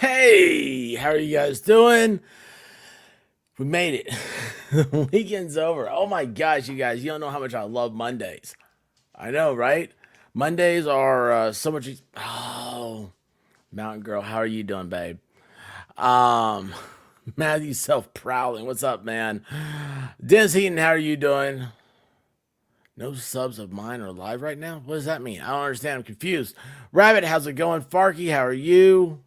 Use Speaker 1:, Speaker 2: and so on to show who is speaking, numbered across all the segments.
Speaker 1: Hey, how are you guys doing? We made it. The weekend's over. Oh my gosh, you guys, you don't know how much I love Mondays. I know, right? Mondays are so much. Oh, Mountain Girl, how are you doing, babe? Um, Matthew Self Prowling, what's up, man? Dennis Heaton, how are you doing? No subs of mine are live right now? What does that mean? I don't understand. I'm confused. Rabbit, how's it going? Farky, how are you?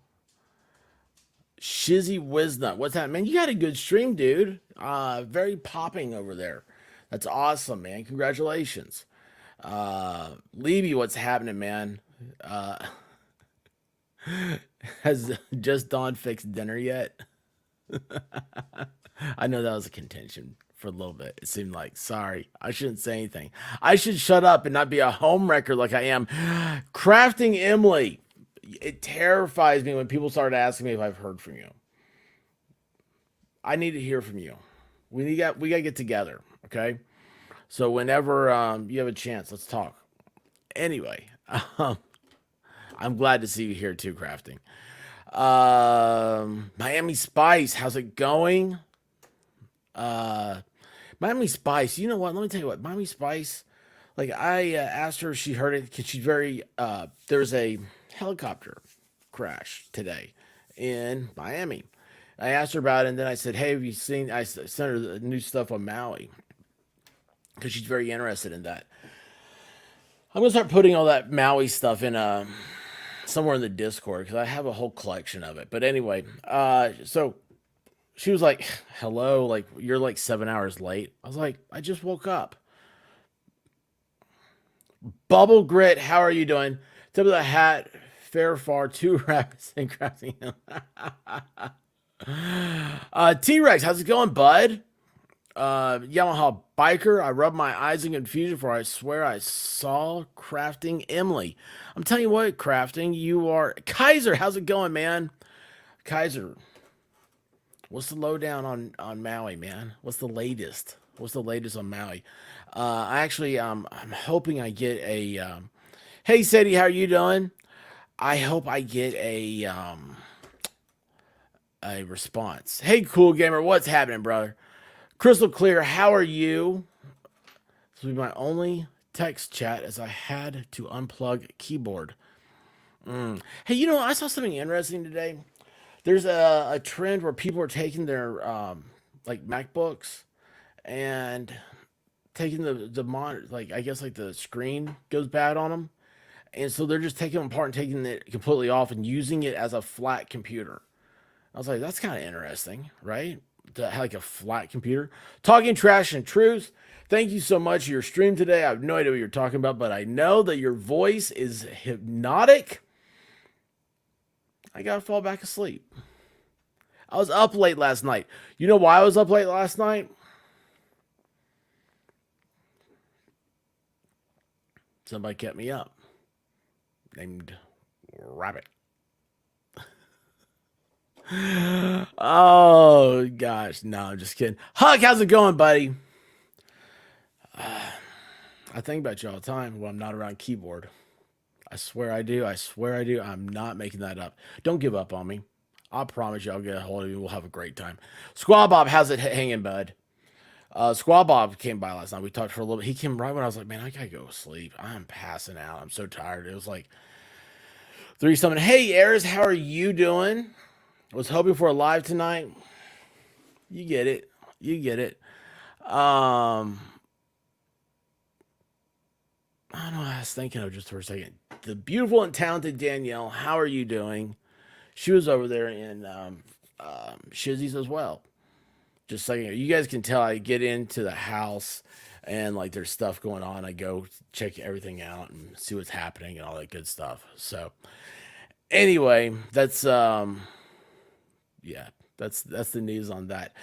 Speaker 1: Shizzy Wisnut. What's that, man? You got a good stream, dude. Very popping over there. That's awesome, man. Congratulations. Levy, what's happening, man? Uh, has just Dawn fixed dinner yet? I know that was a contention for a little bit. It seemed like, sorry, I shouldn't say anything. I should shut up and not be a home wrecker like I am. Crafting Emily. It terrifies me when people start asking me if I've heard from you. I need to hear from you. We got to get together, okay? So whenever you have a chance, let's talk. Anyway, um, I'm glad to see you here too, crafting. Miami Spice, how's it going? Uh, Miami Spice, you know what? Let me tell you what. Miami Spice, like I asked her if she heard it because she's very. There's a helicopter crash today in Miami. I asked her about it, and then I said, "Hey, have you seen?" Sent her the new stuff on Maui because she's very interested in that. I'm gonna start putting all that Maui stuff in somewhere in the Discord because I have a whole collection of it. But anyway, so she was like, "Hello, like you're like 7 hours late." I was like, "I just woke up." Bubble Grit, how are you doing? Tip of the hat, fair far, two rabbits and crafting. T Rex, how's it going, bud? Yamaha biker. I rub my eyes in confusion for I swear I saw crafting Emily. I'm telling you what, crafting, you are Kaiser. How's it going, man? Kaiser, what's the lowdown on Maui, man? What's the latest? What's the latest on Maui? I actually I'm hoping I get a hey Sadie, how are you doing? I hope I get a response. Hey cool gamer, what's happening, brother? Crystal clear, how are you? This will be my only text chat as I had to unplug keyboard. Hey, you know, I saw something interesting today. There's a trend where people are taking their like MacBooks and taking the monitor, like I guess like the screen goes bad on them, and so they're just taking them apart and taking it completely off and using it as a flat computer. I was like, that's kind of interesting, right? To have like a flat computer. Talking trash and truth. Thank you so much for your stream today. I have no idea what you're talking about, but I know that your voice is hypnotic. I gotta fall back asleep. I was up late last night. You know why I was up late last night? Somebody kept me up. Named Rabbit. Oh gosh, no, I'm just kidding. Huck, how's it going, buddy? I think about you all the time when I'm not around keyboard. I swear I do. I swear I do. I'm not making that up. Don't give up on me. I promise you I'll get a hold of you. We'll have a great time. Squaw Bob, how's it hanging, bud? Squaw Bob came by last night. We talked for a little bit. He came right when I was like, man, I gotta go to sleep. I'm passing out. I'm so tired. It was like three something. Hey, Eris, how are you doing? Was hoping for a live tonight. You get it. You get it. Um, I don't know. I was thinking of just for a second. The beautiful and talented Danielle. How are you doing? She was over there in Shizzy's as well. Just saying, you guys can tell I get into the house and like there's stuff going on. I go check everything out and see what's happening and all that good stuff. So anyway, that's yeah, that's the news on that.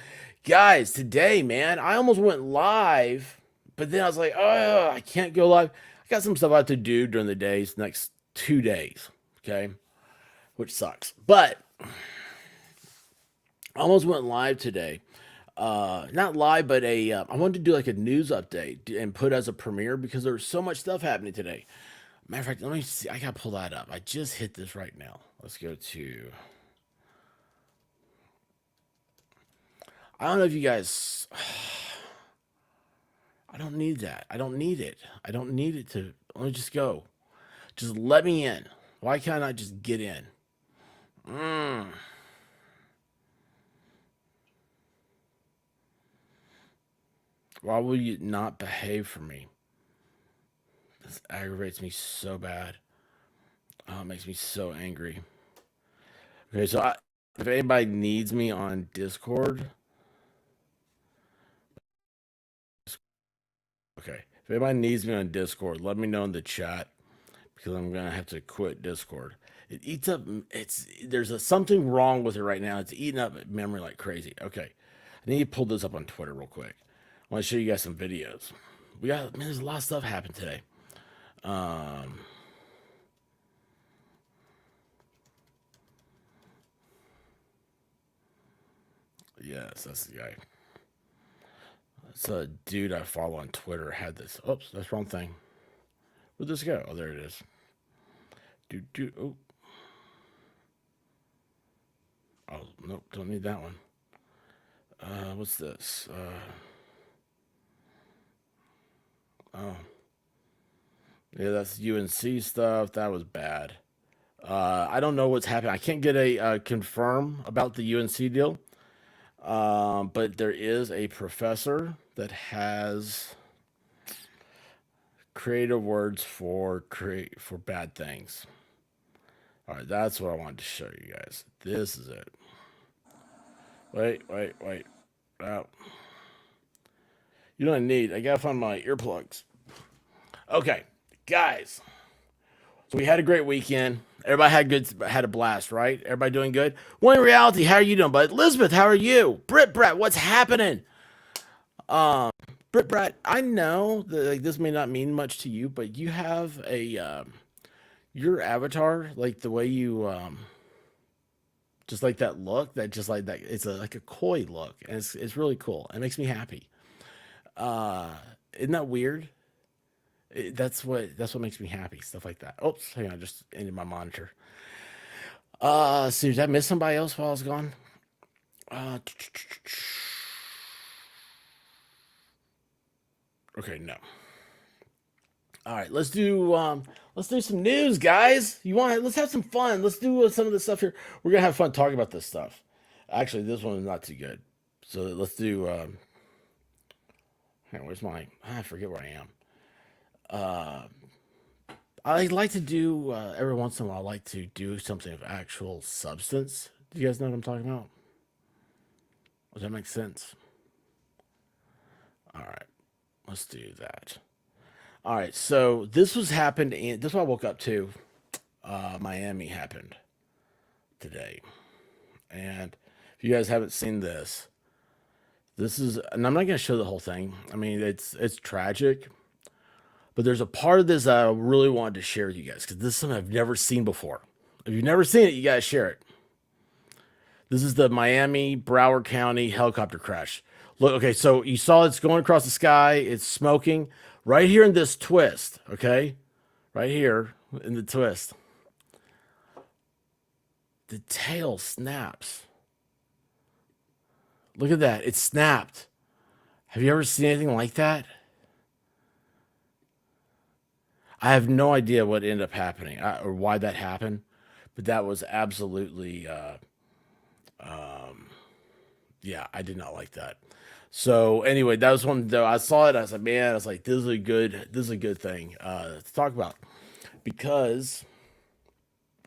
Speaker 1: Guys, today, man, I almost went live, but then I was like, oh, I can't go live. I got some stuff I have to do during the days, next 2 days, okay, which sucks. But I almost went live today. Not live, but I wanted to do like a news update and put as a premiere because there was so much stuff happening today. Matter of fact, let me see. I gotta pull that up. I just hit this right now. Let's go to. I don't know if you guys. I don't need that. I don't need it. I don't need it to. Let me just go. Just let me in. Why can't I just get in? Mm. Why will you not behave for me? This aggravates me so bad. Oh, it makes me so angry. Okay, so if anybody needs me on Discord, okay, if anybody needs me on Discord, let me know in the chat because I'm gonna have to quit Discord. It eats up. Something wrong with it right now. It's eating up memory like crazy. Okay, I need to pull this up on Twitter real quick. I want to show you guys some videos. There's a lot of stuff happened today. Um, yes, that's the guy. It's a dude I follow on Twitter had this. Oops, that's the wrong thing. Where'd this go? Oh, there it is. Oh. Oh, nope, don't need that one. What's this? Oh. Yeah, that's UNC stuff. That was bad. I don't know what's happening. I can't get a confirm about the UNC deal. But there is a professor that has creative words for bad things. All right, that's what I wanted to show you guys. This is it. Wait. Oh. You don't need. I gotta find my earplugs. Okay, guys. So we had a great weekend. Everybody had a blast, right? Everybody doing good. Well, in reality, how are you doing, bud? Elizabeth, how are you? Brett, what's happening? Brett, I know that like this may not mean much to you, but you have your avatar, like the way you just like that look, that just like that. It's like a coy look, and it's really cool. It makes me happy. Uh, isn't that weird? That's what makes me happy. Stuff like that. Oops, hang on, I just ended my monitor. So did I miss somebody else while I was gone? Uh, okay, no. All right, let's do some news, guys. Let's have some fun. Let's do some of this stuff here. We're gonna have fun talking about this stuff. Actually, this one is not too good. So let's do. Where's my? I forget where I am. Uh, I like to do every once in a while. I like to do something of actual substance. Do you guys know what I'm talking about? Does that make sense? All right, let's do that. All right, so this was happened, and this is what I woke up to. Miami happened today, and if you guys haven't seen this, and I'm not gonna show the whole thing. I mean, it's tragic, but there's a part of this that I really wanted to share with you guys because this is something I've never seen before. If you've never seen it, you gotta share it. This is the Miami Broward County helicopter crash. Look, okay, so you saw it's going across the sky. It's smoking right here in this twist. Okay, right here in the twist, the tail snaps. Look at that. It snapped. Have you ever seen anything like that? I have no idea what ended up happening or why that happened, but that was absolutely, yeah, I did not like that. So anyway, that was one though. I saw it. I was like, man, I was like, this is a good thing to talk about because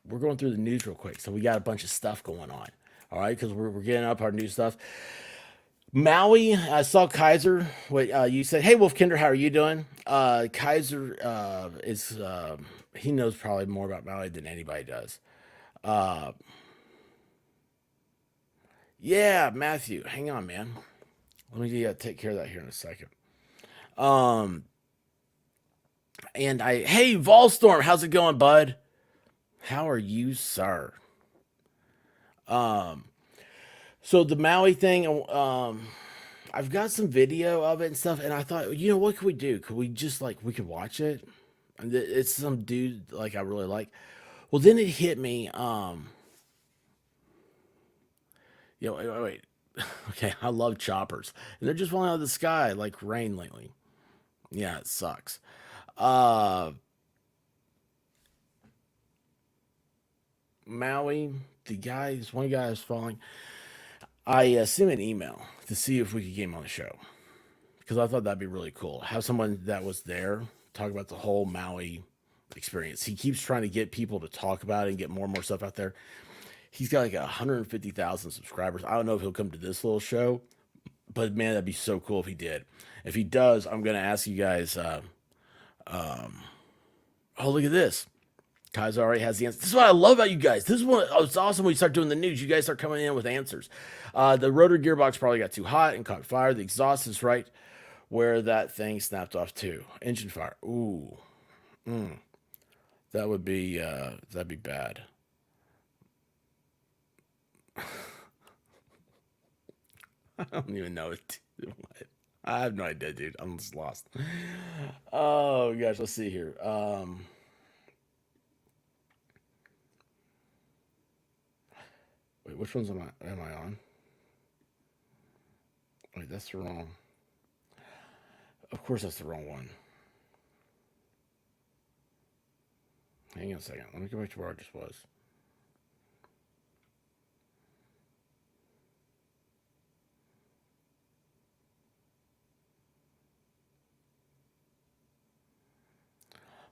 Speaker 1: we're going through the news real quick. So we got a bunch of stuff going on. All right, because we're getting up our new stuff. Maui, I saw Kaiser. What you said? Hey, Wolf Kinder, how are you doing? Kaiser is he knows probably more about Maui than anybody does. Uh, yeah, Matthew, hang on, man. Let me take care of that here in a second. Um, and hey, Volstorm, how's it going, bud? How are you, sir? Um, so the Maui thing, I've got some video of it and stuff, and I thought, what could we do? Could we just like we could watch it? And it's some dude like I really like. Well, then it hit me. Wait. Okay, I love choppers. And they're just falling out of the sky like rain lately. Yeah, it sucks. Uh, Maui, one guy is falling. I sent him an email to see if we could get him on the show because I thought that'd be really cool. Have someone that was there talk about the whole Maui experience. He keeps trying to get people to talk about it and get more and more stuff out there. He's got like 150,000 subscribers. I don't know if he'll come to this little show, but man, that'd be so cool if he did. If he does, I'm gonna ask you guys. Oh, look at this. Kaiser already has the answer. This is what I love about you guys. This is what it's awesome when you start doing the news. You guys start coming in with answers. The rotor gearbox probably got too hot and caught fire. The exhaust is right where that thing snapped off too. Engine fire. Ooh, that'd be bad. I don't even know what. I have no idea, dude. I'm just lost. Oh gosh, let's see here. Wait, which ones am I on? Wait, that's the wrong. Of course, that's the wrong one. Hang on a second. Let me go back to where I just was.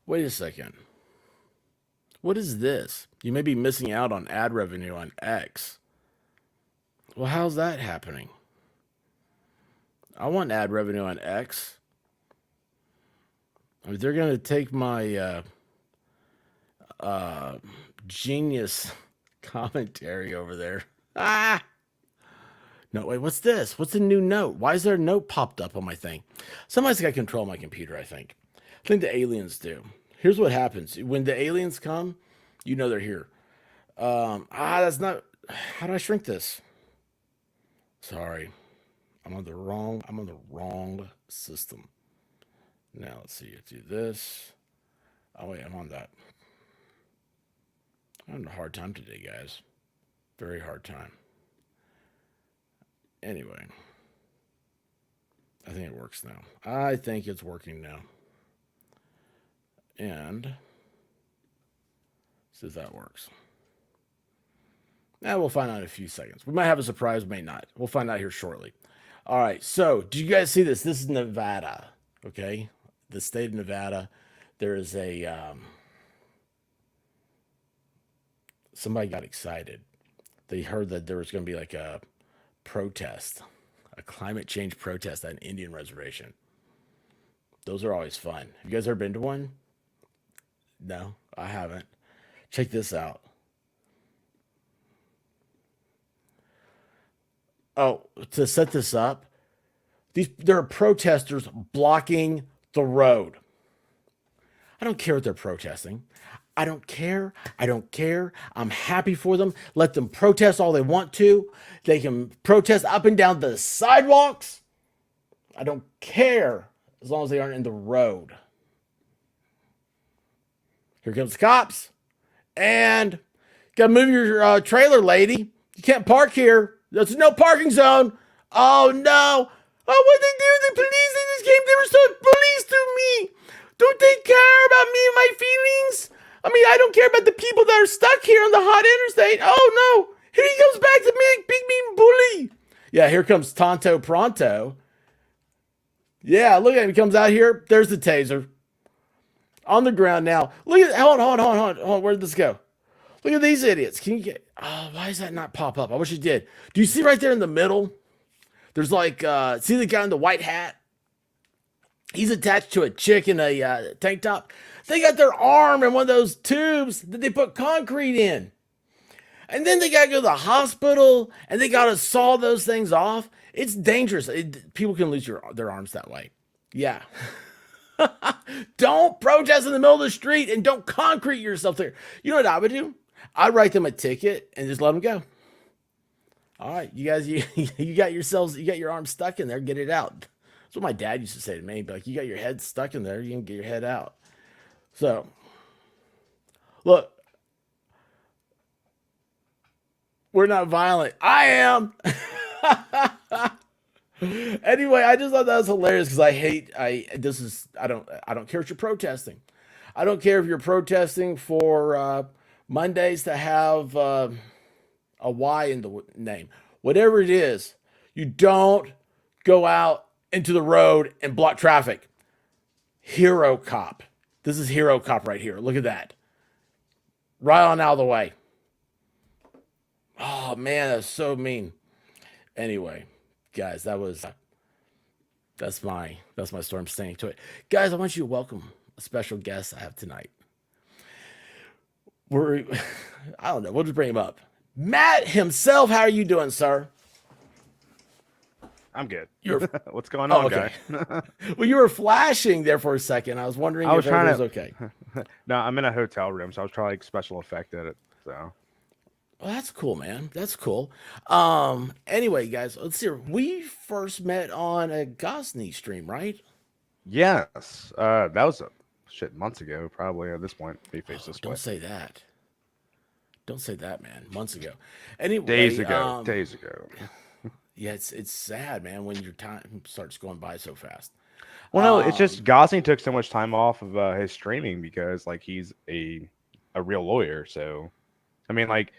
Speaker 1: Wait a second. What is this? You may be missing out on ad revenue on X. Well, how's that happening? I want ad revenue on X. I mean, they're going to take my genius commentary over there. Ah! No, wait, what's this? What's a new note? Why is there a note popped up on my thing? Somebody's got control of my computer, I think. I think the aliens do. Here's what happens. When the aliens come, you know they're here. That's not. How do I shrink this? Sorry. I'm on the wrong system. Now let's see. Let's do this. Oh wait, I'm on that. I'm having a hard time today, guys. Very hard time. Anyway, I think it works now. I think it's working now. And see if that works. We'll find out in a few seconds. We might have a surprise, we may not. We'll find out here shortly. All right, so did you guys see this? This is Nevada, okay? The state of Nevada. There is somebody got excited. They heard that there was going to be like a protest, a climate change protest at an Indian reservation. Those are always fun. Have you guys ever been to one? No, I haven't. Check this out. Oh, to set this up, there are protesters blocking the road. I don't care what they're protesting. I don't care. I don't care. I'm happy for them. Let them protest all they want to. They can protest up and down the sidewalks. I don't care as long as they aren't in the road. Here comes the cops. And you gotta move your trailer, lady. You can't park here. There's no parking zone. Oh no. Oh, what they do? The police, they just came. They were so police to me. Don't they care about me and my feelings? I mean, I don't care about the people that are stuck here on the hot interstate. Oh no. Here he comes back to me, big mean bully. Yeah, here comes Tonto Pronto. Yeah, look at him. He comes out here. There's the taser. On the ground now. Look at, hold on. Where did this go? Look at these idiots. Can you get, oh, why does that not pop up? I wish it did. Do you see right there in the middle? There's like, see the guy in the white hat? He's attached to a chick in a tank top. They got their arm in one of those tubes that they put concrete in. And then they got to go to the hospital and they got to saw those things off. It's dangerous. People can lose their arms that way. Yeah. Don't protest in the middle of the street and don't concrete yourself there. You know what I would do? I'd write them a ticket and just let them go. All right, you guys, you got yourselves, you got your arm stuck in there, get it out. That's what my dad used to say to me. He'd be like, you got your head stuck in there, you can get your head out. So, look, we're not violent. I am. Anyway, I just thought that was hilarious because I don't care if you're protesting. I don't care if you're protesting for Mondays to have a Y in the name. Whatever it is, you don't go out into the road and block traffic. Hero cop. This is hero cop right here. Look at that. Right on out of the way. Oh man, that's so mean. Anyway, guys, that's my storm staying to it. Guys, I want you to welcome a special guest I have tonight. We're I don't know, we'll just bring him up. Matt himself, how are you doing, sir?
Speaker 2: I'm good.
Speaker 1: You're
Speaker 2: What's going
Speaker 1: Oh,
Speaker 2: on,
Speaker 1: okay.
Speaker 2: guy?
Speaker 1: Well, you were flashing there for a second. I was wondering
Speaker 2: I
Speaker 1: if
Speaker 2: was
Speaker 1: everything
Speaker 2: trying
Speaker 1: was okay.
Speaker 2: to. No, I'm in a hotel room, so I was trying to like special effect at it. So
Speaker 1: Well, that's cool, man. That's cool. Anyway, guys, let's see. We first met on a Gosney stream, right?
Speaker 2: yes, that was a shit months ago, probably at this point. Be face
Speaker 1: Oh,
Speaker 2: this
Speaker 1: don't
Speaker 2: way.
Speaker 1: say that. Don't say that, man. Months ago.
Speaker 2: Days
Speaker 1: Anyway,
Speaker 2: ago. Days ago.
Speaker 1: yeah, it's sad, man, when your time starts going by so fast.
Speaker 2: Well, no, it's just
Speaker 1: Um,
Speaker 2: Gosling took so much time off of his streaming because like he's a real lawyer. So I mean, like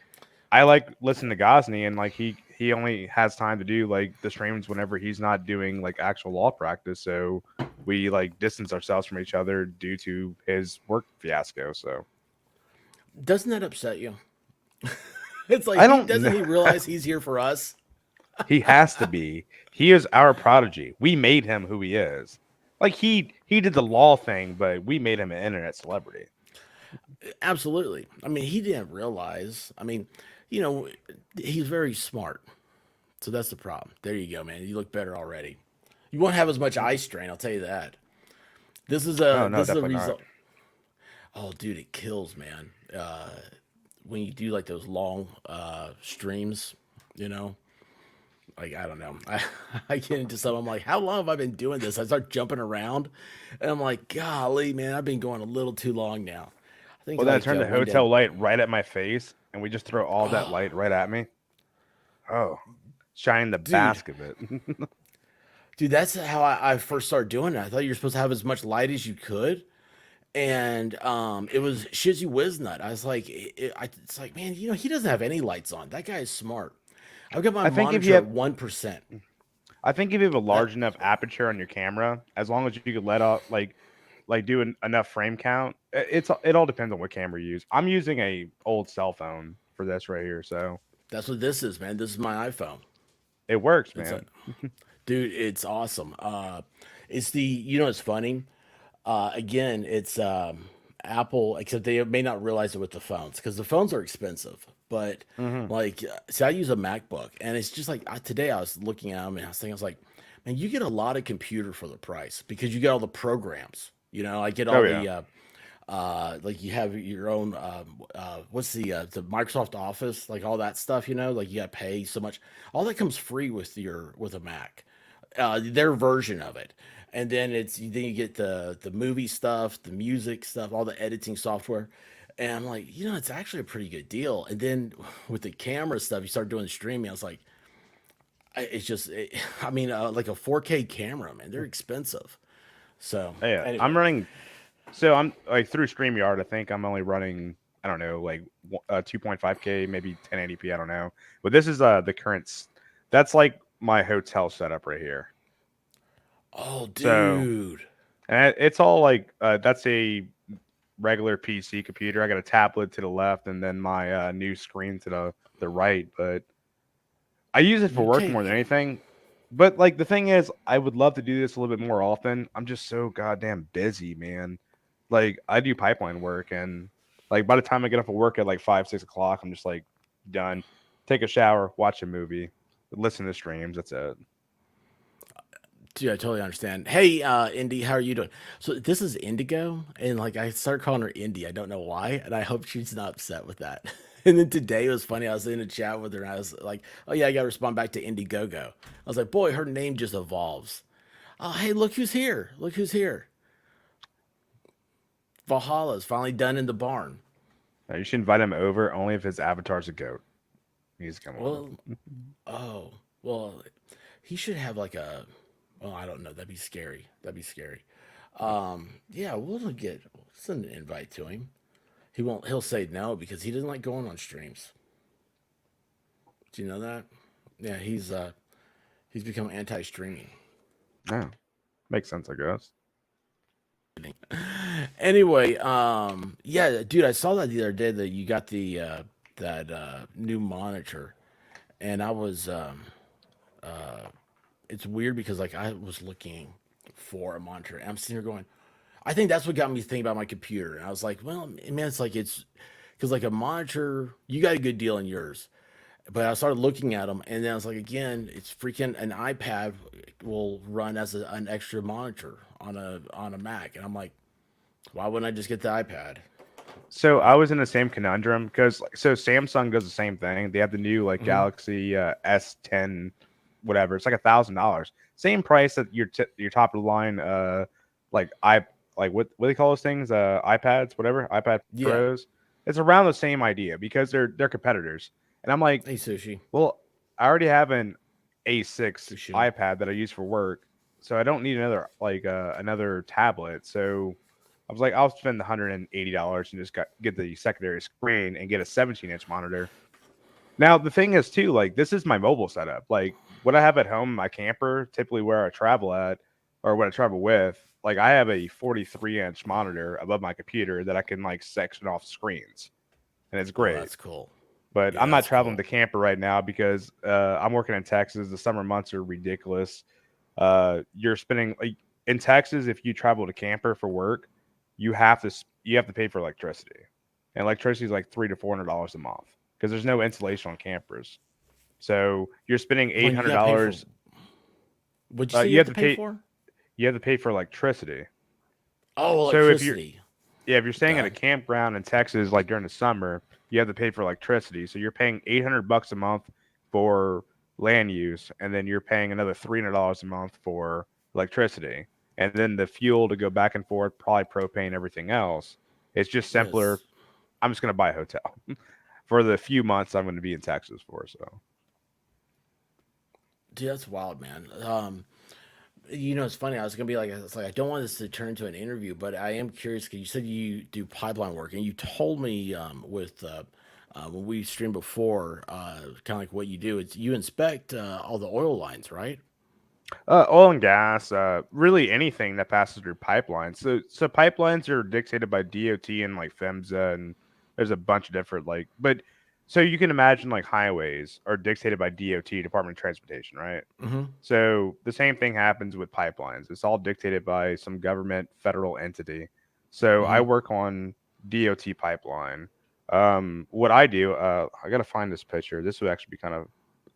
Speaker 2: I like listen to Gosney, and like he only has time to do like the streams whenever he's not doing like actual law practice. So we like distance ourselves from each other due to his work fiasco. So
Speaker 1: doesn't that upset you? It's like
Speaker 2: I
Speaker 1: he
Speaker 2: don't
Speaker 1: doesn't
Speaker 2: know.
Speaker 1: he realize he's here for us?
Speaker 2: He has to be. He is our prodigy. We made him who he is. Like he did the law thing, but we made him an internet celebrity.
Speaker 1: Absolutely. I mean, he didn't realize. I mean, you know, he's very smart. So that's the problem. There you go, man. You look better already. You won't have as much eye strain, I'll tell you that. This is
Speaker 2: Oh
Speaker 1: a
Speaker 2: no,
Speaker 1: this is a
Speaker 2: definitely not.
Speaker 1: result. Oh, dude, it kills, man. When you do like those long streams, you know, like I don't know, I get into some. I'm like, how long have I been doing this? I start jumping around, and I'm like, golly, man, I've been going a little too long now. I think
Speaker 2: Well, then I
Speaker 1: like
Speaker 2: turned the
Speaker 1: one day.
Speaker 2: hotel light right at my face, and we just throw all that
Speaker 1: Oh,
Speaker 2: light right at me. Oh, shining the
Speaker 1: dude,
Speaker 2: bask of it.
Speaker 1: dude, that's how I first started doing it. I thought you were supposed to have as much light as you could, and it was Shizzy Wiznut. I was like, it's like, man, he doesn't have any lights on. That guy is smart. I've got my
Speaker 2: I think if you
Speaker 1: monitor at
Speaker 2: have,
Speaker 1: 1%.
Speaker 2: I think if you have a
Speaker 1: That
Speaker 2: large enough aperture on your camera, as long as you could let out like do enough frame count, it all depends on what camera you use. I'm using a old cell phone for this right here, so
Speaker 1: that's what this is, man. This is my iPhone.
Speaker 2: it works,
Speaker 1: It's a
Speaker 2: man.
Speaker 1: dude. It's awesome. It's it's funny. Again, it's Apple, except they may not realize it with the phones because the phones are expensive. But
Speaker 2: Hmm.
Speaker 1: like, see, I use a MacBook, and it's just like today I was looking at them and I was like, man, you get a lot of computer for the price because you get all the programs. I get all
Speaker 2: Oh yeah.
Speaker 1: the like you have your own what's the Microsoft Office, like all that stuff. Like you got to pay so much. All that comes free with a Mac, their version of it. And then you get the movie stuff, the music stuff, all the editing software. And I'm like, it's actually a pretty good deal. And then with the camera stuff, you start doing streaming. I was like, it's just, I mean, like a 4K camera, man, they're expensive. So
Speaker 2: Yeah, I'm
Speaker 1: anyway,
Speaker 2: running. So I'm like through StreamYard. I think I'm only running. I don't know, like 2.5K, maybe 1080p. I don't know. But this is the current. That's like my hotel setup right here.
Speaker 1: oh,
Speaker 2: So
Speaker 1: dude.
Speaker 2: and it's all like that's a regular PC computer. I got a tablet to the left, and then my new screen to the right. But I use it for
Speaker 1: You
Speaker 2: work more than
Speaker 1: take
Speaker 2: anything. But like the thing is, I would love to do this a little bit more often. I'm just so goddamn busy, man. Like I do pipeline work, and like by the time I get off of work at like 5, 6 o'clock, I'm just like done. Take a shower, watch a movie, listen to streams. That's it.
Speaker 1: Dude, I totally understand. Hey, Indy, how are you doing? So this is Indigo, and like I started calling her Indy. I don't know why, and I hope she's not upset with that. And then today it was funny. I was in a chat with her, and I was like, "Oh yeah, I got to respond back to Indiegogo." I was like, "Boy, her name just evolves." Oh, hey, look who's here! Look who's here! Valhalla's finally done in the barn.
Speaker 2: You should invite him over only if his avatar's a goat. He needs to come over.
Speaker 1: Well, oh. Well, he should have like a. Well, I don't know. That'd be scary. That'd be scary. Yeah, we'll send an invite to him. He won't. He'll say no because he doesn't like going on streams. Do you know that? Yeah, he's become anti-streaming.
Speaker 2: Yeah, makes sense, I guess.
Speaker 1: Anyway, yeah, dude, I saw that the other day that you got the that new monitor, and I was it's weird because like I was looking for a monitor, and I'm sitting here going, I think that's what got me thinking about my computer, and I was like, well, man, it's because like a monitor, you got a good deal in yours, but I started looking at them, and then I was like, again, it's freaking an iPad will run as an extra monitor on a Mac, and I'm like, why wouldn't I just get the iPad?
Speaker 2: So I
Speaker 1: But
Speaker 2: was in the same conundrum because so Samsung does the same thing. They have the new like
Speaker 1: mhm.
Speaker 2: Galaxy S10, whatever. It's like $1,000, same price that your top of the line like I like what do they call those things iPads, whatever, iPad
Speaker 1: Yeah,
Speaker 2: Pros. It's around the same idea because they're competitors, and I'm like,
Speaker 1: hey sushi,
Speaker 2: well, I already have an A6
Speaker 1: sushi.
Speaker 2: iPad that I use for work, so I don't need another tablet. So I was like, I'll spend the $180 and just get the secondary screen and get a 17-inch monitor. Now the thing is too, like this is my mobile setup. Like what I have at home, my camper, typically where I travel at or what I travel with, like I have a 43-inch monitor above my computer that I can like section off screens, and it's
Speaker 1: Oh,
Speaker 2: great.
Speaker 1: that's cool.
Speaker 2: But
Speaker 1: Yeah,
Speaker 2: I'm not
Speaker 1: that's
Speaker 2: traveling
Speaker 1: cool.
Speaker 2: the camper right now because I'm working in Texas. The summer months are ridiculous. You're spending like in Texas if you travel to camper for work, you have to pay for electricity, and electricity is like $300 to $400 a month because there's no insulation on campers. So you're spending eight
Speaker 1: When you
Speaker 2: hundred
Speaker 1: got to pay for,
Speaker 2: dollars.
Speaker 1: what'd you say you
Speaker 2: You
Speaker 1: have
Speaker 2: have
Speaker 1: to
Speaker 2: to
Speaker 1: pay
Speaker 2: pay.
Speaker 1: for?
Speaker 2: You have to pay for electricity.
Speaker 1: Oh,
Speaker 2: So if you're
Speaker 1: electricity.
Speaker 2: Yeah, if you're staying at
Speaker 1: Okay.
Speaker 2: a campground in Texas, like during the summer, you have to pay for electricity. So you're paying $800 a month for land use, and then you're paying another $300 a month for electricity, and then the fuel to go back and forth, probably propane, everything else. It's just simpler.
Speaker 1: Yes.
Speaker 2: I'm just gonna buy a hotel for the few months I'm going to be in Texas for. So
Speaker 1: Dude, that's wild, man. It's funny. I was gonna be like, it's like I don't want this to turn into an interview, but I am curious because you said you do pipeline work, and you told me with when we streamed before, kind of like what you do. It's you inspect all the oil lines, right?
Speaker 2: Oil and gas, really anything that passes through pipelines. So pipelines are dictated by DOT and like FEMSA, and there's a bunch of different but so you can imagine like highways are dictated by DOT, Department of Transportation, right?
Speaker 1: Mm-hmm.
Speaker 2: So the same thing happens with pipelines. It's all dictated by some government federal entity. So I
Speaker 1: Mm-hmm.
Speaker 2: work on DOT pipeline. What I do, I got to find this picture. This would actually be kind of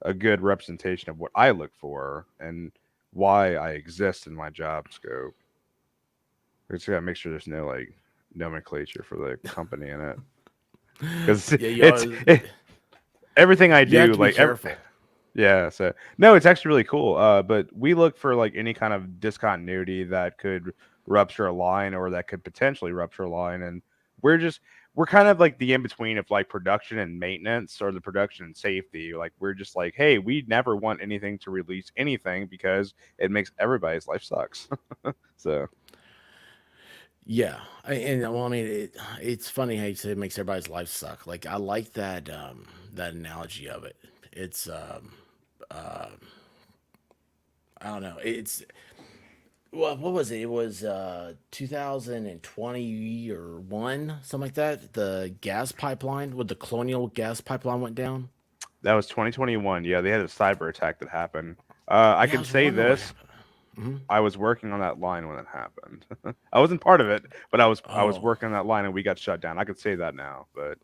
Speaker 2: a good representation of what I look for and why I exist in my job scope. I just got to make sure there's no like nomenclature for the company in it because
Speaker 1: Yeah,
Speaker 2: everything I
Speaker 1: you have
Speaker 2: do
Speaker 1: to be
Speaker 2: like
Speaker 1: careful.
Speaker 2: yeah, so no, it's actually really cool. But we look for like any kind of discontinuity that could rupture a line or that could potentially rupture a line, and we're just we're kind of like the in between of like production and maintenance or the production and safety. Like we're just like, hey, we never want anything to release anything because it makes everybody's life sucks. So
Speaker 1: Yeah, and well, I mean, it's funny how you say it makes everybody's life suck. Like I like that analogy of it. It's uh, I don't know. It's what was it? It was 2020 or one, something like that. The gas pipeline with the Colonial gas pipeline went down.
Speaker 2: that was 2021. Yeah, they had a cyber attack that happened. I
Speaker 1: Yeah, I
Speaker 2: can
Speaker 1: was
Speaker 2: say
Speaker 1: wondering what
Speaker 2: this.
Speaker 1: happened. Hmm.
Speaker 2: I was working on that line when it happened. I wasn't part of it, but I was
Speaker 1: Oh,
Speaker 2: working on that line and we got shut down. I could say that now, but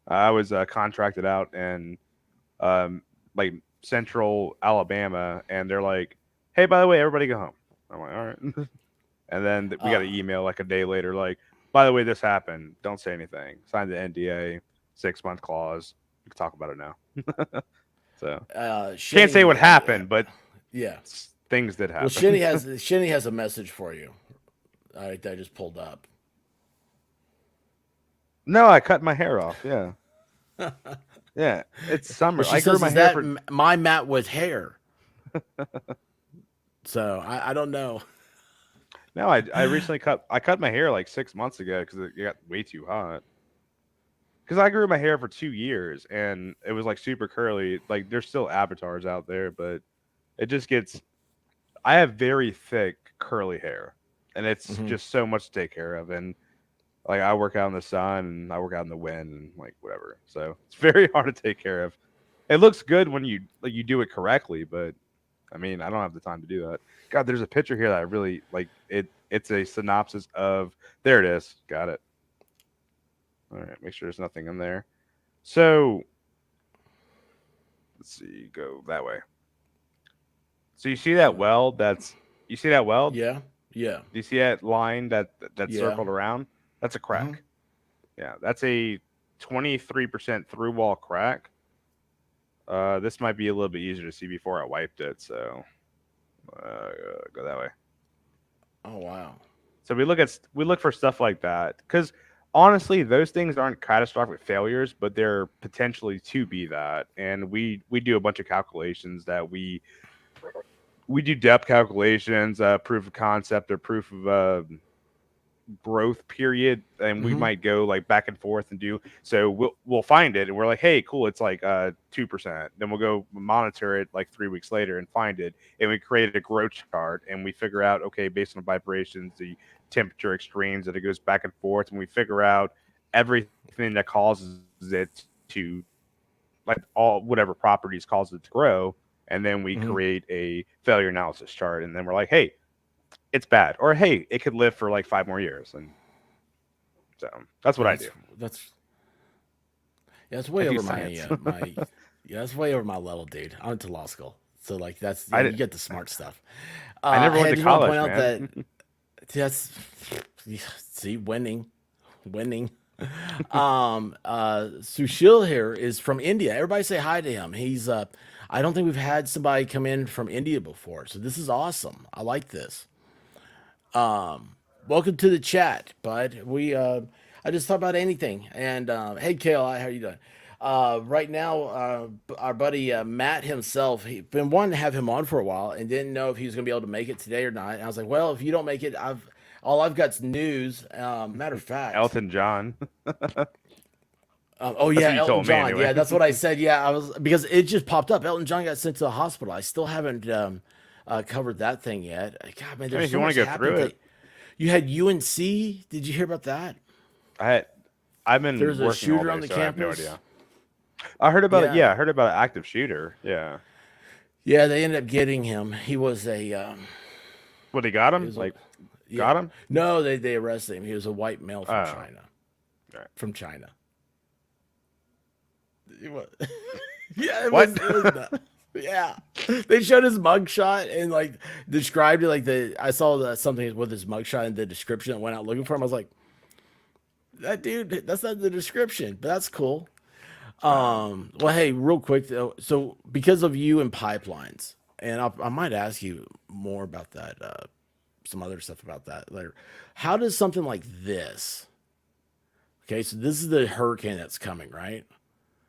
Speaker 2: I was contracted out in um, like central Alabama, and they're like, "Hey, by the way, everybody go home." I'm like, "All right," and then we got
Speaker 1: uh,
Speaker 2: an email like a day later, like, "By the way, this happened. Don't say anything. Sign the NDA, 6 month clause. We can talk about it now." So can't say
Speaker 1: Shinny.
Speaker 2: what happened, but
Speaker 1: Yeah.
Speaker 2: things did
Speaker 1: Well,
Speaker 2: happen.
Speaker 1: Shinny has a message for you. That I just pulled up.
Speaker 2: No, I cut my hair off. Yeah. Yeah, it's
Speaker 1: Well,
Speaker 2: summer.
Speaker 1: she
Speaker 2: I grew
Speaker 1: says,
Speaker 2: my
Speaker 1: "Is
Speaker 2: hair
Speaker 1: that
Speaker 2: for
Speaker 1: my mat with hair?" So I don't know.
Speaker 2: No, I recently cut my hair like 6 months ago because it got way too hot. Because I grew my hair for 2 years and it was like super curly. Like there's still avatars out there, but it just gets. I have very thick curly hair, and it's
Speaker 1: Hmm.
Speaker 2: just so much to take care of. And like I work out in the sun and I work out in the wind and like whatever. So it's very hard to take care of. It looks good when you do it correctly, but I mean I don't have the time to do that. God, there's a picture here that I really like. It's a synopsis of. There it is. Got it. All right, make sure there's nothing in there. So let's see, go that way. So you see that weld? You see that weld?
Speaker 1: Yeah, yeah,
Speaker 2: Do you see that line that's
Speaker 1: yeah.
Speaker 2: circled around? That's a
Speaker 1: Hmm.
Speaker 2: crack. Yeah, that's a 23% through wall crack. This might be a little bit easier to see before I wiped it, so uh, go that way.
Speaker 1: Oh wow.
Speaker 2: So we look for stuff like that because honestly, those things aren't catastrophic failures, but they're potentially to be that. And we do a bunch of calculations that we do depth calculations, proof of concept or proof of growth period, and we
Speaker 1: Hmm.
Speaker 2: might go like back and forth and do. So we'll find it, and we're like, hey, cool, it's like 2%. Then we'll go monitor it like 3 weeks later and find it, and we create a growth chart, and we figure out okay, based on vibrations, the temperature extremes, that it goes back and forth, and we figure out everything that causes it to like all whatever properties cause it to grow, and then we
Speaker 1: Hmm.
Speaker 2: create a failure analysis chart, and then we're like, hey, it's bad, or hey, it could live for like 5 more years, and so that's what
Speaker 1: Yeah,
Speaker 2: I do.
Speaker 1: that's yeah, that's
Speaker 2: I
Speaker 1: way
Speaker 2: do
Speaker 1: over
Speaker 2: science.
Speaker 1: my yeah, that's way over my level, dude. I went to law school, so like that's yeah,
Speaker 2: I
Speaker 1: you
Speaker 2: did,
Speaker 1: get the smart stuff.
Speaker 2: I never
Speaker 1: Hey,
Speaker 2: went
Speaker 1: I
Speaker 2: to
Speaker 1: just want to point
Speaker 2: college,
Speaker 1: out
Speaker 2: man.
Speaker 1: that that's see winning. Sushil here is from India. Everybody say hi to him. He's I don't think we've had somebody come in from India before, so this is awesome. I like this. Welcome to the chat, bud. I just talk about anything. And hey, Kale, how you doing? Right now, our buddy Matt himself, he been wanting to have him on for a while and didn't know if he was going to be able to make it today or not. And I was like, well, if you don't make it, all I've got's news. Matter of fact,
Speaker 2: Elton John.
Speaker 1: oh
Speaker 2: That's
Speaker 1: yeah,
Speaker 2: what you
Speaker 1: Elton
Speaker 2: told me
Speaker 1: John.
Speaker 2: anyway.
Speaker 1: Yeah, that's what I said. Yeah, I was because it just popped up. Elton John got sent to the hospital. I still haven't covered that thing yet. God, man,
Speaker 2: I mean,
Speaker 1: there's
Speaker 2: if you
Speaker 1: so
Speaker 2: want
Speaker 1: much
Speaker 2: to go
Speaker 1: happening.
Speaker 2: through it,
Speaker 1: You had UNC. Did you hear about that?
Speaker 2: I had, I've been
Speaker 1: There's a
Speaker 2: working all
Speaker 1: shooter
Speaker 2: day,
Speaker 1: on the
Speaker 2: so I have no
Speaker 1: campus.
Speaker 2: idea. I heard about it.
Speaker 1: Yeah,
Speaker 2: Yeah, I heard about an active shooter. Yeah,
Speaker 1: yeah. They ended up getting him. He was a.
Speaker 2: what he got
Speaker 1: He
Speaker 2: him?
Speaker 1: was a.
Speaker 2: Like
Speaker 1: Yeah.
Speaker 2: got him?
Speaker 1: No, they arrested him. He was a white male from
Speaker 2: Oh,
Speaker 1: China.
Speaker 2: right.
Speaker 1: From China. It was, yeah, it
Speaker 2: What?
Speaker 1: was. It was. Yeah, they showed his mugshot and like described it like the. I saw something with his mugshot in the description that went out looking for him. I was like, that dude. That's not the description, but that's cool.
Speaker 2: Uh,
Speaker 1: Well, hey, real quick though. So, because of you and pipelines, and I might ask you more about that, some other stuff about that later. How does something like this? Okay, so this is the hurricane that's coming, right?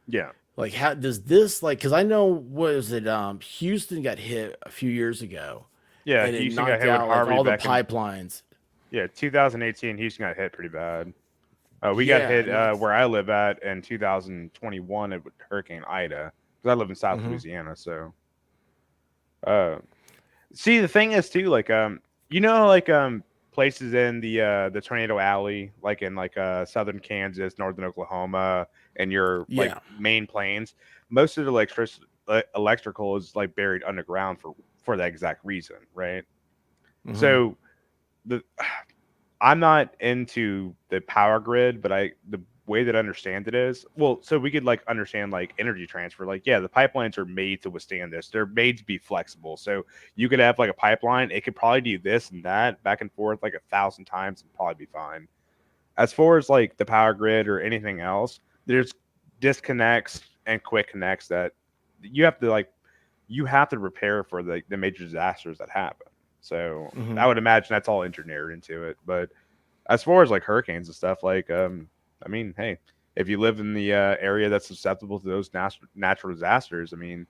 Speaker 2: yeah,
Speaker 1: Like, how does this like? Because I know what is it? Houston got hit a few years ago,
Speaker 2: yeah.
Speaker 1: and it
Speaker 2: Houston got
Speaker 1: knocked
Speaker 2: hit with
Speaker 1: out like
Speaker 2: Harvey
Speaker 1: all the
Speaker 2: back in
Speaker 1: pipelines.
Speaker 2: 2018. Houston got hit pretty bad. We got
Speaker 1: Yeah,
Speaker 2: hit
Speaker 1: and like,
Speaker 2: where I live at in 2021 with Hurricane Ida because I live in South
Speaker 1: mm-hmm,
Speaker 2: Louisiana. So, uh, see, the thing is too, like, like, places in the tornado alley, like in like southern Kansas, northern Oklahoma, and your like
Speaker 1: yeah,
Speaker 2: main plains. Most of the electrical is like buried underground for that exact reason, right?
Speaker 1: mm-hmm,
Speaker 2: So the I'm not into the power grid, but the way that I understand it is well, so we could like understand like energy transfer. Like, yeah, the pipelines are made to withstand this. They're made to be flexible. So you could have like a pipeline, it could probably do this and that back and forth like 1,000 times and probably be fine. As far as like the power grid or anything else, there's disconnects and quick connects that you have to like you have to prepare for the major disasters that happen. So
Speaker 1: mm-hmm.
Speaker 2: I would imagine that's all engineered into it. But as far as like hurricanes and stuff, like I mean, hey, if you live in the area that's susceptible to those natural disasters, I mean,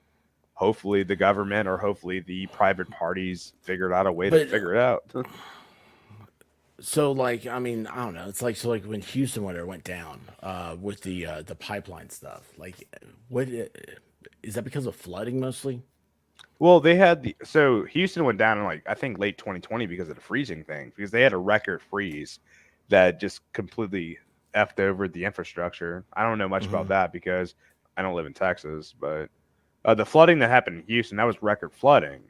Speaker 2: hopefully the government or hopefully the private parties figured out a way to
Speaker 1: But
Speaker 2: figure it out.
Speaker 1: so like I mean I don't know. It's like so like when Houston whatever went down with the pipeline stuff. Like what is that because of flooding mostly?
Speaker 2: Well, they had so Houston went down in like I think late 2020 because of the freezing thing because they had a record freeze that just completely effed over the infrastructure. I don't know much about
Speaker 1: Hmm.
Speaker 2: that because I don't live in Texas, but the flooding that happened in Houston, that was record flooding.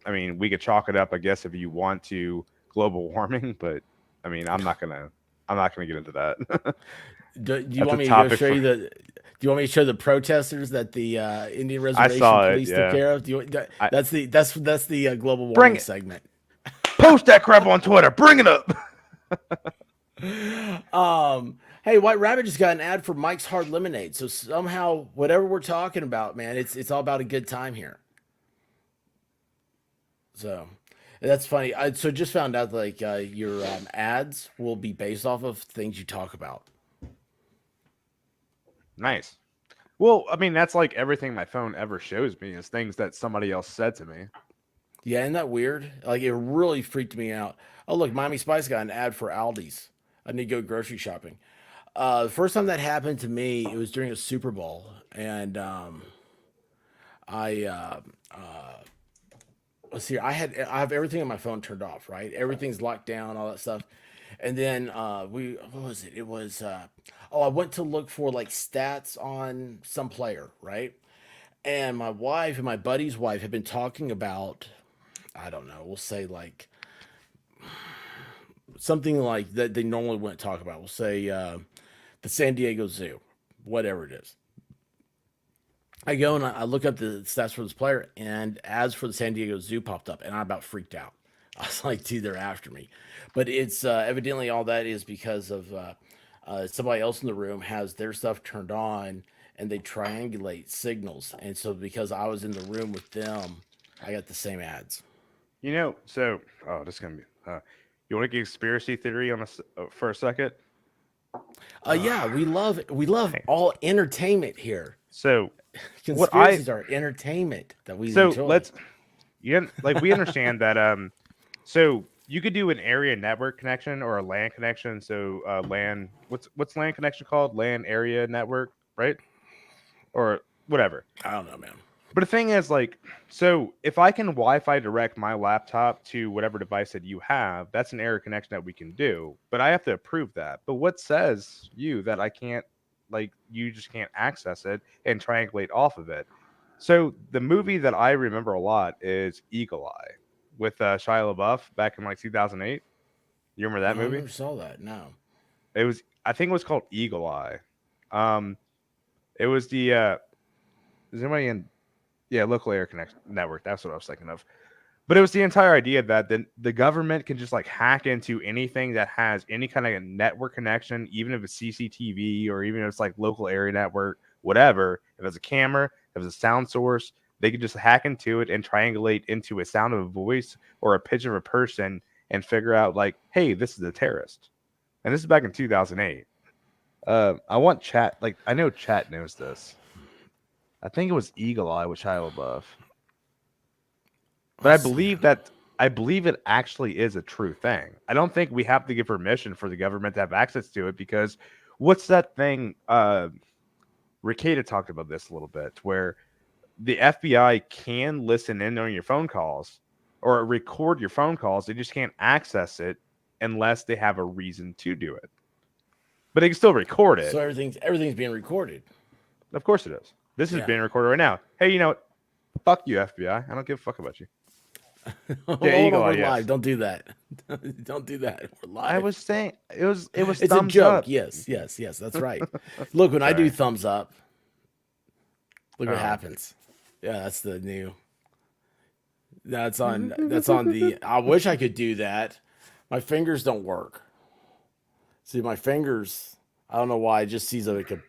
Speaker 2: I mean, we could chalk it up, I guess, if you want to global warming, but I mean, I'm not gonna get into that.
Speaker 1: Do you
Speaker 2: That's a
Speaker 1: want me to go
Speaker 2: topic
Speaker 1: show
Speaker 2: for.
Speaker 1: you the? Do you want me to show the protesters that the Indian
Speaker 2: I
Speaker 1: Reservation
Speaker 2: saw it.
Speaker 1: police took
Speaker 2: Yeah,
Speaker 1: care of?
Speaker 2: I
Speaker 1: That's the global
Speaker 2: bring
Speaker 1: warming
Speaker 2: it.
Speaker 1: segment.
Speaker 2: Post that crap on Twitter. Bring it up.
Speaker 1: Hey, White Rabbit just got an ad for Mike's Hard Lemonade. So somehow, whatever we're talking about, man, it's all about a good time here. So that's funny. I so just found out like your ads will be based off of things you talk about.
Speaker 2: Nice. Well, I mean, that's like everything my phone ever shows me is things that somebody else said to me.
Speaker 1: Yeah, isn't that weird? Like it really freaked me out. Oh look, Miami Spice got an ad for Aldi's. I need to go grocery shopping. The first time that happened to me, it was during a Super Bowl, and I let's see, I have everything on my phone turned off, right? Everything's locked down, all that stuff. And then we what was it? It was oh, I went to look for like stats on some player, right? And my wife and my buddy's wife had been talking about I don't know, we'll say like something like that they normally wouldn't talk about. We'll say the San Diego Zoo, whatever it is. I go and I look up the stats for this player, and ads for the San Diego Zoo popped up, and I about freaked out. I was like, dude, they're after me. But it's evidently all that is because of somebody else in the room has their stuff turned on, and they triangulate signals. And so because I was in the room with them, I got the same ads.
Speaker 2: So this is gonna be. You want to get conspiracy theory on for a second?
Speaker 1: Yeah, we love
Speaker 2: Hey,
Speaker 1: all entertainment here.
Speaker 2: so what I
Speaker 1: Conspiracies are entertainment that we
Speaker 2: so
Speaker 1: enjoy.
Speaker 2: let's like we understand that so you could do an area network connection or a LAN connection. So LAN what's LAN connection called? LAN area network, right? Or whatever.
Speaker 1: I don't know, man.
Speaker 2: But the thing is, like, so if I can Wi-Fi direct my laptop to whatever device that you have, that's an area connection that we can do. But I have to approve that. But what says you that I can't, like, you just can't access it and triangulate off of it? So the movie that I remember a lot is Eagle Eye with Shia LaBeouf back in like 2008. You remember that
Speaker 1: No, I
Speaker 2: movie?
Speaker 1: never saw that. No.
Speaker 2: It was, I think it was called Eagle Eye. Um, it was the, is anybody in, yeah, local air connect network. That's what I was thinking of. But it was the entire idea that the government can just like hack into anything that has any kind of network connection, even if it's CCTV or even if it's like local area network, whatever. If it's a camera, if it's a sound source, they can just hack into it and triangulate into a sound of a voice or a pitch of a person and figure out like, hey, this is a terrorist. And this is back in 2008. I want chat. Like I know chat knows this. I think it was Eagle Eye with Shia LaBeouf. But
Speaker 1: Let's see.
Speaker 2: I believe it actually is a true thing. I don't think we have to give permission for the government to have access to it because what's that thing? Ricada talked about this a little bit, where the FBI can listen in on your phone calls or record your phone calls. They just can't access it unless they have a reason to do it. But they can still record
Speaker 1: So
Speaker 2: it.
Speaker 1: everything's being recorded.
Speaker 2: Of course it is. This is
Speaker 1: Yeah.
Speaker 2: being recorded right now. Hey, you know what? Fuck you, FBI. I don't give a fuck about you. Yeah,
Speaker 1: Hold
Speaker 2: Eagle
Speaker 1: on,
Speaker 2: Eye,
Speaker 1: we're
Speaker 2: yes.
Speaker 1: live. Don't do that. Don't do that. We're
Speaker 2: I
Speaker 1: live.
Speaker 2: was saying it was
Speaker 1: It's a
Speaker 2: thumbs
Speaker 1: joke.
Speaker 2: up.
Speaker 1: Yes, yes, yes. That's right. Look, when I do
Speaker 2: Sorry.
Speaker 1: thumbs up, look what
Speaker 2: Oh.
Speaker 1: happens. Yeah, that's the new. That's on. That's on the. I wish I could do that. My fingers don't work. See, my fingers. I don't know why. It just sees like a.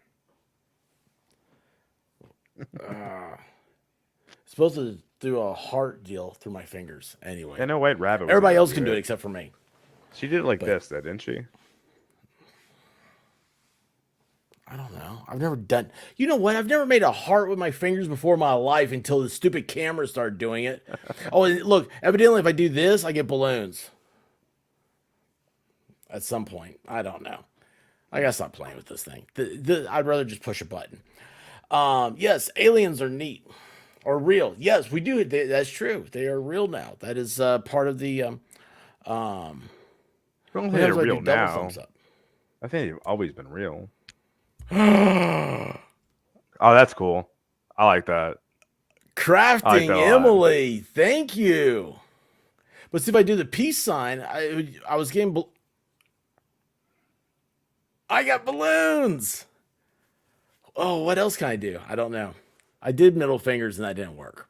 Speaker 1: Supposed to do a heart deal through my fingers.
Speaker 2: I
Speaker 1: Anyway,
Speaker 2: know White Rabbit was
Speaker 1: everybody
Speaker 2: able to
Speaker 1: else
Speaker 2: do
Speaker 1: can do it
Speaker 2: it.
Speaker 1: except for me.
Speaker 2: She did it like
Speaker 1: But
Speaker 2: this, though, didn't she?
Speaker 1: I don't know. know. I've never done. You know what? I've never made a heart with my fingers before in my life until the stupid camera started doing it. Oh, and look. Evidently, if I do this, I get balloons. At some point, I don't know. I gotta stop playing with this thing. I'd rather just push a button. Yes, aliens are neat or real. Yes, we do. That's true. They are real now. That is part of the. Um,
Speaker 2: I don't think they're
Speaker 1: Sometimes I do
Speaker 2: real
Speaker 1: double
Speaker 2: now.
Speaker 1: thumbs up.
Speaker 2: I think they've always been real. Oh, that's cool. I like that. I like that
Speaker 1: Crafting
Speaker 2: a lot.
Speaker 1: Emily, thank you. But see if I do the peace sign, I was getting. I got balloons. Oh, what else can I do? I don't know. I did middle fingers and that didn't work.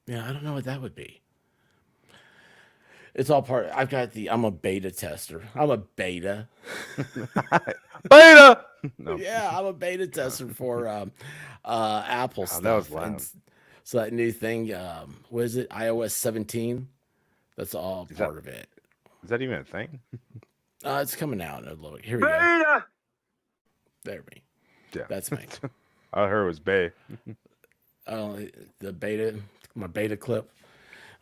Speaker 1: Yeah, I don't know what that would be. It's all part. I'm a beta tester. I'm a beta.
Speaker 2: Beta. No,
Speaker 1: Yeah, I'm a beta tester for Apple
Speaker 2: oh, that was
Speaker 1: stuff,
Speaker 2: loud.
Speaker 1: so that new thing. What is it? iOS 17. That's all
Speaker 2: Is
Speaker 1: part of it.
Speaker 2: that even a thing?
Speaker 1: It's coming out in a little. Here we go. There we.
Speaker 2: Yeah,
Speaker 1: That's me.
Speaker 2: I heard it was Bay.
Speaker 1: The beta, my beta clip.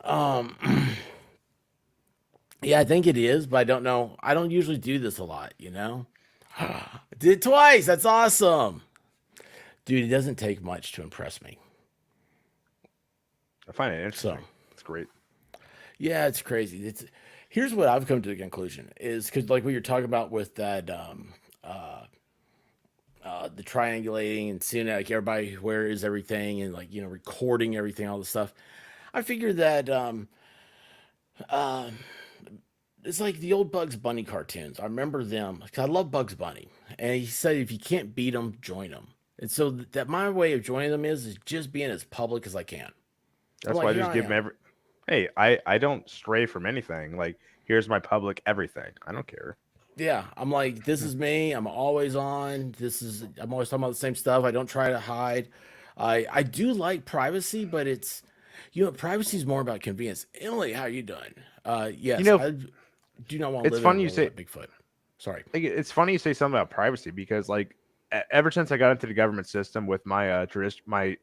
Speaker 1: Um, yeah, I think it is, but I don't know. I don't usually do this a lot, you know. Did it twice. That's awesome, dude. It doesn't take much to impress me.
Speaker 2: I find it interesting.
Speaker 1: So,
Speaker 2: It's great.
Speaker 1: yeah, it's crazy. Here's what I've come to the conclusion is because like what you're talking about with that the triangulating and seeing like everybody where is everything and like recording everything, all this stuff. I figured that uh, it's like the old Bugs Bunny cartoons. I remember them because I love Bugs Bunny, and he said if you can't beat them, join them. And so that my way of joining them is just being as public as I can. I'm
Speaker 2: That's
Speaker 1: like,
Speaker 2: why I
Speaker 1: here
Speaker 2: just
Speaker 1: I
Speaker 2: give them
Speaker 1: am.
Speaker 2: every. Hey, I don't stray from anything. Like, here's my public everything. I don't care.
Speaker 1: Yeah, I'm like, this is me. I'm always on. I'm always talking about the same stuff. I don't try to hide. I do like privacy, but privacy is more about convenience. Emily, how you doing?
Speaker 2: You
Speaker 1: Yes,
Speaker 2: know,
Speaker 1: I do not want to
Speaker 2: it's
Speaker 1: live in a
Speaker 2: funny you
Speaker 1: world
Speaker 2: say.
Speaker 1: without Bigfoot. Sorry.
Speaker 2: It's funny you say something about privacy because, like, ever since I got into the government system with my my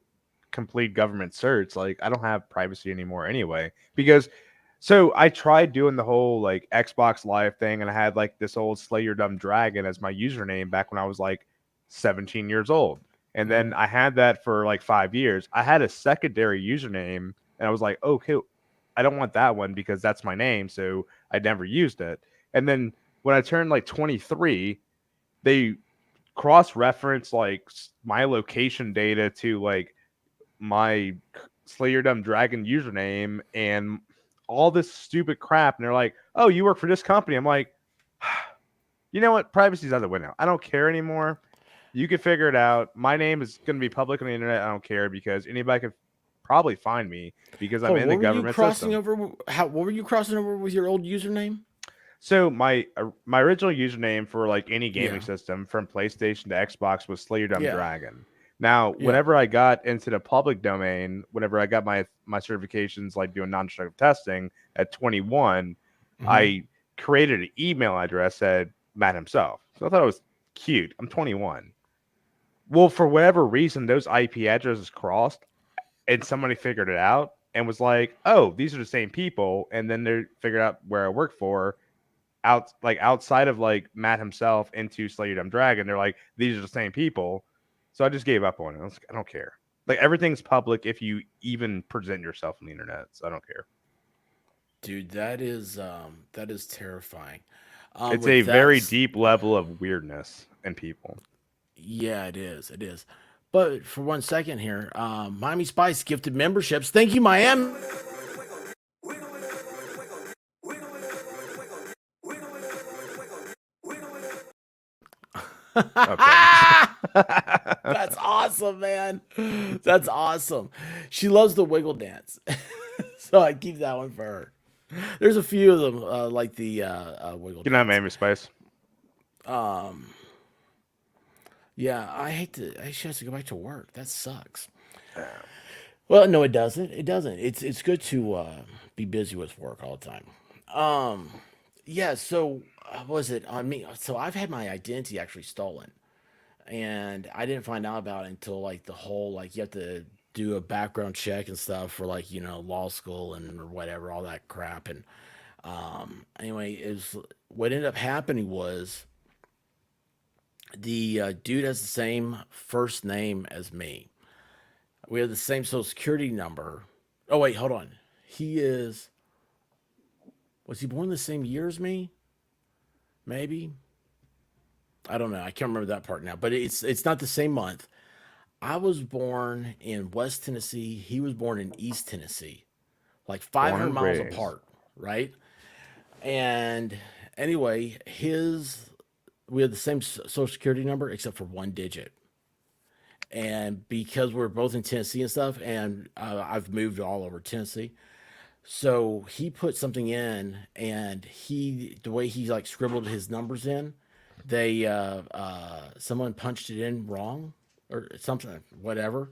Speaker 2: complete government certs, like, I don't have privacy anymore anyway. Because so I tried doing the whole like Xbox Live thing, and I had like this old Slay Your Dumb Dragon as my username back when I was like 17 years old. And then
Speaker 1: Mhm.
Speaker 2: I had that for like 5 years. I had a secondary username, and I was like, okay, I don't want that one because that's my name. So I never used it. And then when I turned like 23, they cross reference like my location data to like my Slay Your Dumb Dragon username and all this stupid crap. And they're like, oh, you work for this company. I'm like, you know what? Privacy's out the window. I don't care anymore. You can figure it out. My name is going to be public on the internet. I don't care because anybody could probably find me because I'm
Speaker 1: Hold on,
Speaker 2: in the
Speaker 1: what were you
Speaker 2: government
Speaker 1: crossing
Speaker 2: system.
Speaker 1: over? What were you crossing over with your old username?
Speaker 2: So my original username for like any gaming
Speaker 1: Yeah,
Speaker 2: system from PlayStation to Xbox was Slay Your Dumb
Speaker 1: yeah,
Speaker 2: Dragon. Now,
Speaker 1: yeah.
Speaker 2: whenever I got into the public domain, whenever I got my certifications like doing non-destructive testing at 21,
Speaker 1: Hmm.
Speaker 2: I created an email address that Matt himself. So I thought it was cute. I'm 21. Well, for whatever reason, those IP addresses crossed, and somebody figured it out and was like, "Oh, these are the same people." And then they figured out where I work for outside of like Matt himself into Slay Your Dumb Dragon, they're like, these are the same people. So I just gave up on it. I was like, I don't care. Like everything's public if you even present yourself on the internet. So I don't care.
Speaker 1: Dude, that is terrifying.
Speaker 2: It's a
Speaker 1: With
Speaker 2: very
Speaker 1: that,
Speaker 2: deep level of weirdness in people.
Speaker 1: yeah, it is. It is. But for 1 second here, Miami Spice gifted memberships. Thank you, Miami.
Speaker 2: Okay.
Speaker 1: That's awesome, man. That's awesome. She loves the wiggle dance, so I keep that one for her. There's a few of them like the wiggle
Speaker 2: Good night,
Speaker 1: dance.
Speaker 2: Miami Spice.
Speaker 1: Um, yeah, I hate to. She has to go back to work. That sucks. Well, no, it doesn't. It doesn't. It's good to be busy with work all the time. Um, Yeah, so was it on me? So I've had my identity actually stolen, and I didn't find out about it until like the whole like you have to do a background check and stuff for like law school and or whatever all that crap. And anyway, is what ended up happening was the dude has the same first name as me. We have the same social security number. Oh wait, hold on. He is was he born the same year as me? Maybe. I don't know. I can't remember that part now, but it's not the same month. I was born in West Tennessee. He was born in East Tennessee, like
Speaker 2: Born
Speaker 1: 500
Speaker 2: and
Speaker 1: miles
Speaker 2: raised.
Speaker 1: apart, right? And anyway, his we had the same social security number except for one digit. And because we're both in Tennessee and stuff, and I've moved all over Tennessee, so he put something in, and the way he like scribbled his numbers in, they someone punched it in wrong or something, whatever,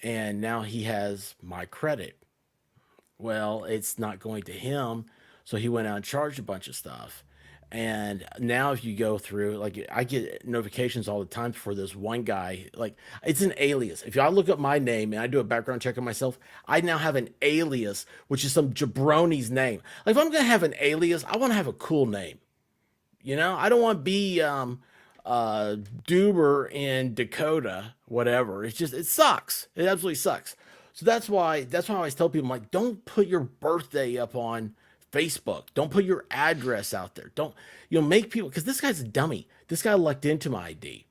Speaker 1: and now he has my credit. Well, it's not going to him, so he went out and charged a bunch of stuff. And now, if you go through, like, I get notifications all the time for this one guy. Like, it's an alias. If I look up my name and I do a background check on myself, I now have an alias, which is some jabroni's name. Like, if I'm gonna have an alias, I want to have a cool name. I don't want to be Duber in Dakota, whatever. It's just it sucks. It absolutely sucks. So that's why I always tell people, I'm like, don't put your birthday up on Facebook. Don't put your address out there. Don't make people, because this guy's a dummy. This guy lucked into my ID,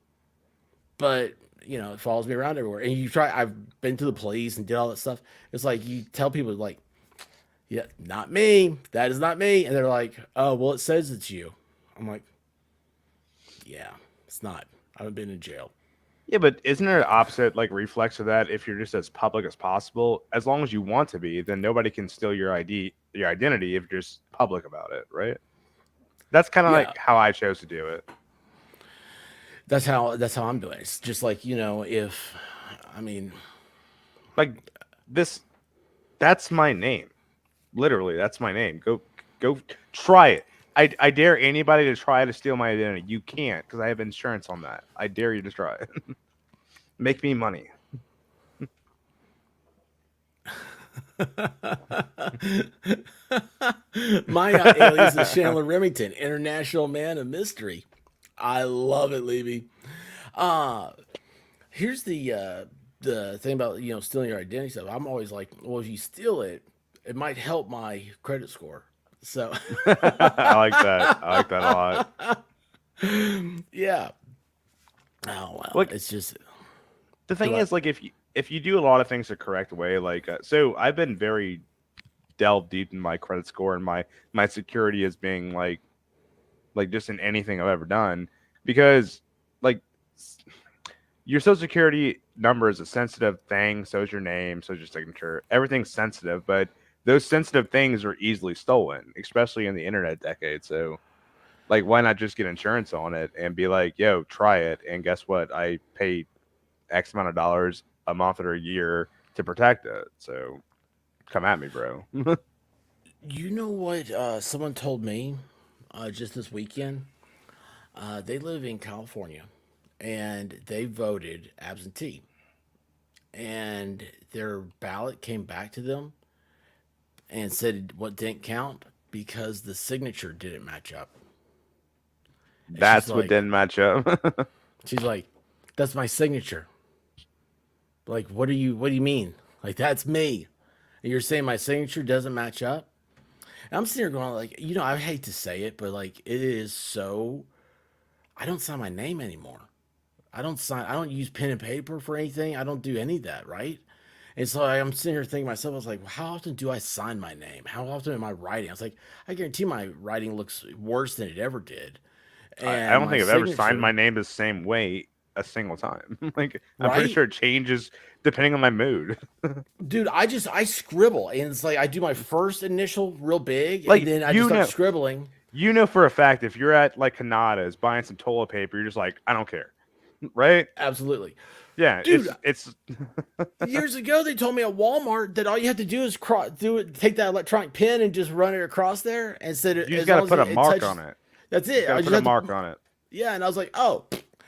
Speaker 1: but it follows me around everywhere. And I've been to the police and did all that stuff. It's like you tell people like, yeah, not me. That is not me. And they're like, oh well, it says it's you. I'm like, yeah, it's not. I haven't been in jail.
Speaker 2: Yeah, but isn't there an opposite like reflex of that? If you're just as public as possible, as long as you want to be, then nobody can steal your your identity if you're just public about it, right? That's kind of
Speaker 1: Yeah,
Speaker 2: like how I chose to do it.
Speaker 1: that's how I'm doing it. It's just like if I mean,
Speaker 2: Like this, that's my name. Literally, that's my name. Go try it. I dare anybody to try to steal my identity. You can't because I have insurance on that. I dare you to try it. Make me money.
Speaker 1: my alias is Chandler Remington, international man of mystery. I love it, Levy. Uh Here's the thing about stealing your identity stuff. I'm always like, well, if you steal it, it might help my credit score. So
Speaker 2: I like that. I like that a lot.
Speaker 1: yeah. Oh well,
Speaker 2: Like
Speaker 1: it's just
Speaker 2: the
Speaker 1: go
Speaker 2: thing
Speaker 1: ahead.
Speaker 2: is, like if you do a lot of things the correct way, like so, I've been very delved deep in my credit score and my security as being like just in anything I've ever done because like your social security number is a sensitive thing. So is your name. So is your signature. Everything's sensitive, but those sensitive things are easily stolen, especially in the internet decade. So, like, why not just get insurance on it and be like, yo, try it. And guess what? I pay X amount of dollars a month or a year to protect it. So come at me, bro.
Speaker 1: You know what? Someone told me just this weekend. They live in California, and they voted absentee, and their ballot came back to them and said what didn't count because the signature didn't match up. And
Speaker 2: That's what didn't match up.
Speaker 1: she's like, that's my signature. Like, what do you mean? Like, that's me. And you're saying my signature doesn't match up? And I'm sitting here going like, I hate to say it, but like it is so I don't sign my name anymore. I don't use pen and paper for anything. I don't do any of that, right? And so I'm sitting here thinking to myself, I was like, well, how often do I sign my name? How often am I writing? I was like, I guarantee my writing looks worse than it ever did.
Speaker 2: I
Speaker 1: And
Speaker 2: don't
Speaker 1: my
Speaker 2: think I've ever signed
Speaker 1: signature,
Speaker 2: my name the same way a single time. Like I'm pretty
Speaker 1: right?
Speaker 2: sure it changes depending on my mood.
Speaker 1: Dude, I scribble and it's like I do my first initial real big and
Speaker 2: Like
Speaker 1: then I just start scribbling.
Speaker 2: you know for a fact if you're at like Canada's buying some toilet paper, you're just like, I don't care, right?
Speaker 1: Absolutely.
Speaker 2: Yeah,
Speaker 1: Dude,
Speaker 2: it's
Speaker 1: years ago they told me at Walmart that all you have to do is take that electronic pen and just run it across there, and said
Speaker 2: you just
Speaker 1: as
Speaker 2: got to
Speaker 1: long as
Speaker 2: put a
Speaker 1: it
Speaker 2: mark on
Speaker 1: touches.
Speaker 2: it.
Speaker 1: That's
Speaker 2: You just
Speaker 1: it.
Speaker 2: got
Speaker 1: I
Speaker 2: to
Speaker 1: just
Speaker 2: put a
Speaker 1: have
Speaker 2: mark
Speaker 1: to.
Speaker 2: on it.
Speaker 1: Yeah, and I was like, oh,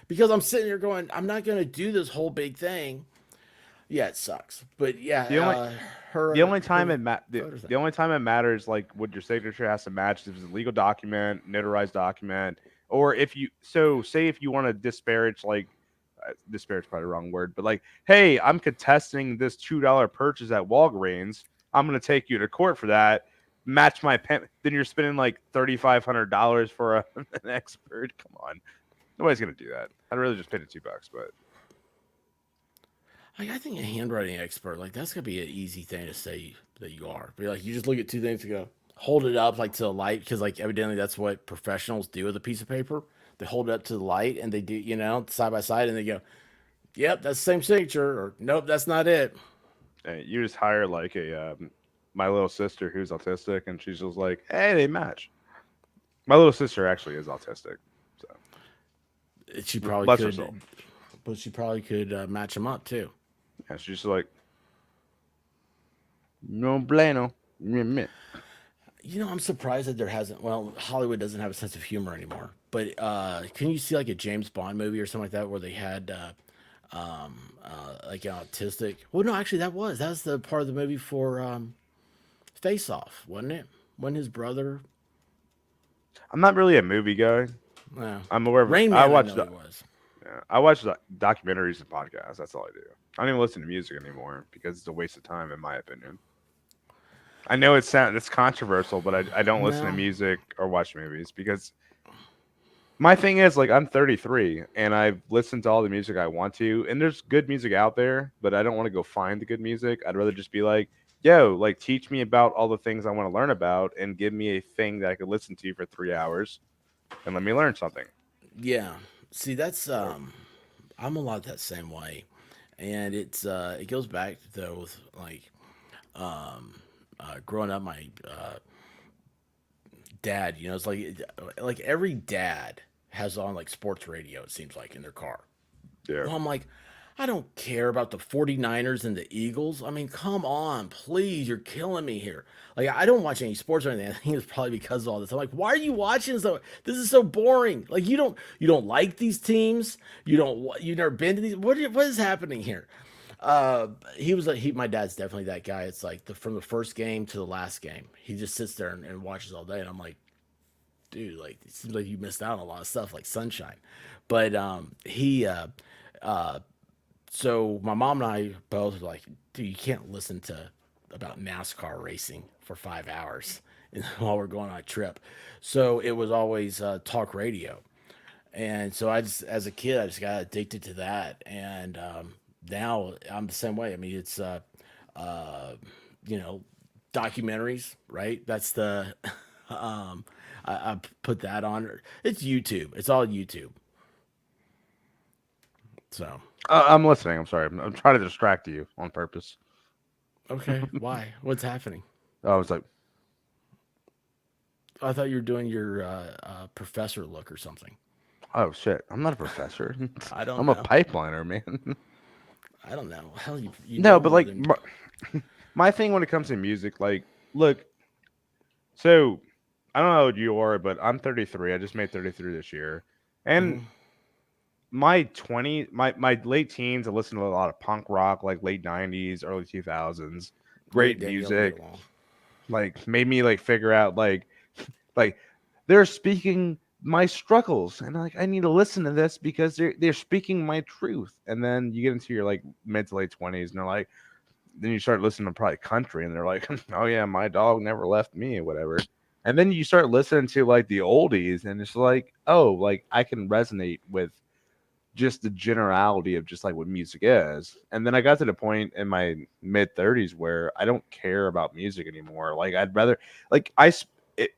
Speaker 1: because I'm sitting here going, I'm not gonna do this whole big thing. Yeah, it sucks, but yeah,
Speaker 2: The only the
Speaker 1: her
Speaker 2: only time
Speaker 1: photo thing.
Speaker 2: the only time it matters, like what your signature has to match, if it's a legal document, notarized document, or if you say if you want to disparage, like disparage is probably the wrong word, but like, hey, I'm contesting this $2 purchase at Walgreens. I'm gonna take you to court for that. Match my pen. Then you're spending like $3,500 for an expert. Come on, nobody's gonna do that. I'd rather just pay the $2, but
Speaker 1: Like, I think a handwriting expert, like that's gonna be an easy thing to say that you are. Be like, you just look at two things and go, hold it up like to the light, because like evidently that's what professionals do with a piece of paper. They hold it up to the light and they do, side by side, and they go, yep, that's the same signature, or nope, that's not it.
Speaker 2: you just hire like a my little sister who's autistic, and she's just like, hey, they match. My little sister actually is autistic, so
Speaker 1: She probably
Speaker 2: bless her soul.
Speaker 1: could, but she probably could match them up too.
Speaker 2: Yeah, she's just like, no bueno. Meh, meh.
Speaker 1: I'm surprised that there hasn't. Well, Hollywood doesn't have a sense of humor anymore. But can you see like a James Bond movie or something like that where they had like an autistic? Well, no, actually, that was the part of the movie for Face Off, wasn't it? When his brother,
Speaker 2: I'm not really a movie guy.
Speaker 1: no,
Speaker 2: I'm aware of.
Speaker 1: Rain
Speaker 2: I
Speaker 1: Man, I
Speaker 2: watch
Speaker 1: know
Speaker 2: the.
Speaker 1: he was.
Speaker 2: Yeah, I watch documentaries and podcasts. That's all I do. I don't even listen to music anymore because it's a waste of time, in my opinion. I know it's controversial, but I don't listen to
Speaker 1: No,
Speaker 2: music or watch movies because my thing is like I'm 33 and I've listened to all the music I want to, and there's good music out there, but I don't want to go find the good music. I'd rather just be like, yo, like teach me about all the things I want to learn about and give me a thing that I could listen to for 3 hours and let me learn something.
Speaker 1: yeah. See, that's
Speaker 2: So
Speaker 1: I'm a lot that same way, and it goes back though with like growing up, my dad, it's like every dad has on like sports radio, it seems like, in their car.
Speaker 2: yeah.
Speaker 1: Well, I'm like, I don't care about the 49ers and the Eagles. I mean, come on, please, you're killing me here. Like, I don't watch any sports or anything. I think it's probably because of all this. I'm like, why are you watching so this is so boring? Like, you don't like these teams. You've never been to these. What is happening here? He was like, my dad's definitely that guy. It's like from the first game to the last game, he just sits there and watches all day. And I'm like, dude, like it seems like you missed out on a lot of stuff like Sunshine. But he uh so my mom and I both were like, dude, you can't listen to about NASCAR racing for 5 hours while we're going on a trip. So it was always talk radio. And so I just, as a kid, I just got addicted to that. And now I'm the same way. I mean, it's, uh, you know, documentaries, right? That's the, um, I put that on. It's YouTube. It's all YouTube. So,
Speaker 2: I'm listening. I'm sorry. I'm trying to distract you on purpose.
Speaker 1: okay. Why? What's happening?
Speaker 2: I was like,
Speaker 1: I thought you were doing your professor look or something.
Speaker 2: oh shit, I'm not a professor.
Speaker 1: I don't
Speaker 2: I'm a
Speaker 1: know.
Speaker 2: pipeliner, man.
Speaker 1: I don't know. Hell, you
Speaker 2: No,
Speaker 1: know
Speaker 2: but
Speaker 1: more
Speaker 2: like
Speaker 1: than.
Speaker 2: my thing when it comes to music, like, look, so I don't know how old you are, but I'm 33. I just made 33 this year, and
Speaker 1: Mhm.
Speaker 2: my late teens, I listened to a lot of punk rock, like late 90s, early 2000s.
Speaker 1: Great
Speaker 2: Great
Speaker 1: Danielle get
Speaker 2: music,
Speaker 1: along.
Speaker 2: like made me like figure out like they're speaking my struggles, and like I need to listen to this because they're speaking my truth. And then you get into your like mid to late 20s, and they're like, then you start listening to probably country, and they're like, oh yeah, my dog never left me or whatever. And then you start listening to like the oldies, and it's like, oh, like I can resonate with just the generality of just like what music is. And then I got to the point in my mid 30s where I don't care about music anymore. Like I'd rather like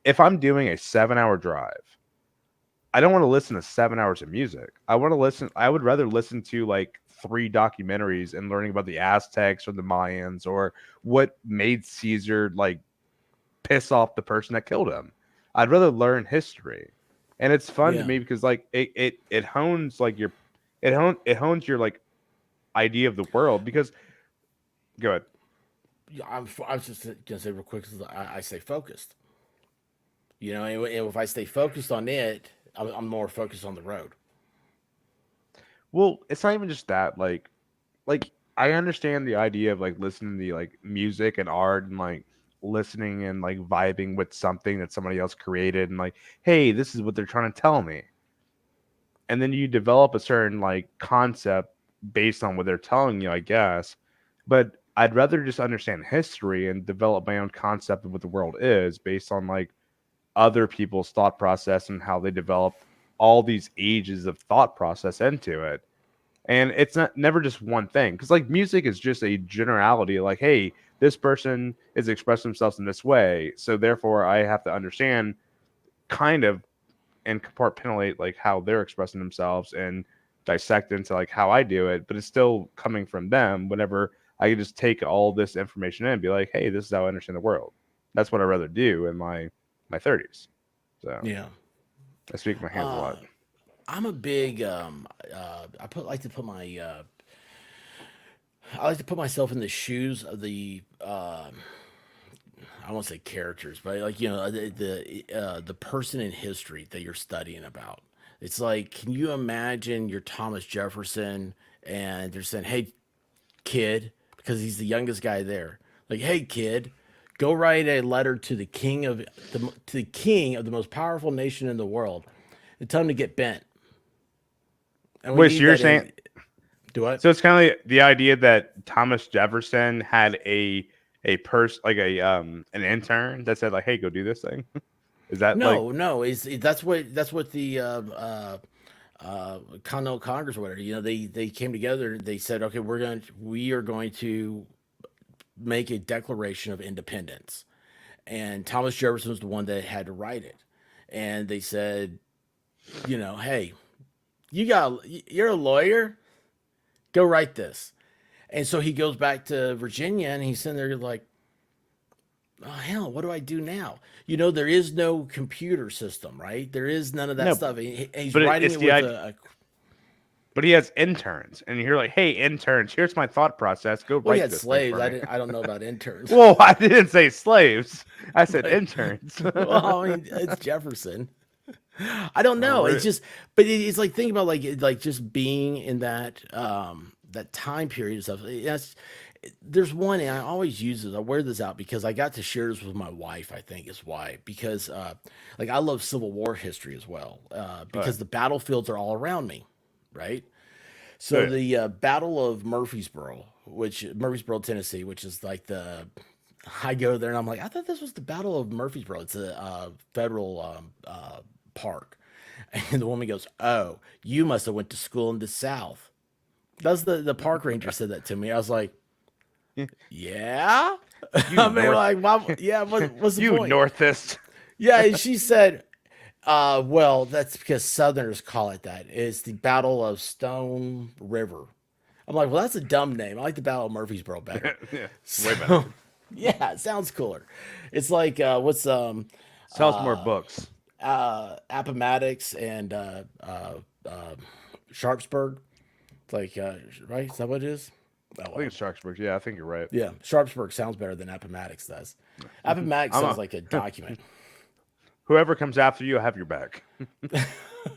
Speaker 2: if I'm doing a 7-hour drive, I don't want to listen to 7 hours of music. I would rather listen to like three documentaries and learning about the Aztecs or the Mayans or what made Caesar like piss off the person that killed him. I'd rather learn history. And it's fun to
Speaker 1: Yeah.
Speaker 2: me because like it hones like your it hones your like idea of the world. Because go ahead.
Speaker 1: Yeah, I was just gonna say real quick, 'cause I stay focused. You know, and if I stay focused on it, I'm more focused on the road.
Speaker 2: Well, it's not even just that. Like I understand the idea of like listening to like music and art and like listening and like vibing with something that somebody else created and like, hey, this is what they're trying to tell me. And then you develop a certain like concept based on what they're telling you, I guess. But I'd rather just understand history and develop my own concept of what the world is based on like other people's thought process and how they developed all these ages of thought process into it. And it's not never just one thing, because like music is just a generality, like, hey, this person is expressing themselves in this way, so therefore I have to understand kind of and compartmentalize like how they're expressing themselves and dissect into like how I do it, but it's still coming from them. Whenever I can just take all this information in and be like, hey, this is how I understand the world. That's what I'd rather do in my 30s. So
Speaker 1: Yeah.
Speaker 2: I speak with my hands a
Speaker 1: Uh,
Speaker 2: lot.
Speaker 1: I'm a big I like to put myself in the shoes of the I won't say characters, but like the person in history that you're studying about. It's like, can you imagine you're Thomas Jefferson and they're saying, "Hey, kid," because he's the youngest guy there. Like, "Hey, kid, go write a letter to the king of the most powerful nation in the world, and tell him to get bent." And we
Speaker 2: Wait, so
Speaker 1: need
Speaker 2: you're
Speaker 1: that
Speaker 2: saying
Speaker 1: in. Do what?
Speaker 2: so it's kind of like the idea that Thomas Jefferson had a like a an intern that said like, "Hey, go do this thing." Is that like
Speaker 1: No, no. Is that's what the Continental Congress or whatever. You know, they came together. They said, okay, we are going to make a Declaration of Independence, and Thomas Jefferson was the one that had to write it. And they said, you know, hey, you're a lawyer, go write this. And so he goes back to Virginia, and he's sitting there like, oh hell, what do I do now? You know, there is no computer system, right? There is none of that
Speaker 2: no?
Speaker 1: stuff. He's
Speaker 2: But
Speaker 1: writing
Speaker 2: it's
Speaker 1: it
Speaker 2: the
Speaker 1: with
Speaker 2: idea.
Speaker 1: a
Speaker 2: But he has interns, and you're like, "Hey, interns, here's my thought process. Go
Speaker 1: well, he
Speaker 2: write
Speaker 1: had
Speaker 2: this thing
Speaker 1: slaves.
Speaker 2: for me."
Speaker 1: I don't know about interns,
Speaker 2: Whoa, I didn't say slaves. I said
Speaker 1: but
Speaker 2: interns.
Speaker 1: well, I mean, it's Jefferson. I don't
Speaker 2: Oh,
Speaker 1: know. It's just, but it's like think about like just being in that time period and stuff. There's one, and I always use this. I wear this out because I got to share this with my wife. I think is why because like I love Civil War history as well
Speaker 2: right.
Speaker 1: because the battlefields are all around me, right?
Speaker 2: Oh,
Speaker 1: So
Speaker 2: yeah.
Speaker 1: the Battle of Murfreesboro, Tennessee, which is like I go there and I'm like, I thought this was the Battle of Murfreesboro. It's a federal park, and the woman goes, "Oh, you must have went to school in the South." That's the park ranger said that to me. I was like, "Yeah."
Speaker 2: You
Speaker 1: I mean,
Speaker 2: north,
Speaker 1: like, yeah. What's the
Speaker 2: you
Speaker 1: point?
Speaker 2: northist.
Speaker 1: Yeah, and she said, well, that's because Southerners call it that. It's the Battle of Stone River. I'm like, well, that's a dumb name. I like the Battle of Murfreesboro better.
Speaker 2: Yeah, way better.
Speaker 1: So, yeah, it sounds cooler. It's like what's
Speaker 2: Sells more books.
Speaker 1: Appomattox and Sharpsburg. It's like right? Is that what it is? Oh
Speaker 2: I think
Speaker 1: well,
Speaker 2: it's Sharksburg. Yeah, I think you're right.
Speaker 1: yeah. Sharpsburg sounds better than Appomattox does. Appomattox
Speaker 2: I'm
Speaker 1: sounds
Speaker 2: a
Speaker 1: like a document.
Speaker 2: whoever comes after you, I have your back.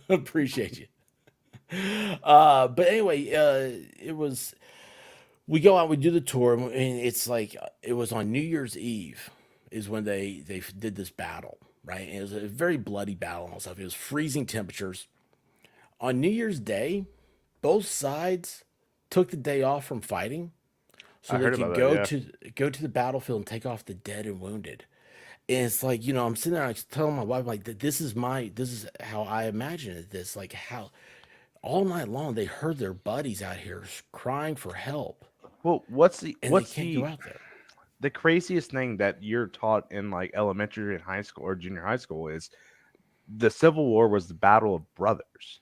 Speaker 1: Appreciate you. But anyway, it was we go out, we do the tour, and it's like it was on New Year's Eve is when they did this battle, right? And it was a very bloody battle and all stuff. It was freezing temperatures on New Year's Day. Both sides took the day off from fighting so
Speaker 2: I
Speaker 1: they
Speaker 2: heard about
Speaker 1: could
Speaker 2: that. Yeah.
Speaker 1: go to the battlefield and take off the dead and wounded. And it's like, you know, I'm sitting there, I telling my wife, like, this is how I imagine it. This, like, how all night long they heard their buddies out here crying for help,
Speaker 2: Well,
Speaker 1: and they can't go out there.
Speaker 2: the craziest thing that you're taught in like elementary and high school or junior high school is the Civil War was the battle of brothers.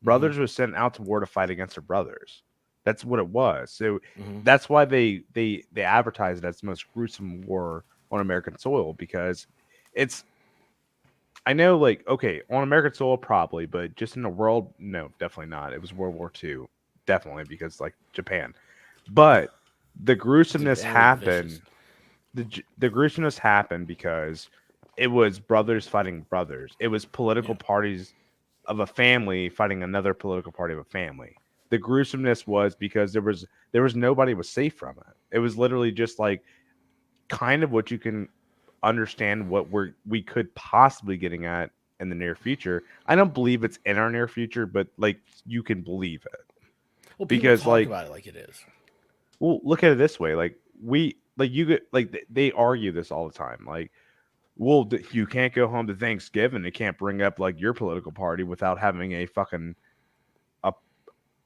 Speaker 1: Hmm.
Speaker 2: Brothers were sent out to war to fight against their brothers. That's what it was. So
Speaker 1: Hmm.
Speaker 2: that's why they advertise it as the most gruesome war on American soil, because it's I know like okay on American soil probably, but just in the world, no, definitely not. It was World War II. definitely because like Japan. But the gruesomeness
Speaker 1: Japan is
Speaker 2: happened.
Speaker 1: vicious.
Speaker 2: The gruesomeness happened because it was brothers fighting brothers. It was political
Speaker 1: Yeah.
Speaker 2: parties of a family fighting another political party of a family. The gruesomeness was because there was nobody was safe from it. It was literally just like kind of what you can understand what we could possibly getting at in the near future. I don't believe it's in our near future, but like you can believe it
Speaker 1: Well, people
Speaker 2: because
Speaker 1: talk
Speaker 2: like
Speaker 1: about it like it is.
Speaker 2: well look at it this way like we like you get like they argue this all the time like well you can't go home to Thanksgiving and can't bring up like your political party without having a fucking a,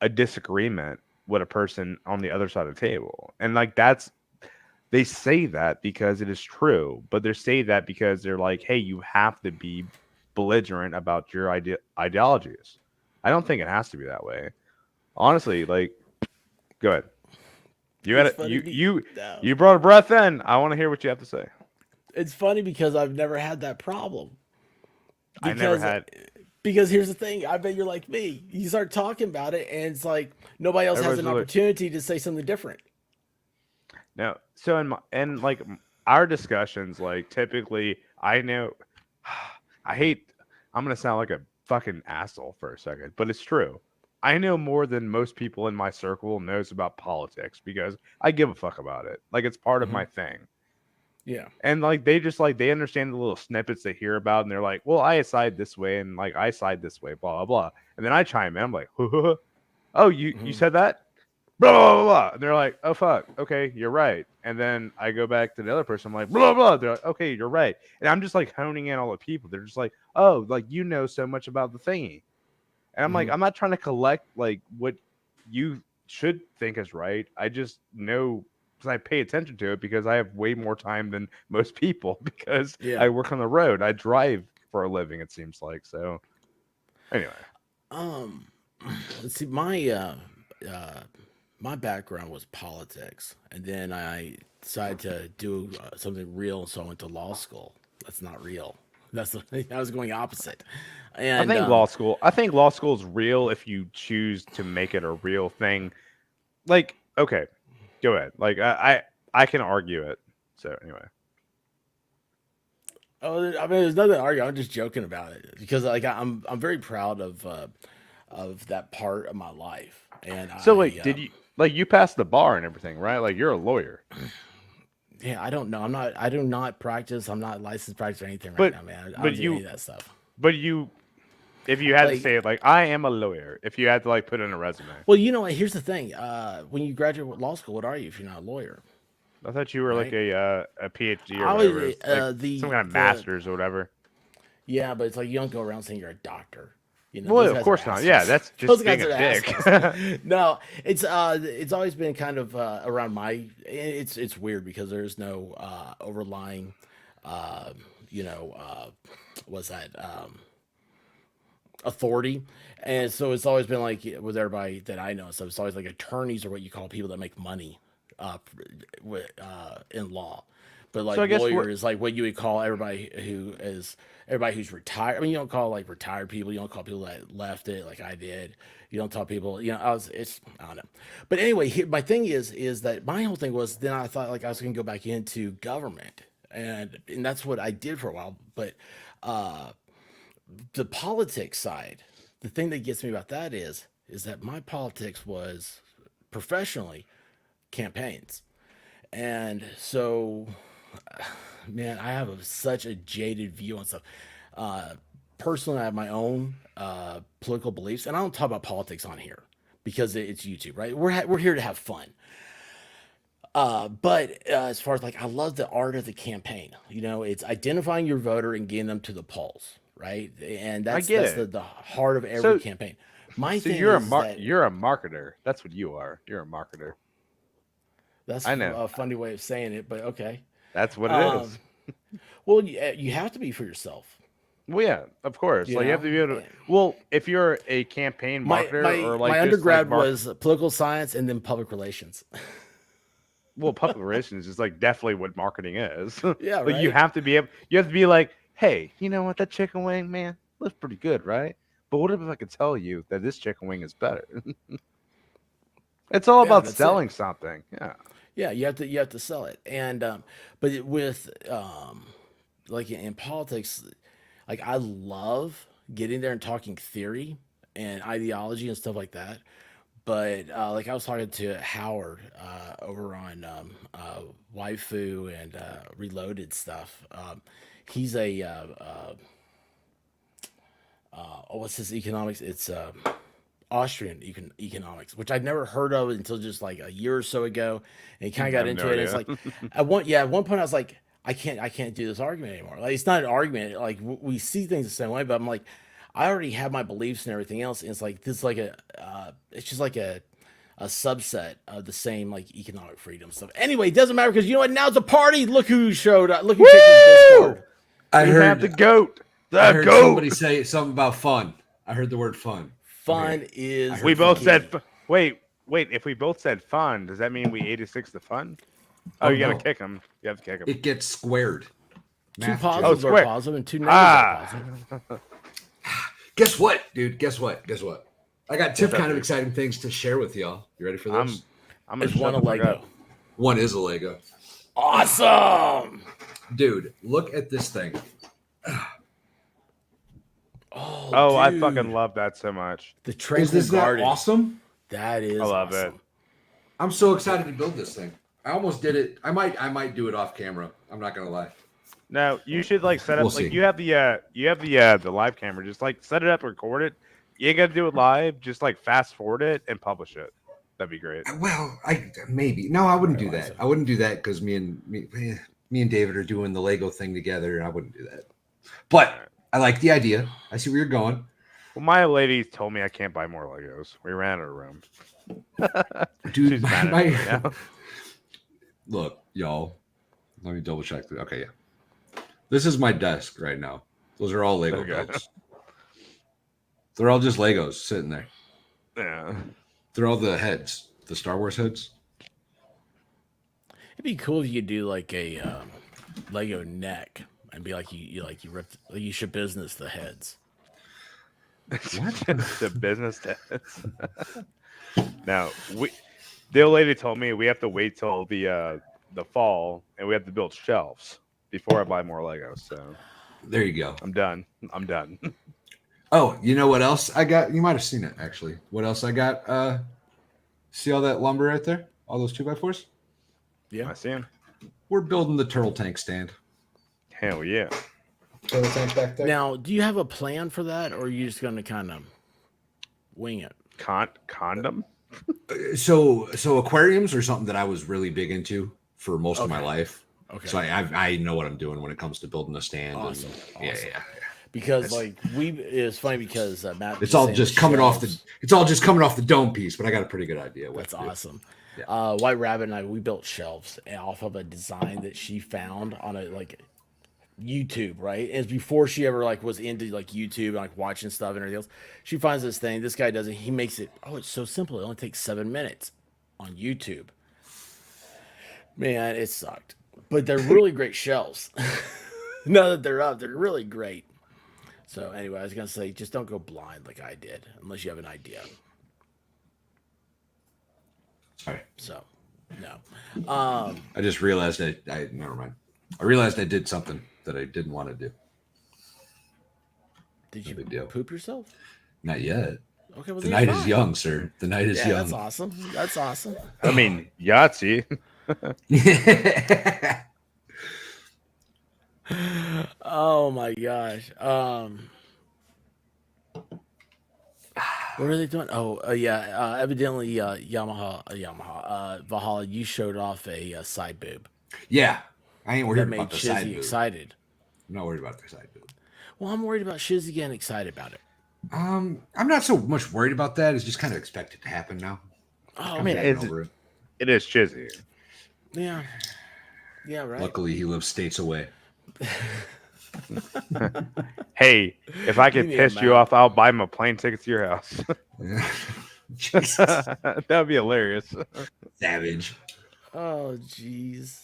Speaker 2: a disagreement with a person on the other side of the table and like that's they say that because it is true, but they say that because they're like, hey, you have to be belligerent about your ideologies. I don't think it has to be that way. Honestly, like, go ahead. You had
Speaker 1: It's
Speaker 2: it.
Speaker 1: funny. No,
Speaker 2: You brought a breath in. I want to hear what you have to say.
Speaker 1: it's funny because I've never had that problem.
Speaker 2: I never
Speaker 1: Because
Speaker 2: had.
Speaker 1: here's the thing. I bet you're like me. You start talking about it, and it's like nobody else has
Speaker 2: Everybody's
Speaker 1: an
Speaker 2: like,
Speaker 1: opportunity to say something different.
Speaker 2: no. So in my and like our discussions, like typically, I know. I hate. I'm gonna sound like a fucking asshole for a second, but it's true. I know more than most people in my circle knows about politics because I give a fuck about it. Like it's part of
Speaker 1: Hmm.
Speaker 2: my thing.
Speaker 1: Yeah.
Speaker 2: And like they just like they understand the little snippets they hear about and they're like, well, I side this way and like I side this way, blah blah blah. And then I chime in, I'm like, oh, you
Speaker 1: Hmm.
Speaker 2: said that? Blah blah blah blah. And they're like, oh fuck, okay, you're right. And then I go back to the other person, I'm like, blah blah. They're like, okay, you're right. And I'm just like honing in all the people. They're just like, oh, like you know so much about the thingy. And I'm like,
Speaker 1: Hmm.
Speaker 2: I'm not trying to collect like what you should think is right. I just know because I pay attention to it because I have way more time than most people because
Speaker 1: Yeah.
Speaker 2: I work on the road. I drive for a living, it seems like. So anyway.
Speaker 1: Um. Let's see. Uh, my background was politics, and then I decided to do something real, so I went to law school. That's not real. That's I was going opposite, and
Speaker 2: I think law school is real if you choose to make it a real thing. Like, okay, go ahead. Like I can argue it. So anyway.
Speaker 1: oh, I mean, there's nothing to argue. I'm just joking about it because like I'm very proud of that part of my life, and
Speaker 2: So like did you like you passed the bar and everything, right? Like you're a lawyer.
Speaker 1: yeah, I don't know. I do not practice. I'm not licensed practice or anything right
Speaker 2: But
Speaker 1: now, man. I
Speaker 2: but
Speaker 1: don't do any
Speaker 2: you
Speaker 1: of that stuff.
Speaker 2: but you if you had to
Speaker 1: Like,
Speaker 2: say it like I am a lawyer, if you had to like put in a resume.
Speaker 1: well, you know what? Here's the thing. When you graduate with law school, what are you if you're not a lawyer,
Speaker 2: I thought you were like
Speaker 1: right?
Speaker 2: a PhD or
Speaker 1: I
Speaker 2: whatever.
Speaker 1: always
Speaker 2: It's like some kind of
Speaker 1: the
Speaker 2: masters or whatever.
Speaker 1: yeah, but it's like you don't go around saying you're a doctor. You know, those
Speaker 2: Well, of
Speaker 1: guys are
Speaker 2: course not. Yeah,
Speaker 1: assholes.
Speaker 2: that's
Speaker 1: Those
Speaker 2: just being
Speaker 1: guys
Speaker 2: a
Speaker 1: are
Speaker 2: dick.
Speaker 1: assholes. No, it's always been kind of around my. It's weird because there's no overlying, uh, you know, what's that authority, and so it's always been like with everybody that I know. So it's always like attorneys are what you call people that make money, uh, in law. But
Speaker 2: So
Speaker 1: like
Speaker 2: I guess
Speaker 1: lawyer
Speaker 2: what
Speaker 1: is like what you would call everybody who's retired. I mean, you don't call like retired people. You don't call people that left it like I did. You don't tell people. I don't know. But anyway, my thing is that my whole thing was then I thought like I was gonna go back into government, and that's what I did for a while. But uh, the politics side, the thing that gets me about that is that my politics was professionally campaigns, and so man, I have such a jaded view on stuff. Uh, Personally, I have my own political beliefs, and I don't talk about politics on here because it's YouTube, right? We're here to have fun. But as far as like, I love the art of the campaign. You know, it's identifying your voter and getting them to the polls, right? And
Speaker 2: I
Speaker 1: that's
Speaker 2: get
Speaker 1: that's
Speaker 2: it.
Speaker 1: the heart of every
Speaker 2: So
Speaker 1: campaign. My
Speaker 2: so
Speaker 1: thing is that
Speaker 2: you're a marketer. That's what you are. You're a marketer.
Speaker 1: that's
Speaker 2: I know.
Speaker 1: a funny way of saying it, but okay.
Speaker 2: That's what it is.
Speaker 1: Um, well, you have to be for yourself,
Speaker 2: Well, yeah, of course.
Speaker 1: you
Speaker 2: Like you have
Speaker 1: know.
Speaker 2: to be able to. Well, if you're a campaign
Speaker 1: My
Speaker 2: marketer or
Speaker 1: my
Speaker 2: like
Speaker 1: my
Speaker 2: just like
Speaker 1: undergrad
Speaker 2: mark,
Speaker 1: was political science and then public relations.
Speaker 2: well, public relations is like definitely what marketing is.
Speaker 1: Yeah,
Speaker 2: Like you
Speaker 1: right.
Speaker 2: have to be able, you have to be like, hey, you know what, that chicken wing, man, looks pretty good, right? But what if I could tell you that this chicken wing is better? It's all
Speaker 1: Yeah,
Speaker 2: about
Speaker 1: that's it.
Speaker 2: selling something. Yeah.
Speaker 1: Yeah, you have to sell it, and with like in politics, like I love getting there and talking theory and ideology and stuff like that. But like I was talking to Howard over on Waifu and Reloaded stuff. He's a what's his economics? It's Austrian economics, which I'd never heard of until just like a year or so ago, and he kind of
Speaker 2: I
Speaker 1: got
Speaker 2: have
Speaker 1: into
Speaker 2: no
Speaker 1: it. And it's
Speaker 2: idea.
Speaker 1: like, at one point I was like, I can't do this argument anymore. Like it's not an argument. Like we see things the same way, but I'm like, I already have my beliefs and everything else. And it's like this, like it's just like a subset of the same like economic freedom stuff. Anyway, it doesn't matter because you know what? Now it's a party. Look who showed up. Look who checked his
Speaker 2: Woo!
Speaker 1: Discord.
Speaker 3: I
Speaker 2: We have the
Speaker 3: heard
Speaker 2: goat.
Speaker 3: I
Speaker 2: The
Speaker 3: heard
Speaker 2: goat.
Speaker 3: somebody say something about fun. I heard the word fun.
Speaker 1: Fun
Speaker 3: Okay.
Speaker 1: is
Speaker 2: We
Speaker 3: heard
Speaker 2: both
Speaker 3: fun.
Speaker 2: said. Wait. If we both said fun, does that mean we 86 the fun? Oh,
Speaker 3: Oh,
Speaker 2: you gotta
Speaker 3: no.
Speaker 2: kick him. You have to kick him.
Speaker 3: It gets squared.
Speaker 1: two
Speaker 3: Math
Speaker 1: positives
Speaker 3: joke.
Speaker 2: Oh,
Speaker 1: are
Speaker 2: square.
Speaker 1: positive and two negatives are positive.
Speaker 3: Guess what, dude? Guess what? Guess what? I got two
Speaker 2: What's up,
Speaker 3: kind of
Speaker 2: dude?
Speaker 3: exciting things to share with y'all. You ready for this?
Speaker 2: I'm
Speaker 1: Is
Speaker 2: gonna
Speaker 1: one
Speaker 2: shut
Speaker 1: a
Speaker 2: the fuck
Speaker 1: Lego?
Speaker 2: up.
Speaker 3: One is a Lego.
Speaker 1: Awesome.
Speaker 3: Dude, look at this thing.
Speaker 2: Oh, I
Speaker 1: dude.
Speaker 2: fucking love that so much.
Speaker 1: The
Speaker 3: Is
Speaker 1: Tranquil
Speaker 3: this that
Speaker 1: Garden.
Speaker 3: awesome?
Speaker 1: That is
Speaker 2: I love
Speaker 1: awesome.
Speaker 2: it.
Speaker 3: I'm so excited to build this thing. I almost did it. I might do it off camera. I'm not gonna lie.
Speaker 2: No, you should like set up
Speaker 3: We'll
Speaker 2: like
Speaker 3: see.
Speaker 2: you have the live camera. Just like set it up, record it. You ain't gotta do it live. Just like fast forward it and publish it. That'd be great.
Speaker 3: Well, I maybe no, I wouldn't do
Speaker 1: Realize
Speaker 3: that.
Speaker 1: it.
Speaker 3: I wouldn't do that because me and David are doing the Lego thing together. I wouldn't do that. But I like the idea. I see where you're going.
Speaker 2: Well, my lady told me I can't buy more Legos. We ran out of room.
Speaker 3: Dude,
Speaker 2: She's mad at me now.
Speaker 3: Look, y'all. Let me double check. Okay, yeah. This is my desk right now. Those are all Lego
Speaker 2: Okay.
Speaker 3: builds. They're all just Legos sitting there.
Speaker 2: Yeah.
Speaker 3: They're all the heads, the Star Wars heads.
Speaker 1: It'd be cool if you could do like a Lego neck and be like you ripped like you should business the heads.
Speaker 3: What?
Speaker 2: The business test. Now the old lady told me we have to wait till the fall and we have to build shelves before I buy more Legos. So
Speaker 3: There you go.
Speaker 2: I'm done. I'm done.
Speaker 3: Oh, you know what else I got? You might have seen it actually. What else I got? See all that lumber right there? All those 2x4s?
Speaker 1: Yeah.
Speaker 2: I see him.
Speaker 3: We're building the turtle tank stand.
Speaker 2: Hell yeah.
Speaker 3: Turtle tank back there.
Speaker 1: Now, do you have a plan for that, or are you just going to kind of wing it?
Speaker 2: Condom?
Speaker 3: So aquariums are something that I was really big into for most of my
Speaker 1: Okay.
Speaker 3: life.
Speaker 1: Okay.
Speaker 3: So I know what I'm doing when it comes to building a stand.
Speaker 1: Awesome.
Speaker 3: And, yeah,
Speaker 1: Awesome.
Speaker 3: yeah.
Speaker 1: Because like it's funny because Matt. was
Speaker 3: It's all
Speaker 1: saying
Speaker 3: just
Speaker 1: the
Speaker 3: coming off
Speaker 1: shelves.
Speaker 3: the. It's all just coming off the dome piece, but I got a pretty good idea. What
Speaker 1: That's
Speaker 3: to do.
Speaker 1: awesome.
Speaker 3: Yeah.
Speaker 1: White Rabbit and I, we built shelves off of a design that she found on a like YouTube, right? And it's before she ever like was into like YouTube and like watching stuff and everything else. She finds this thing. This guy does it. He makes it. Oh, it's so simple. It only takes 7 minutes on YouTube. Man, it sucked. But they're really great shelves. Now that they're up, they're really great. So anyway, I was gonna say, just don't go blind like I did, unless you have an idea.
Speaker 3: All right.
Speaker 1: So, no.
Speaker 3: I just realized I never mind. I realized I did something that I didn't want to do.
Speaker 1: Did
Speaker 3: No
Speaker 1: you
Speaker 3: big deal.
Speaker 1: poop yourself?
Speaker 3: Not yet.
Speaker 1: Okay, well,
Speaker 3: The
Speaker 1: then
Speaker 3: night
Speaker 1: you're
Speaker 3: is
Speaker 1: fine.
Speaker 3: young, sir. The night is
Speaker 1: Yeah,
Speaker 3: young.
Speaker 1: that's awesome. That's awesome.
Speaker 2: I mean, Yahtzee.
Speaker 1: Oh my gosh. What are they doing? Oh, yeah. Evidently, Valhalla, you showed off a side boob.
Speaker 3: Yeah. I ain't
Speaker 1: That
Speaker 3: worried
Speaker 1: made
Speaker 3: about the side
Speaker 1: Shizzy
Speaker 3: boob.
Speaker 1: excited.
Speaker 3: I'm not worried about the side boob.
Speaker 1: Well, I'm worried about Shizzy getting excited about it.
Speaker 3: I'm not so much worried about that. It's just kind of expected to happen now.
Speaker 1: Oh,
Speaker 2: I mean,
Speaker 1: man.
Speaker 3: Getting
Speaker 2: it's-
Speaker 3: over it.
Speaker 2: It is chizzy.
Speaker 1: Yeah. Yeah, right.
Speaker 3: Luckily, he lives states away.
Speaker 2: Hey, if I can
Speaker 1: Give me a
Speaker 2: piss you
Speaker 1: map.
Speaker 2: off, I'll buy him a plane ticket to your house.
Speaker 3: Jesus.
Speaker 2: That would be hilarious.
Speaker 3: Savage.
Speaker 1: Oh, jeez.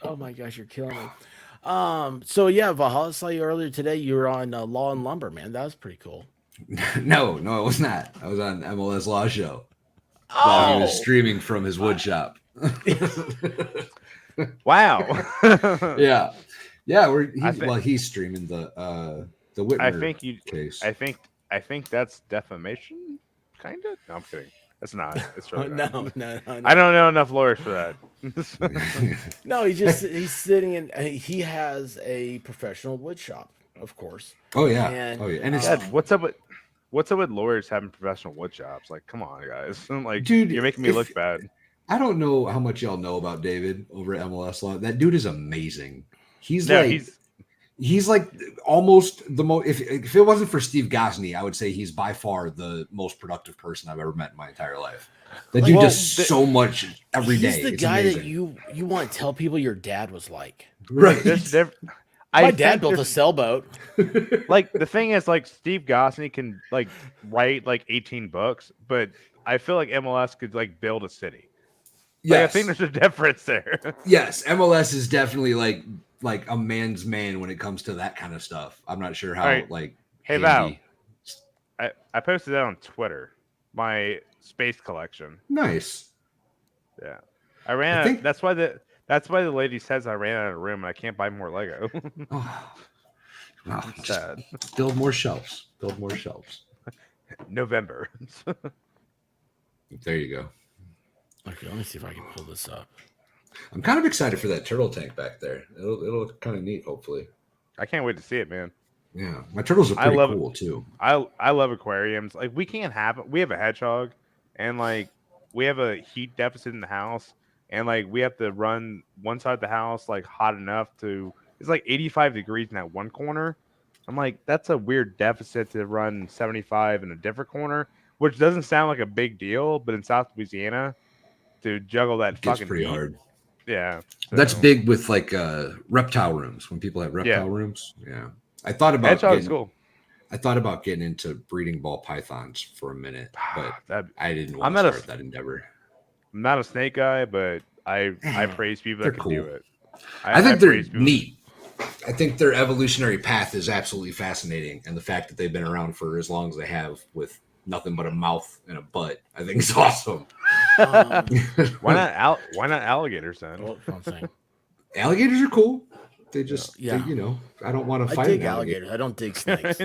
Speaker 1: Oh my gosh, you're killing me. So yeah, Valhalla, I saw you earlier today. You were on Law and Lumber, man. That was pretty cool.
Speaker 3: No, it was not. I was on MLS Law Show. while he was
Speaker 1: Oh,
Speaker 3: streaming from his wood shop.
Speaker 2: Wow.
Speaker 3: Yeah, yeah.
Speaker 2: I think
Speaker 3: He's streaming the
Speaker 2: I
Speaker 3: Whitmer
Speaker 2: think you
Speaker 3: case.
Speaker 2: I think that's defamation, kind of. No, I'm kidding. It's not. It's really
Speaker 1: no,
Speaker 2: not.
Speaker 1: no, no,
Speaker 2: I
Speaker 1: no.
Speaker 2: don't know enough lawyers for that.
Speaker 1: No, he's sitting in. He has a professional wood shop, of course,
Speaker 3: Oh yeah,
Speaker 1: and
Speaker 3: and it's
Speaker 2: Dad, what's up with lawyers having professional wood shops? Like, come on, guys. Like,
Speaker 3: dude.
Speaker 2: you're making me look bad.
Speaker 3: I don't know how much y'all know about David over at MLS Law. That dude is amazing. He's
Speaker 2: No,
Speaker 3: like he's like almost the most. If it wasn't for Steve Gosney, I would say he's by far the most productive person I've ever met in my entire life. That dude does so much every day.
Speaker 1: He's the
Speaker 3: It's
Speaker 1: guy
Speaker 3: amazing.
Speaker 1: that you want to tell people your dad was like.
Speaker 3: Right.
Speaker 1: My dad built a sailboat.
Speaker 2: Like, the thing is, like, Steve Gosney can like write like 18 books, but I feel like MLS could like build a city. Like,
Speaker 3: Yes.
Speaker 2: I think there's a difference there.
Speaker 3: Yes, MLS is definitely like a man's man when it comes to that kind of stuff. I'm not sure how
Speaker 2: Right.
Speaker 3: like
Speaker 2: Hey,
Speaker 3: handy.
Speaker 2: I posted that on Twitter. My space collection.
Speaker 3: Nice.
Speaker 2: Yeah, I ran. That's why the lady says I ran out of room and I can't buy more Lego.
Speaker 3: Oh, wow,
Speaker 2: Sad.
Speaker 3: Build more shelves. Build more shelves.
Speaker 2: November.
Speaker 3: There you go.
Speaker 1: Okay, let me see if I can pull this up.
Speaker 3: I'm kind of excited for that turtle tank back there. It'll look kind of neat, hopefully.
Speaker 2: I can't wait to see it, man.
Speaker 3: Yeah, my turtles are pretty cool too.
Speaker 2: I love aquariums. Like, we can't have we have a hedgehog, and like we have a heat deficit in the house, and like we have to run one side of the house like hot enough to it's like 85 degrees in that one corner. I'm like, that's a weird deficit to run 75 in a different corner, which doesn't sound like a big deal, but in South Louisiana, to juggle that
Speaker 3: It's
Speaker 2: fucking
Speaker 3: pretty
Speaker 2: heat,
Speaker 3: hard.
Speaker 2: yeah.
Speaker 3: That's big with like reptile rooms when people have reptile rooms. Yeah, I thought about getting into breeding ball pythons for a minute, but I didn't want to start that endeavor.
Speaker 2: I'm not a snake guy, but I praise people that can do it.
Speaker 3: I think they're neat. I think their evolutionary path is absolutely fascinating, and the fact that they've been around for as long as they have with nothing but a mouth and a butt, I think is awesome.
Speaker 2: Why not alligators then?
Speaker 1: What I'm saying.
Speaker 3: Alligators are cool. They just, they, I don't want to fight.
Speaker 1: I dig alligators. I don't dig snakes.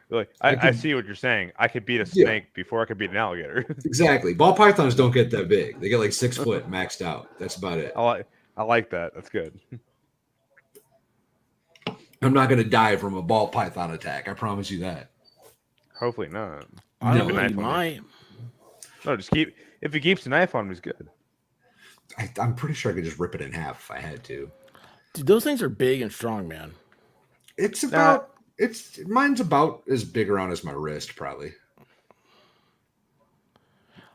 Speaker 2: Like, I see what you're saying. I could beat a snake before I could beat an alligator.
Speaker 3: Exactly. Ball pythons don't get that big. They get like 6 foot maxed out. That's about it.
Speaker 2: I like that. That's good.
Speaker 3: I'm not going to die from a ball python attack. I promise you that.
Speaker 2: Hopefully not.
Speaker 1: I don't know. You might.
Speaker 2: No, just if he keeps the knife on him, he's good.
Speaker 3: I'm pretty sure I could just rip it in half if I had to.
Speaker 1: Dude, those things are big and strong, man.
Speaker 3: It's about mine's about as big around as my wrist, probably.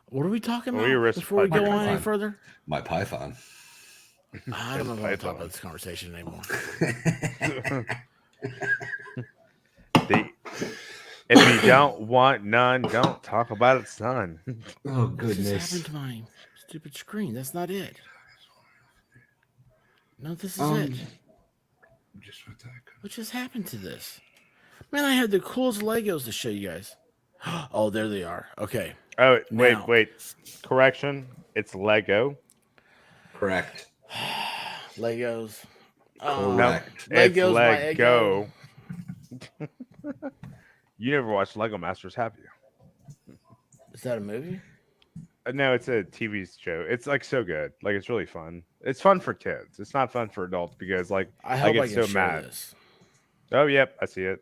Speaker 1: What are we talking about before we go on any further?
Speaker 3: My python.
Speaker 1: I don't know if I want to talk about this conversation anymore.
Speaker 2: If you don't want none, don't talk about it, son.
Speaker 3: Oh, goodness.
Speaker 1: What just happened to my stupid screen? That's not it. No, this is it. What just happened to this? Man, I had the coolest Legos to show you guys. Oh, there they are. Okay.
Speaker 2: Oh, wait. Correction. It's Lego.
Speaker 3: Correct.
Speaker 1: Legos.
Speaker 3: Correct.
Speaker 2: Legos. Lego. You never watched Lego Masters, have you?
Speaker 1: Is that a movie?
Speaker 2: No, it's a TV show. It's like so good. Like, it's really fun. It's fun for kids. It's not fun for adults because like I get so mad.
Speaker 1: This.
Speaker 2: Oh, yep, I see it.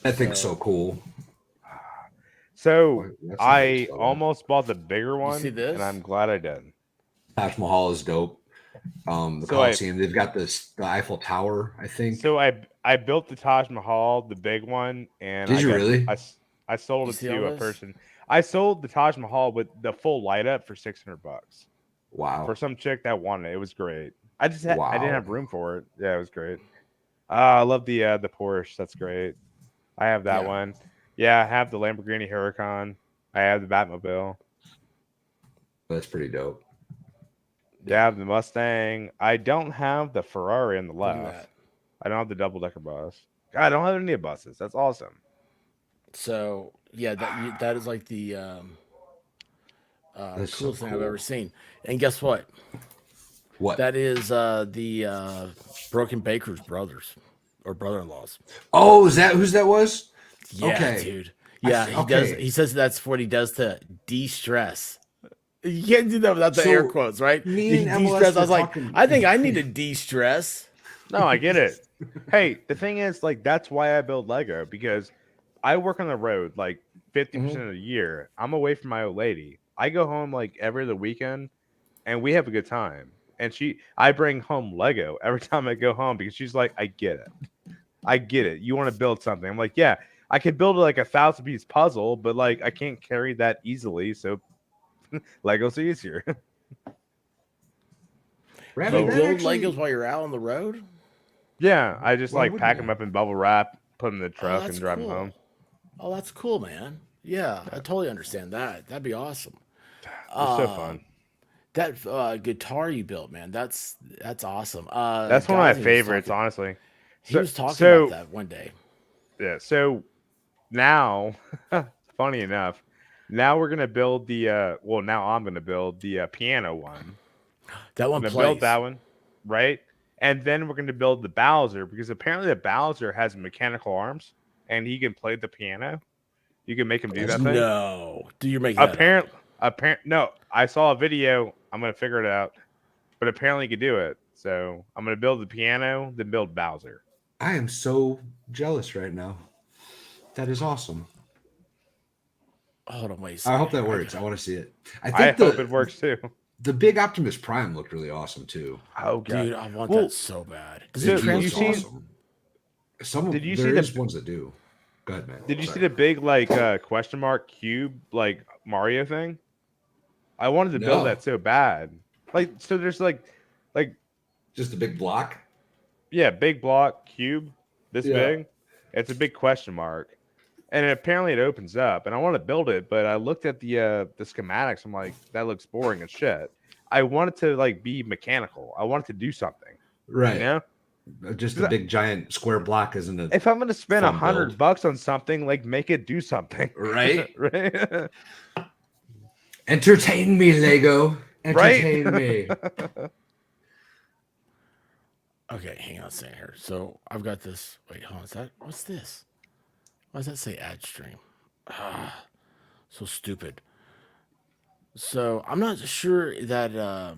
Speaker 3: That thing's so cool.
Speaker 2: So I almost bought the bigger one, and I'm glad I did.
Speaker 3: Taj Mahal is dope. The Coliseum, they've got the Eiffel Tower, I think.
Speaker 2: So I built the Taj Mahal, the big one, and
Speaker 3: did you really?
Speaker 2: I sold it to a person. I sold the Taj Mahal with the full light up for $600.
Speaker 3: Wow!
Speaker 2: For some chick that wanted it. It was great. I didn't have room for it. Yeah, it was great. I love the Porsche. That's great. I have that one. Yeah, I have the Lamborghini Huracan. I have the Batmobile.
Speaker 3: That's pretty dope.
Speaker 2: Yeah, I have the Mustang. I don't have the Ferrari on the left. I don't have the double-decker bus. I don't have any buses. That's awesome.
Speaker 1: So, yeah, that is like the Coolest thing I've ever seen. And guess what?
Speaker 3: What?
Speaker 1: That is the Broken Baker's brothers or brother-in-laws.
Speaker 3: Oh, is that whose that was?
Speaker 1: Yeah,
Speaker 3: okay.
Speaker 1: dude. Yeah, he does. He says that's what he does to de-stress. You can't do that without the air quotes, right?
Speaker 3: Me and
Speaker 1: de-stress. I was like, I think I need to de-stress.
Speaker 2: No, I get it. Hey, the thing is, like, that's why I build Lego, because I work on the road like 50% of the year. I'm away from my old lady. I go home like every other weekend, and we have a good time. And I bring home Lego every time I go home because she's like, I get it. You want to build something? I'm like, yeah, I could build like a 1,000-piece puzzle, but like I can't carry that easily. So Lego's easier.
Speaker 1: Do you build Legos while you're out on the road?
Speaker 2: Yeah, I just like pack them up in bubble wrap, put them in the truck, and drive them home.
Speaker 1: Oh, that's cool, man. Yeah, I totally understand that. That'd be awesome.
Speaker 2: It's so fun.
Speaker 1: That guitar you built, man, that's awesome.
Speaker 2: That's one of my favorites, honestly.
Speaker 1: He was talking about that one day.
Speaker 2: Yeah, so now, funny enough, now we're gonna build the now I'm gonna build the piano one.
Speaker 1: That one
Speaker 2: plays. Build that one, right? And then we're gonna build the Bowser, because apparently the Bowser has mechanical arms and he can play the piano. You can make him do that thing.
Speaker 1: No, do you make that?
Speaker 2: Apparently, no. I saw a video. I'm gonna figure it out, but apparently you can do it. So I'm gonna build the piano, then build Bowser.
Speaker 3: I am so jealous right now. That is awesome.
Speaker 1: Hold on, wait.
Speaker 3: I hope that works. I want to see it.
Speaker 2: I hope it works too.
Speaker 3: The big Optimus Prime looked really awesome too.
Speaker 2: Oh god,
Speaker 1: dude, I want that so bad.
Speaker 3: Does it transform? Awesome. Did you see the ones that do? Go ahead, man.
Speaker 2: Did you see the big like question mark cube like Mario thing? I wanted to build that so bad. Like, so there's like
Speaker 3: just a big block.
Speaker 2: Yeah, big block cube, this big. It's a big question mark, and apparently it opens up. And I want to build it, but I looked at the schematics. I'm like, that looks boring as shit. I want it to like be mechanical. I want it to do something.
Speaker 3: Right.
Speaker 2: You know?
Speaker 3: Just a big giant square block isn't it?
Speaker 2: If I'm gonna spend $100 on something, like make it do something.
Speaker 3: Right.
Speaker 2: Right.
Speaker 3: Entertain me, Lego. Entertain me.
Speaker 1: Okay, hang on a second here. So I've got this. Wait, hold on. What's this? Why does that say ad stream? So stupid. So I'm not sure that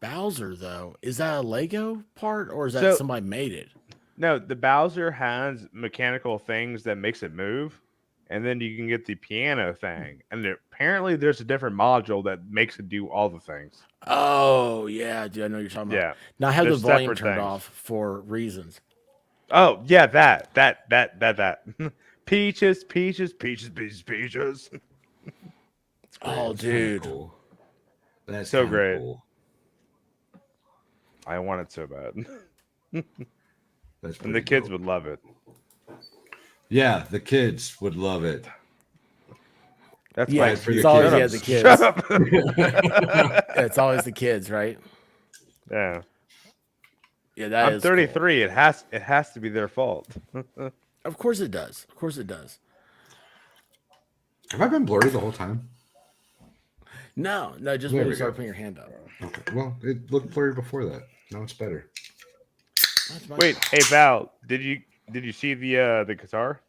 Speaker 1: Bowser though. Is that a Lego part or is that somebody made it?
Speaker 2: No, the Bowser has mechanical things that makes it move. And then you can get the piano thing. And apparently there's a different module that makes it do all the things.
Speaker 1: Oh, yeah, dude. I know what you're talking about. Yeah. Now I have the volume turned off for reasons.
Speaker 2: Oh, yeah, that. Peaches.
Speaker 1: Oh, dude.
Speaker 3: Cool.
Speaker 2: That's so great. Cool. I want it so bad. And the kids would love it.
Speaker 3: Yeah, the kids would love it.
Speaker 2: That's why it's
Speaker 1: always the kids. Shut up. It's always the kids, right?
Speaker 2: Yeah.
Speaker 1: Yeah,
Speaker 2: I'm 33. Cool. It has to be their fault.
Speaker 1: Of course it does. Of course it does.
Speaker 3: Have I been blurry the whole time?
Speaker 1: No, just when you start putting your hand up.
Speaker 3: Okay. Well, it looked blurry before that. Now it's better.
Speaker 2: Wait, hey Val, did you see the guitar?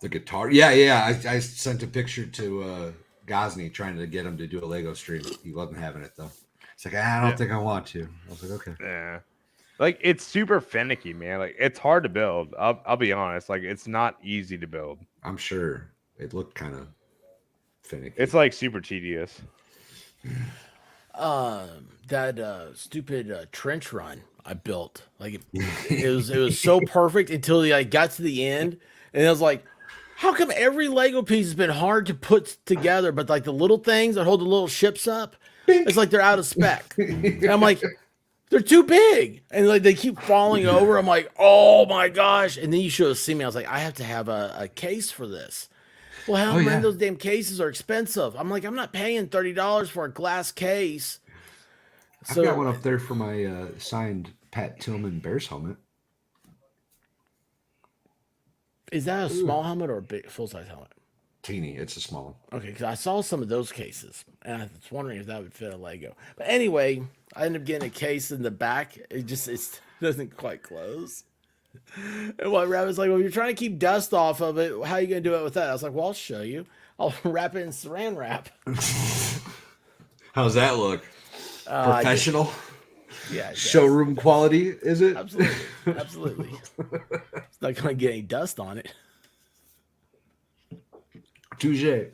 Speaker 3: The guitar? Yeah. I sent a picture to Gosney trying to get him to do a Lego stream. He wasn't having it though. It's like, I don't think I want to. I was like, okay.
Speaker 2: Yeah. Like, it's super finicky, man. Like, it's hard to build. I'll be honest. Like, it's not easy to build.
Speaker 3: I'm sure. It looked kind of finicky.
Speaker 2: It's like super tedious.
Speaker 1: That stupid trench run I built, like it was so perfect until I got to the end, and I was like, how come every Lego piece has been hard to put together, but like the little things that hold the little ships up, it's like they're out of spec. And I'm like, they're too big, and like they keep falling over. I'm like, oh my gosh! And then you should have seen me. I was like, I have to have a case for this. Well, how many of those damn cases are expensive? I'm like, I'm not paying $30 for a glass case.
Speaker 3: I've got one up there for my signed Pat Tillman Bears helmet.
Speaker 1: Is that a small helmet or a big full-size helmet?
Speaker 3: teeny. It's a small one.
Speaker 1: Okay, because I saw some of those cases, and I was wondering if that would fit a Lego. But anyway, I ended up getting a case in the back. It doesn't quite close. And what Rabbit's like, well, you're trying to keep dust off of it. How are you going to do it with that? I was like, well, I'll show you. I'll wrap it in saran wrap.
Speaker 3: How's that look? Professional?
Speaker 1: Yeah.
Speaker 3: Showroom quality, is it?
Speaker 1: Absolutely. Absolutely. It's not going to get any dust on it.
Speaker 3: Touche.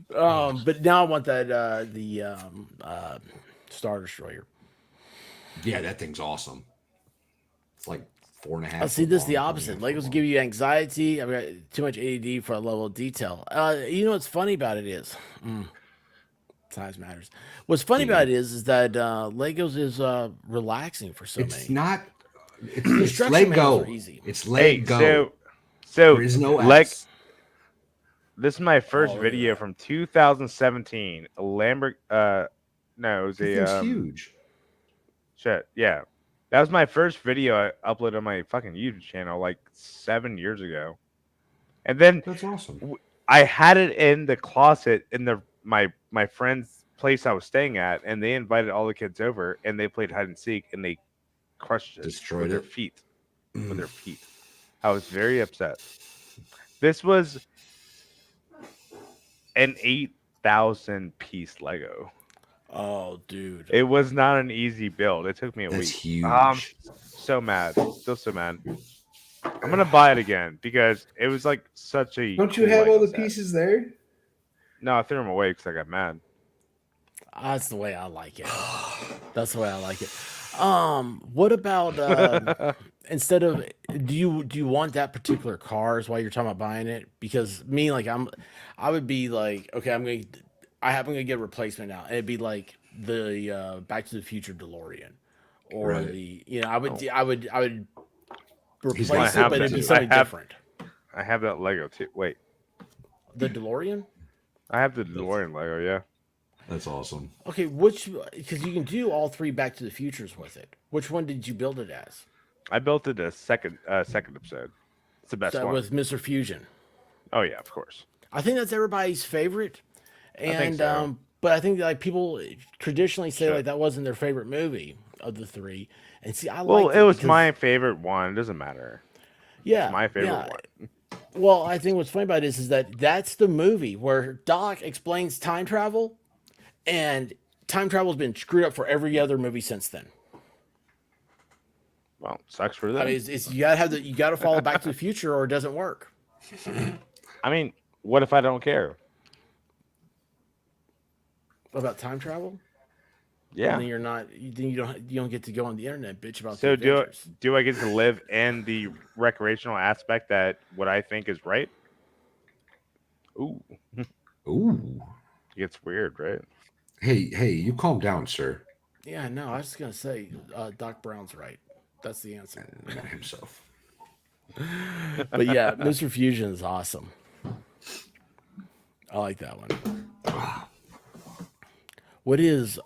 Speaker 1: But now I want that the Star Destroyer.
Speaker 3: Yeah, that thing's awesome. It's like 4.5.
Speaker 1: I see this the opposite. Legos give you anxiety. I've got too much ADD for a level of detail. You know what's funny about it is size matters. What's funny about it is that Legos is relaxing for so many.
Speaker 3: It's not.
Speaker 1: It's
Speaker 3: Lego.
Speaker 1: Easy.
Speaker 3: It's Lego.
Speaker 2: So
Speaker 3: there is no X.
Speaker 2: This is my first video from 2017. A Lambert. No, it was a
Speaker 3: huge.
Speaker 2: Shit, yeah. That was my first video I uploaded on my fucking YouTube channel like 7 years ago. And then
Speaker 3: that's awesome.
Speaker 2: I had it in the closet in my friend's place I was staying at, and they invited all the kids over and they played hide and seek and they crushed it
Speaker 3: with
Speaker 2: their feet. With their feet. I was very upset. This was an 8,000 piece Lego.
Speaker 1: Oh, dude.
Speaker 2: It was not an easy build. It took me a week.
Speaker 3: Huge.
Speaker 2: So mad. Still so mad. I'm going to buy it again because it was like such a...
Speaker 4: Don't you have all the pieces there?
Speaker 2: No, I threw them away because I got mad.
Speaker 1: That's the way I like it. That's the way I like it. What about instead of do you want that particular car is why you're talking about buying it? Because me, like I would be like, okay, I'm gonna get a replacement now. And it'd be like the Back to the Future DeLorean. Or I would replace it, but it'd be something different.
Speaker 2: I have that Lego too. Wait.
Speaker 1: The DeLorean?
Speaker 2: I have the DeLorean Lego, yeah.
Speaker 3: That's awesome.
Speaker 1: Okay, because you can do all three Back to the Futures with it. Which one did you build it as?
Speaker 2: I built it a second episode. It's the best one.
Speaker 1: With Mr. Fusion.
Speaker 2: Oh yeah, of course.
Speaker 1: I think that's everybody's favorite. And
Speaker 2: I think so.
Speaker 1: But I think like people traditionally say like that wasn't their favorite movie of the three. And see, it
Speaker 2: was my favorite one. It doesn't matter.
Speaker 1: Yeah,
Speaker 2: it's my favorite one.
Speaker 1: Well, I think what's funny about it is that that's the movie where Doc explains time travel, and time travel has been screwed up for every other movie since then.
Speaker 2: Well, sucks for them.
Speaker 1: I mean, you gotta follow Back to the Future, or it doesn't work.
Speaker 2: I mean, what if I don't care?
Speaker 1: What about time travel?
Speaker 2: Yeah.
Speaker 1: And then you don't get to go on the internet, bitch, about.
Speaker 2: So do I get to live in the recreational aspect that what I think is right? Ooh.
Speaker 3: Ooh.
Speaker 2: It gets weird, right?
Speaker 3: Hey, you calm down, sir.
Speaker 1: Yeah, no, I was just gonna say, Doc Brown's right. That's the answer.
Speaker 3: Himself.
Speaker 1: But yeah, Mr. Fusion is awesome. I like that one. What is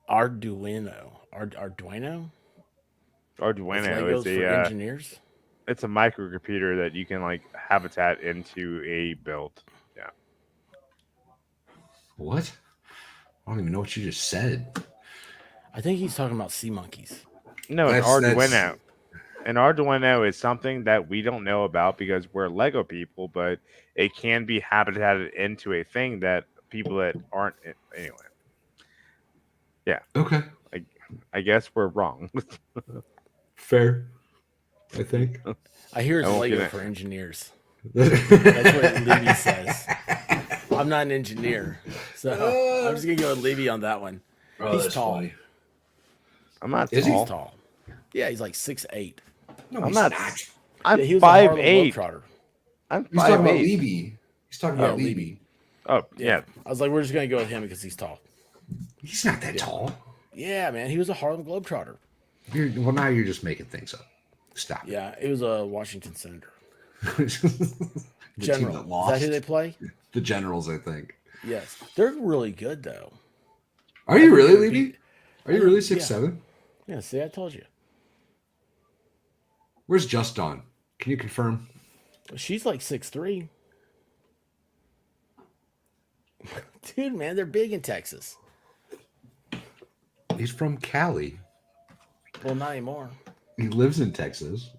Speaker 1: Arduino? Arduino?
Speaker 2: Arduino is
Speaker 1: for engineers.
Speaker 2: It's a microcomputer that you can like habitat into a build. Yeah.
Speaker 3: What? I don't even know what you just said.
Speaker 1: I think he's talking about sea monkeys.
Speaker 2: No, an Arduino. An Arduino is something that we don't know about because we're Lego people, but it can be habitated into a thing that people that aren't anyway. Yeah.
Speaker 3: Okay.
Speaker 2: I guess we're wrong.
Speaker 3: Fair. I think.
Speaker 1: I hear it's Lego for engineers. That's what Levy says. I'm not an engineer, so I'm just gonna go with Levy on that one.
Speaker 3: Oh,
Speaker 1: he's tall.
Speaker 3: Funny.
Speaker 2: I'm not tall.
Speaker 1: He's tall. Yeah, he's like 6'8".
Speaker 3: No,
Speaker 2: I'm not. I'm
Speaker 1: he was
Speaker 2: 5'8".
Speaker 3: I'm 5'8". He's talking about Levy. He's talking about Levy.
Speaker 2: Oh yeah.
Speaker 1: I was like, we're just gonna go with him because he's tall.
Speaker 3: He's not that tall.
Speaker 1: Yeah, man, he was a Harlem Globetrotter.
Speaker 3: Well, now you're just making things up. Stop.
Speaker 1: Yeah, it was a Washington Senator.
Speaker 3: General.
Speaker 1: Is that who they play?
Speaker 3: The Generals, I think.
Speaker 1: Yes, they're really good though.
Speaker 3: Are you really, Levy? Are you really 6'7"?
Speaker 1: Yeah. See, I told you.
Speaker 3: Where's Just Dawn? Can you confirm?
Speaker 1: She's like 6'3". Dude, man, they're big in Texas.
Speaker 3: He's from Cali.
Speaker 1: Well, not anymore.
Speaker 3: He lives in Texas.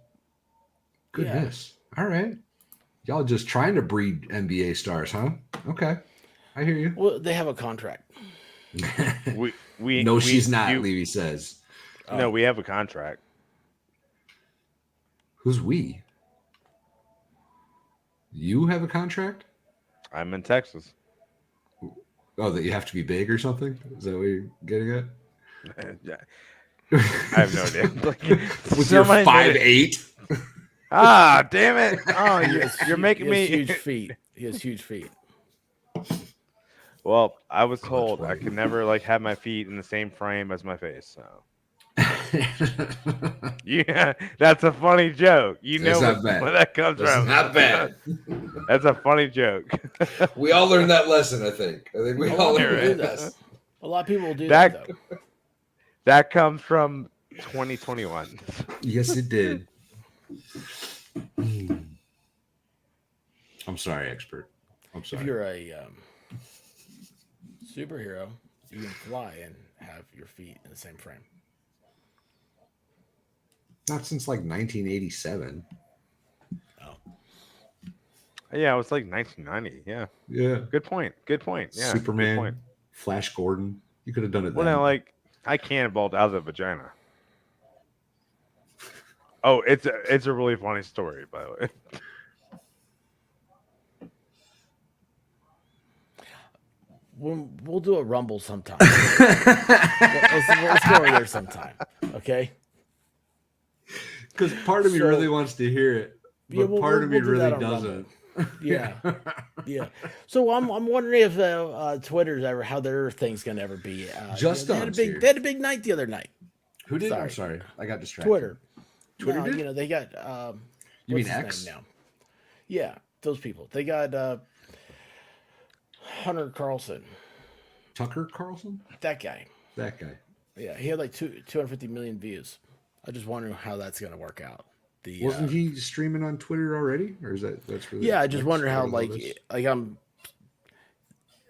Speaker 3: Goodness. Yeah. All right. Y'all just trying to breed NBA stars, huh? Okay. I hear you.
Speaker 1: Well, they have a contract.
Speaker 3: She's not, Levy says.
Speaker 2: No, we have a contract.
Speaker 3: Who's we? You have a contract?
Speaker 2: I'm in Texas.
Speaker 3: Oh, that you have to be big or something? Is that what you're getting at?
Speaker 2: I have no idea.
Speaker 3: With your 5'8"?
Speaker 2: Ah, damn it! Oh, you're making me
Speaker 1: huge feet. He has huge feet.
Speaker 2: Well, I was told I could never have my feet in the same frame as my face. So. Yeah, that's a funny joke. You know where that comes from.
Speaker 3: Not bad.
Speaker 2: That's a funny joke.
Speaker 3: We all learned that lesson, I think. We all learned
Speaker 1: that. A lot of people will do that, though.
Speaker 2: That comes from 2021.
Speaker 3: Yes, it did. I'm sorry, expert. I'm sorry.
Speaker 1: If you're a superhero, you can fly and have your feet in the same frame.
Speaker 3: Not since 1987.
Speaker 1: Oh.
Speaker 2: Yeah, it was 1990. Yeah.
Speaker 3: Yeah.
Speaker 2: Good point. Yeah.
Speaker 3: Superman.
Speaker 2: Good point.
Speaker 3: Flash Gordon. You could have done it.
Speaker 2: Well, now, I cannonballed out of the vagina. Oh, it's a really funny story, by the way.
Speaker 1: We'll do a Rumble sometime. let's go over there sometime, okay?
Speaker 3: Because part of me really wants to hear it, but part of me really doesn't.
Speaker 1: Yeah. So I'm wondering if Twitter's how their thing's gonna ever be.
Speaker 3: They
Speaker 1: had a big night the other night.
Speaker 3: Who did? I'm sorry, I got distracted.
Speaker 1: Twitter did? They got.
Speaker 3: You mean X
Speaker 1: now? Yeah, those people. They got Hunter Carlson.
Speaker 3: Tucker Carlson?
Speaker 1: That guy. Yeah, he had 250 million views. I just wonder how that's going to work out.
Speaker 3: Wasn't he streaming on Twitter already, or is that's really?
Speaker 1: Yeah, I just wonder how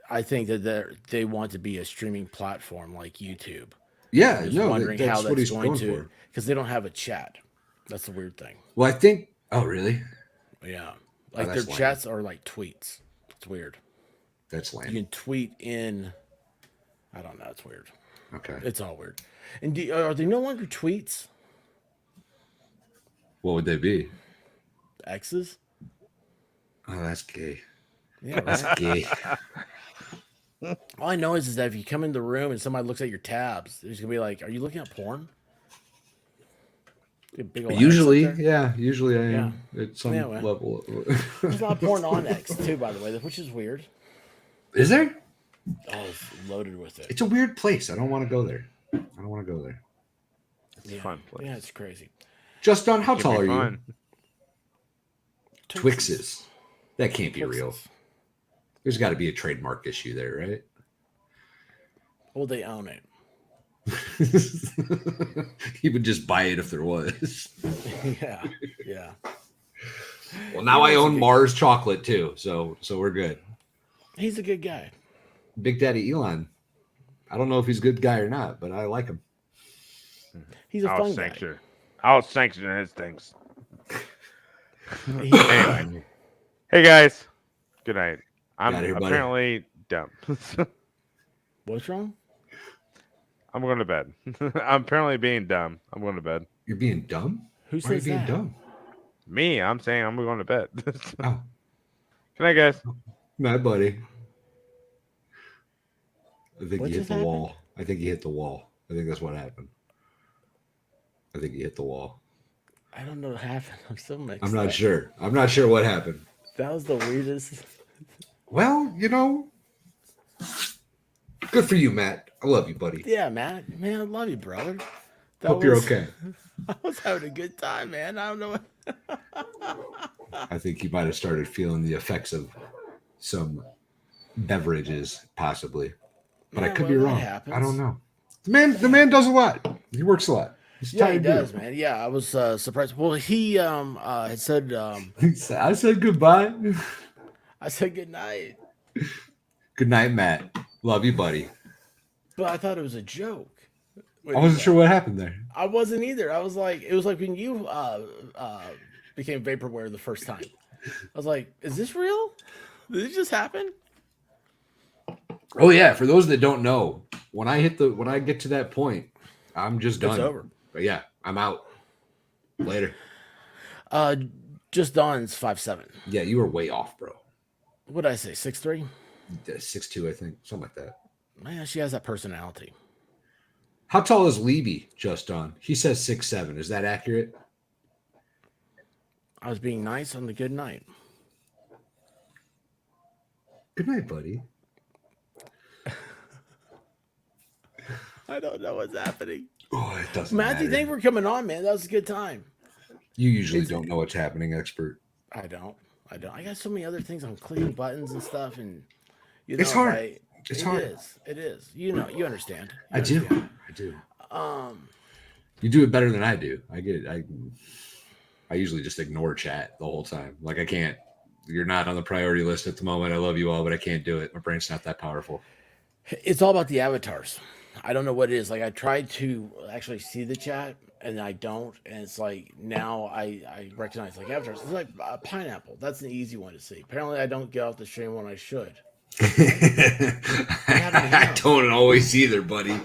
Speaker 1: I think that they want to be a streaming platform like YouTube.
Speaker 3: Yeah,
Speaker 1: I'm just wondering how that's going to, because they don't have a chat. That's the weird thing.
Speaker 3: Well, I think. Oh, really?
Speaker 1: Yeah, their chats are like tweets. It's weird.
Speaker 3: That's lame.
Speaker 1: You can tweet in. I don't know. It's weird.
Speaker 3: Okay.
Speaker 1: It's all weird. And are they no longer tweets?
Speaker 3: What would they be?
Speaker 1: X's?
Speaker 3: Oh, that's gay.
Speaker 1: Yeah, that's gay. All I know is that if you come in the room and somebody looks at your tabs, there's gonna be like, "Are you looking at porn?"
Speaker 3: Usually I am at some level.
Speaker 1: There's a lot of porn on X too, by the way, which is weird.
Speaker 3: Is there?
Speaker 1: Oh, it's loaded with it.
Speaker 3: It's a weird place. I don't want to go there.
Speaker 2: It's a fun place.
Speaker 1: Yeah, it's crazy.
Speaker 3: Just on how tall are you? Twixes. That can't be real. There's got to be a trademark issue there, right?
Speaker 1: Well, they own it.
Speaker 3: He would just buy it if there was.
Speaker 1: Yeah.
Speaker 3: Well, now I own Mars chocolate too, so we're good.
Speaker 1: He's a good guy.
Speaker 3: Big Daddy Elon. I don't know if he's a good guy or not, but I like him.
Speaker 1: He's a fun guy.
Speaker 2: I'll sanction his things. Anyway. Hey guys. Good night. I'm apparently dumb.
Speaker 1: What's wrong?
Speaker 2: I'm going to bed. I'm apparently being dumb. I'm going to bed.
Speaker 3: You're being dumb?
Speaker 1: Who says
Speaker 3: being dumb?
Speaker 2: Me. I'm saying I'm going to bed.
Speaker 3: Oh.
Speaker 2: Good night, guys.
Speaker 3: Night, buddy. I think he hit the wall. I think that's what happened. I think he hit the wall.
Speaker 1: I don't know what happened. I'm still mixed.
Speaker 3: I'm not sure. I'm not sure what happened.
Speaker 1: That was the weirdest.
Speaker 3: Well, good for you, Matt. I love you, buddy.
Speaker 1: Yeah, Matt. Man, I love you, brother.
Speaker 3: Hope you're okay.
Speaker 1: I was having a good time, man. I don't know.
Speaker 3: I think he might have started feeling the effects of some beverages, possibly. But I could be wrong. I don't know. The man does a lot. He works a lot.
Speaker 1: He does, man. Yeah, I was surprised. Well, he had said.
Speaker 3: I said goodbye.
Speaker 1: I said good night.
Speaker 3: Good night, Matt. Love you, buddy.
Speaker 1: But I thought it was a joke.
Speaker 3: I wasn't sure what happened there.
Speaker 1: I wasn't either. I was like, it was like when you became vaporware the first time. I was like, is this real? Did it just happen?
Speaker 3: Oh yeah, for those that don't know, when I get to that point, I'm just done.
Speaker 1: It's over.
Speaker 3: But yeah, I'm out. Later.
Speaker 1: Just Dawn's 5'7".
Speaker 3: Yeah, you were way off, bro.
Speaker 1: What did I say? 6'3"?
Speaker 3: 6'2", I think. Something like that.
Speaker 1: Man, she has that personality.
Speaker 3: How tall is Levy, Just Dawn? He says 6'7". Is that accurate?
Speaker 1: I was being nice on the good night.
Speaker 3: Good night, buddy.
Speaker 1: I don't know what's happening.
Speaker 3: Oh, it doesn't
Speaker 1: Matthew,
Speaker 3: matter.
Speaker 1: thank you for coming on, man. That was a good time.
Speaker 3: You usually don't know what's happening, expert.
Speaker 1: I don't. I got so many other things. I'm clicking buttons and stuff, and you know,
Speaker 3: it's hard. It's hard.
Speaker 1: It is. You know, you understand.
Speaker 3: I do. You do it better than I do. I usually just ignore chat the whole time. Like I can't. You're not on the priority list at the moment. I love you all, but I can't do it. My brain's not that powerful.
Speaker 1: It's all about the avatars. I don't know what it is. Like I tried to actually see the chat and I don't. And it's like now I recognize like avatars. It's like a pineapple. That's an easy one to see. Apparently I don't get off the stream when I should.
Speaker 3: I don't always either, buddy.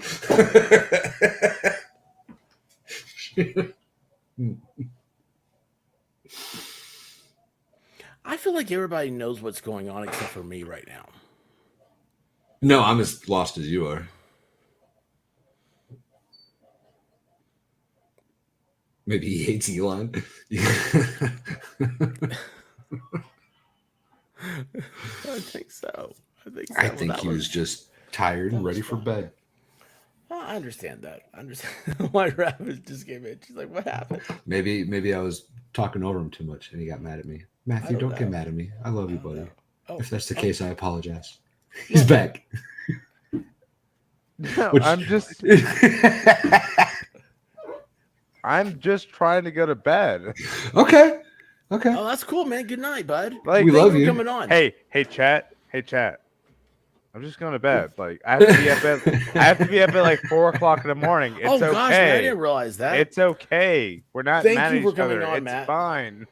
Speaker 1: I feel like everybody knows what's going on except for me right now.
Speaker 3: No, I'm as lost as you are. Maybe he hates Elon.
Speaker 1: I think so.
Speaker 3: I think he was just tired and ready for bed.
Speaker 1: Well, I understand that. I understand why Rabbit just came in. She's like, what happened?
Speaker 3: Maybe I was talking over him too much and he got mad at me. Matthew, don't get mad at me. I love you, buddy. If that's the case, I apologize. He's back.
Speaker 2: No, I'm just trying to go to bed.
Speaker 3: Okay.
Speaker 1: Oh, that's cool, man. Good night, bud.
Speaker 2: Like,
Speaker 3: we love you.
Speaker 1: Coming on.
Speaker 2: Hey, chat. I'm just going to bed. Like I have to be up at like 4:00 in the morning. It's okay.
Speaker 1: Gosh, man, I didn't realize that.
Speaker 2: It's okay. We're not mad at each other. It's
Speaker 1: Matt.
Speaker 2: Fine.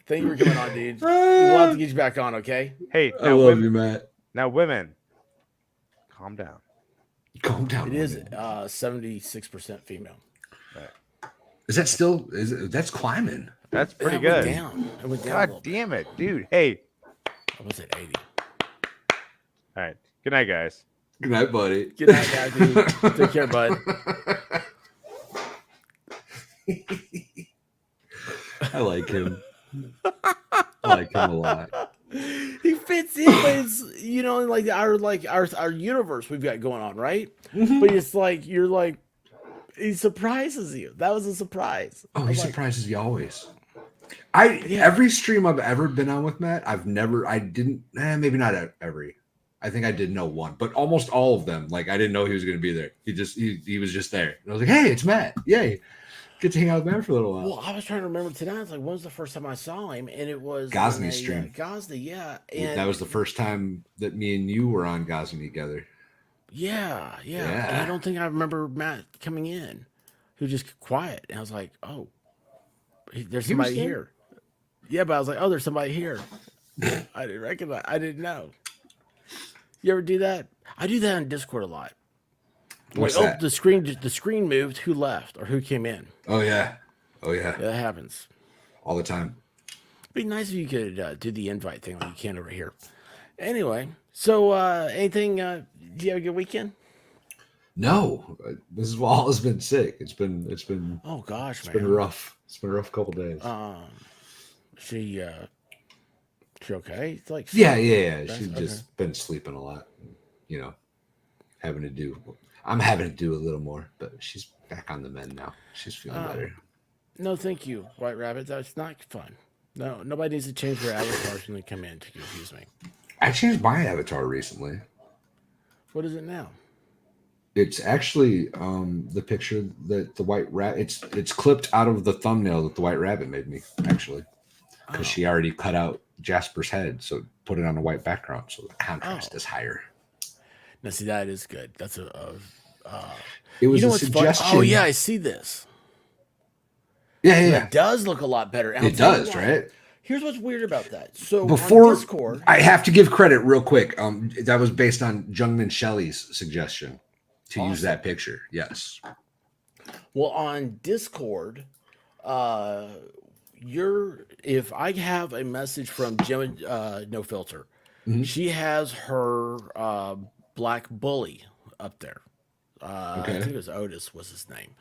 Speaker 1: Thank you for coming on, dude. We'll have to get you back on, okay?
Speaker 2: Hey,
Speaker 3: I love you, Matt.
Speaker 2: Now, women, calm down.
Speaker 3: Calm down.
Speaker 1: It is 76% female.
Speaker 2: Right.
Speaker 3: Is that still? That's climbing?
Speaker 2: That's pretty good.
Speaker 1: It went down.
Speaker 2: God damn it, dude. Hey.
Speaker 1: I was at 80.
Speaker 2: All right. Good night, guys.
Speaker 3: Good night, buddy.
Speaker 1: Good night, guys. Dude. Take care, bud.
Speaker 3: I like him. I like him a lot.
Speaker 1: He fits in, but it's like our universe we've got going on, right? Mm-hmm. But it's like you're like he surprises you. That was a surprise.
Speaker 3: Oh, he surprises you always. Every stream I've ever been on with Matt, maybe not every. I think I did know one, but almost all of them, like I didn't know he was going to be there. He was just there. And I was like, hey, it's Matt. Yay. Get to hang out with Matt for a little while.
Speaker 1: Well, I was trying to remember tonight. It's like, when was the first time I saw him? And it was
Speaker 3: Gosney's stream.
Speaker 1: Gosney, yeah. And
Speaker 3: that was the first time that me and you were on Gosney together.
Speaker 1: Yeah. And I don't think I remember Matt coming in. He was just quiet. And I was like, oh, there's somebody here. Yeah, but I was like, oh, there's somebody here. I didn't recognize. I didn't know. You ever do that? I do that on Discord a lot.
Speaker 3: What's that?
Speaker 1: The screen moved. Who left or who came in?
Speaker 3: Oh yeah.
Speaker 1: Yeah, that happens
Speaker 3: all the time.
Speaker 1: It'd be nice if you could do the invite thing like you can over here. Anyway, so anything? Do you have a good weekend?
Speaker 3: No, Mrs. Wall has been sick. It's been.
Speaker 1: Oh gosh,
Speaker 3: it's been rough. It's been a rough couple days.
Speaker 1: She okay? It's like
Speaker 3: yeah. She's just been sleeping a lot. I'm having to do a little more, but she's back on the mend now. She's feeling better.
Speaker 1: No, thank you, White Rabbit. That's not fun. No, nobody needs to change their avatars when they come in to confuse me.
Speaker 3: I changed my avatar recently.
Speaker 1: What is it now?
Speaker 3: It's actually the picture that the White Rabbit. It's clipped out of the thumbnail that the White Rabbit made me, actually, because she already cut out Jasper's head, so put it on a white background, so the contrast is higher.
Speaker 1: Now, see, that is good. That's
Speaker 3: it was a suggestion.
Speaker 1: Oh yeah, I see this.
Speaker 3: Yeah,
Speaker 1: so
Speaker 3: yeah.
Speaker 1: That does look a lot better.
Speaker 3: It does, right?
Speaker 1: Here's what's weird about that. So
Speaker 3: before
Speaker 1: on Discord,
Speaker 3: I have to give credit real quick. That was based on Jungmin Shelley's suggestion to use that picture. Yes.
Speaker 1: Well, on Discord, if I have a message from Jim No Filter, she has her black bully up there. I think it was Otis was his name.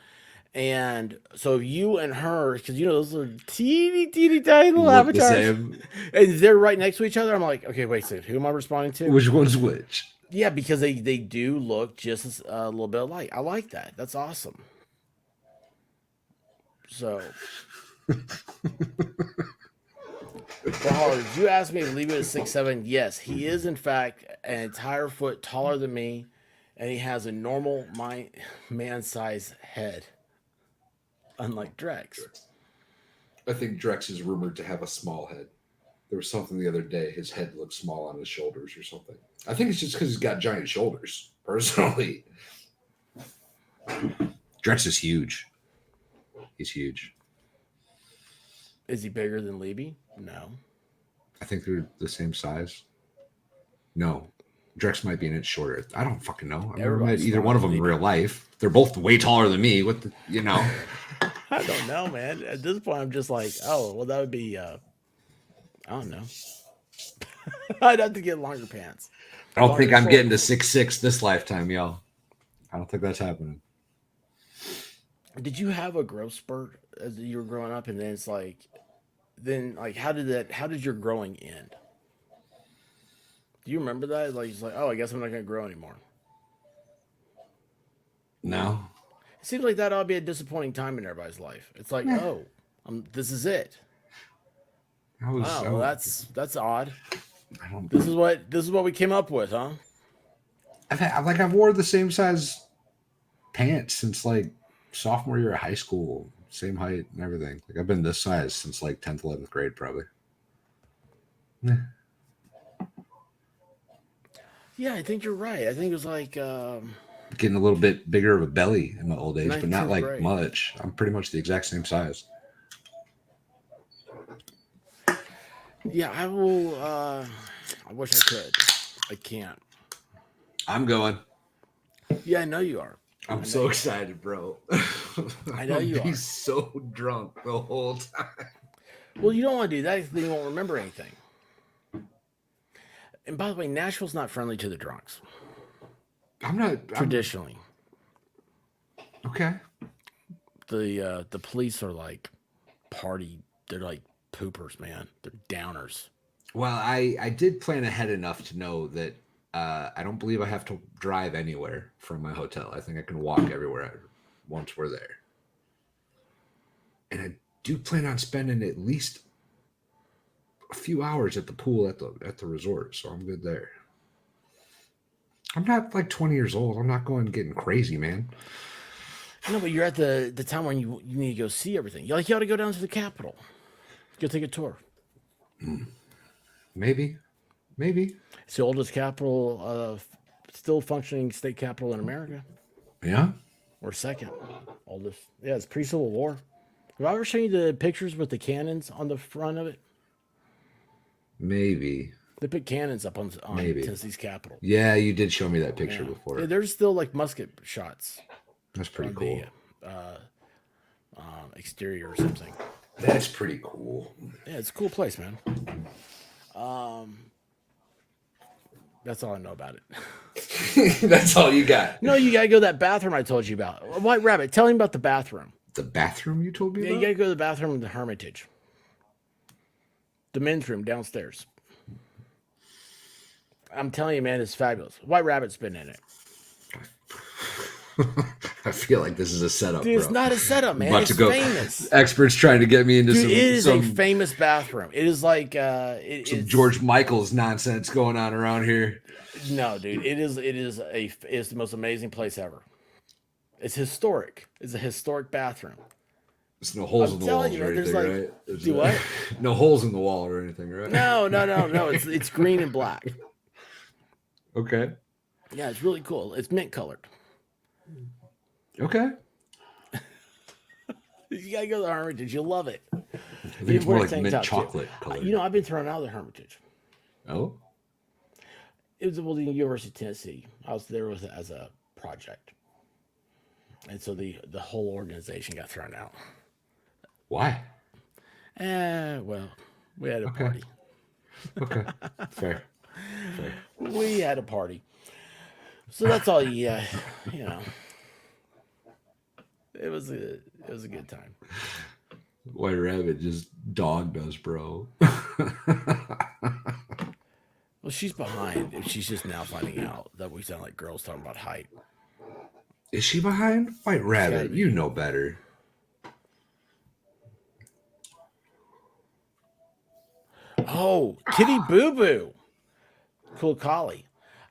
Speaker 1: And so you and her, because those are teeny tiny little avatars, and they're right next to each other. I'm like, okay, wait a second, who am I responding to?
Speaker 3: Which one's which?
Speaker 1: Yeah, because they do look just a little bit alike. I like that. That's awesome. So, did you ask me to leave it at 6'7"? Yes, he is in fact an entire foot taller than me, and he has a normal man-sized head. Unlike Drex.
Speaker 3: I think Drex is rumored to have a small head. There was something the other day, his head looked small on his shoulders or something. I think it's just because he's got giant shoulders, personally. Drex is huge. He's huge.
Speaker 1: Is he bigger than Libby? No.
Speaker 3: I think they're the same size. No. Drex might be an inch shorter. I don't fucking know. I've never met either one of them in real life. They're both way taller than me.
Speaker 1: I don't know, man. At this point, I'm just like, oh, well, that would be, I don't know. I'd have to get longer pants.
Speaker 3: I don't think I'm getting to 6'6" this lifetime, y'all. I don't think that's happening.
Speaker 1: Did you have a growth spurt as you were growing up? And then it's like, how did your growing end? Do you remember that? Like, it's like, oh, I guess I'm not going to grow anymore.
Speaker 3: No.
Speaker 1: It seems like that ought to be a disappointing time in everybody's life. It's like, this is it. That's odd. This is what we came up with, huh?
Speaker 3: I've wore the same size pants since like sophomore year of high school, same height and everything. Like I've been this size since like 10th, 11th grade, probably.
Speaker 1: Yeah, I think you're right. I think it was like
Speaker 3: getting a little bit bigger of a belly in my old age, but not like
Speaker 1: grade.
Speaker 3: much. I'm pretty much the exact same size.
Speaker 1: Yeah, I will. I wish I could. I can't.
Speaker 3: I'm going.
Speaker 1: Yeah, I know you are.
Speaker 3: I'm so excited, bro.
Speaker 1: I know you are.
Speaker 3: He's so drunk the whole time.
Speaker 1: Well, you don't want to do that if you won't remember anything. And by the way, Nashville's not friendly to the drunks. Traditionally.
Speaker 3: Okay.
Speaker 1: The police are like party. They're like poopers, man. They're downers.
Speaker 3: Well, I did plan ahead enough to know that I don't believe I have to drive anywhere from my hotel. I think I can walk everywhere once we're there. And I do plan on spending at least a few hours at the pool at the resort, so I'm good there. I'm not like 20 years old. I'm not getting crazy, man.
Speaker 1: No, but you're at the time when you need to go see everything. You ought to go down to the Capitol. Go take a tour.
Speaker 3: Maybe.
Speaker 1: It's the oldest capital, still functioning state capital in America.
Speaker 3: Yeah?
Speaker 1: Or second oldest. Yeah, it's pre-Civil War. Have I ever shown you the pictures with the cannons on the front of it?
Speaker 3: Maybe.
Speaker 1: They put cannons up on Tennessee's Capitol.
Speaker 3: Yeah, you did show me that picture before.
Speaker 1: Yeah, there's still like musket shots.
Speaker 3: That's pretty cool.
Speaker 1: The exterior or something.
Speaker 3: That's pretty cool.
Speaker 1: Yeah, it's a cool place, man. That's all I know about it.
Speaker 3: That's all you got.
Speaker 1: No, you gotta go to that bathroom I told you about. White Rabbit, tell him about the bathroom.
Speaker 3: The bathroom you told me about?
Speaker 1: Yeah, you gotta go to the bathroom in the Hermitage. The men's room downstairs. I'm telling you, man, it's fabulous. White Rabbit's been in it.
Speaker 3: I feel like this is a setup.
Speaker 1: Dude, it's not a setup, man. It's famous.
Speaker 3: Experts trying to get me into some.
Speaker 1: It is a famous bathroom. It is like
Speaker 3: some George Michael's nonsense going on around here.
Speaker 1: No, dude, it's the most amazing place ever. It's historic. It's a historic bathroom.
Speaker 3: There's no holes in the walls or anything, right? There's
Speaker 1: what?
Speaker 3: No holes in the wall or anything, right?
Speaker 1: No. It's green and black.
Speaker 3: Okay.
Speaker 1: Yeah, it's really cool. It's mint colored.
Speaker 3: Okay.
Speaker 1: You gotta go to the Hermitage. You'll love it.
Speaker 3: I think it's more like mint chocolate
Speaker 1: color. I've been thrown out of the Hermitage.
Speaker 3: Oh.
Speaker 1: It was the University of Tennessee. I was there as a project, and so the whole organization got thrown out.
Speaker 3: Why?
Speaker 1: Well, we had a party.
Speaker 3: Okay. Fair.
Speaker 1: We had a party. So that's all you know. It was a good time.
Speaker 3: White Rabbit just dogged us, bro.
Speaker 1: Well, she's behind. She's just now finding out that we sound like girls talking about height.
Speaker 3: Is she behind? White Rabbit, you know better.
Speaker 1: Oh, Kitty Boo Boo. Cool collie.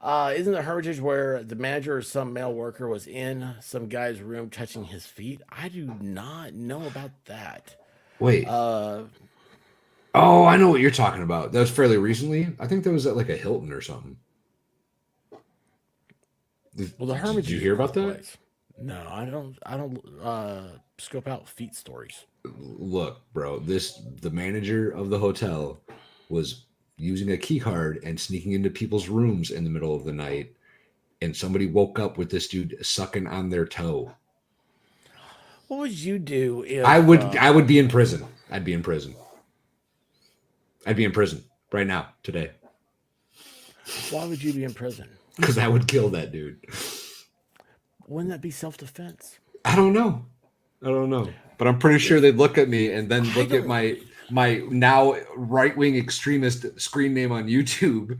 Speaker 1: Isn't the Hermitage where the manager or some male worker was in some guy's room touching his feet? I do not know about that.
Speaker 3: Wait. Oh, I know what you're talking about. That was fairly recently. I think that was at like a Hilton or something.
Speaker 1: Well, the Hermitage.
Speaker 3: Did you hear about that?
Speaker 1: No, I don't scope out feet stories.
Speaker 3: Look, bro, the manager of the hotel was using a key card and sneaking into people's rooms in the middle of the night, and somebody woke up with this dude sucking on their toe.
Speaker 1: What would you do if
Speaker 3: I would be in prison? I'd be in prison. I'd be in prison right now, today.
Speaker 1: Why would you be in prison?
Speaker 3: Because I would kill that dude.
Speaker 1: Wouldn't that be self-defense?
Speaker 3: I don't know. But I'm pretty sure they'd look at me and then look at my now right-wing extremist screen name on YouTube.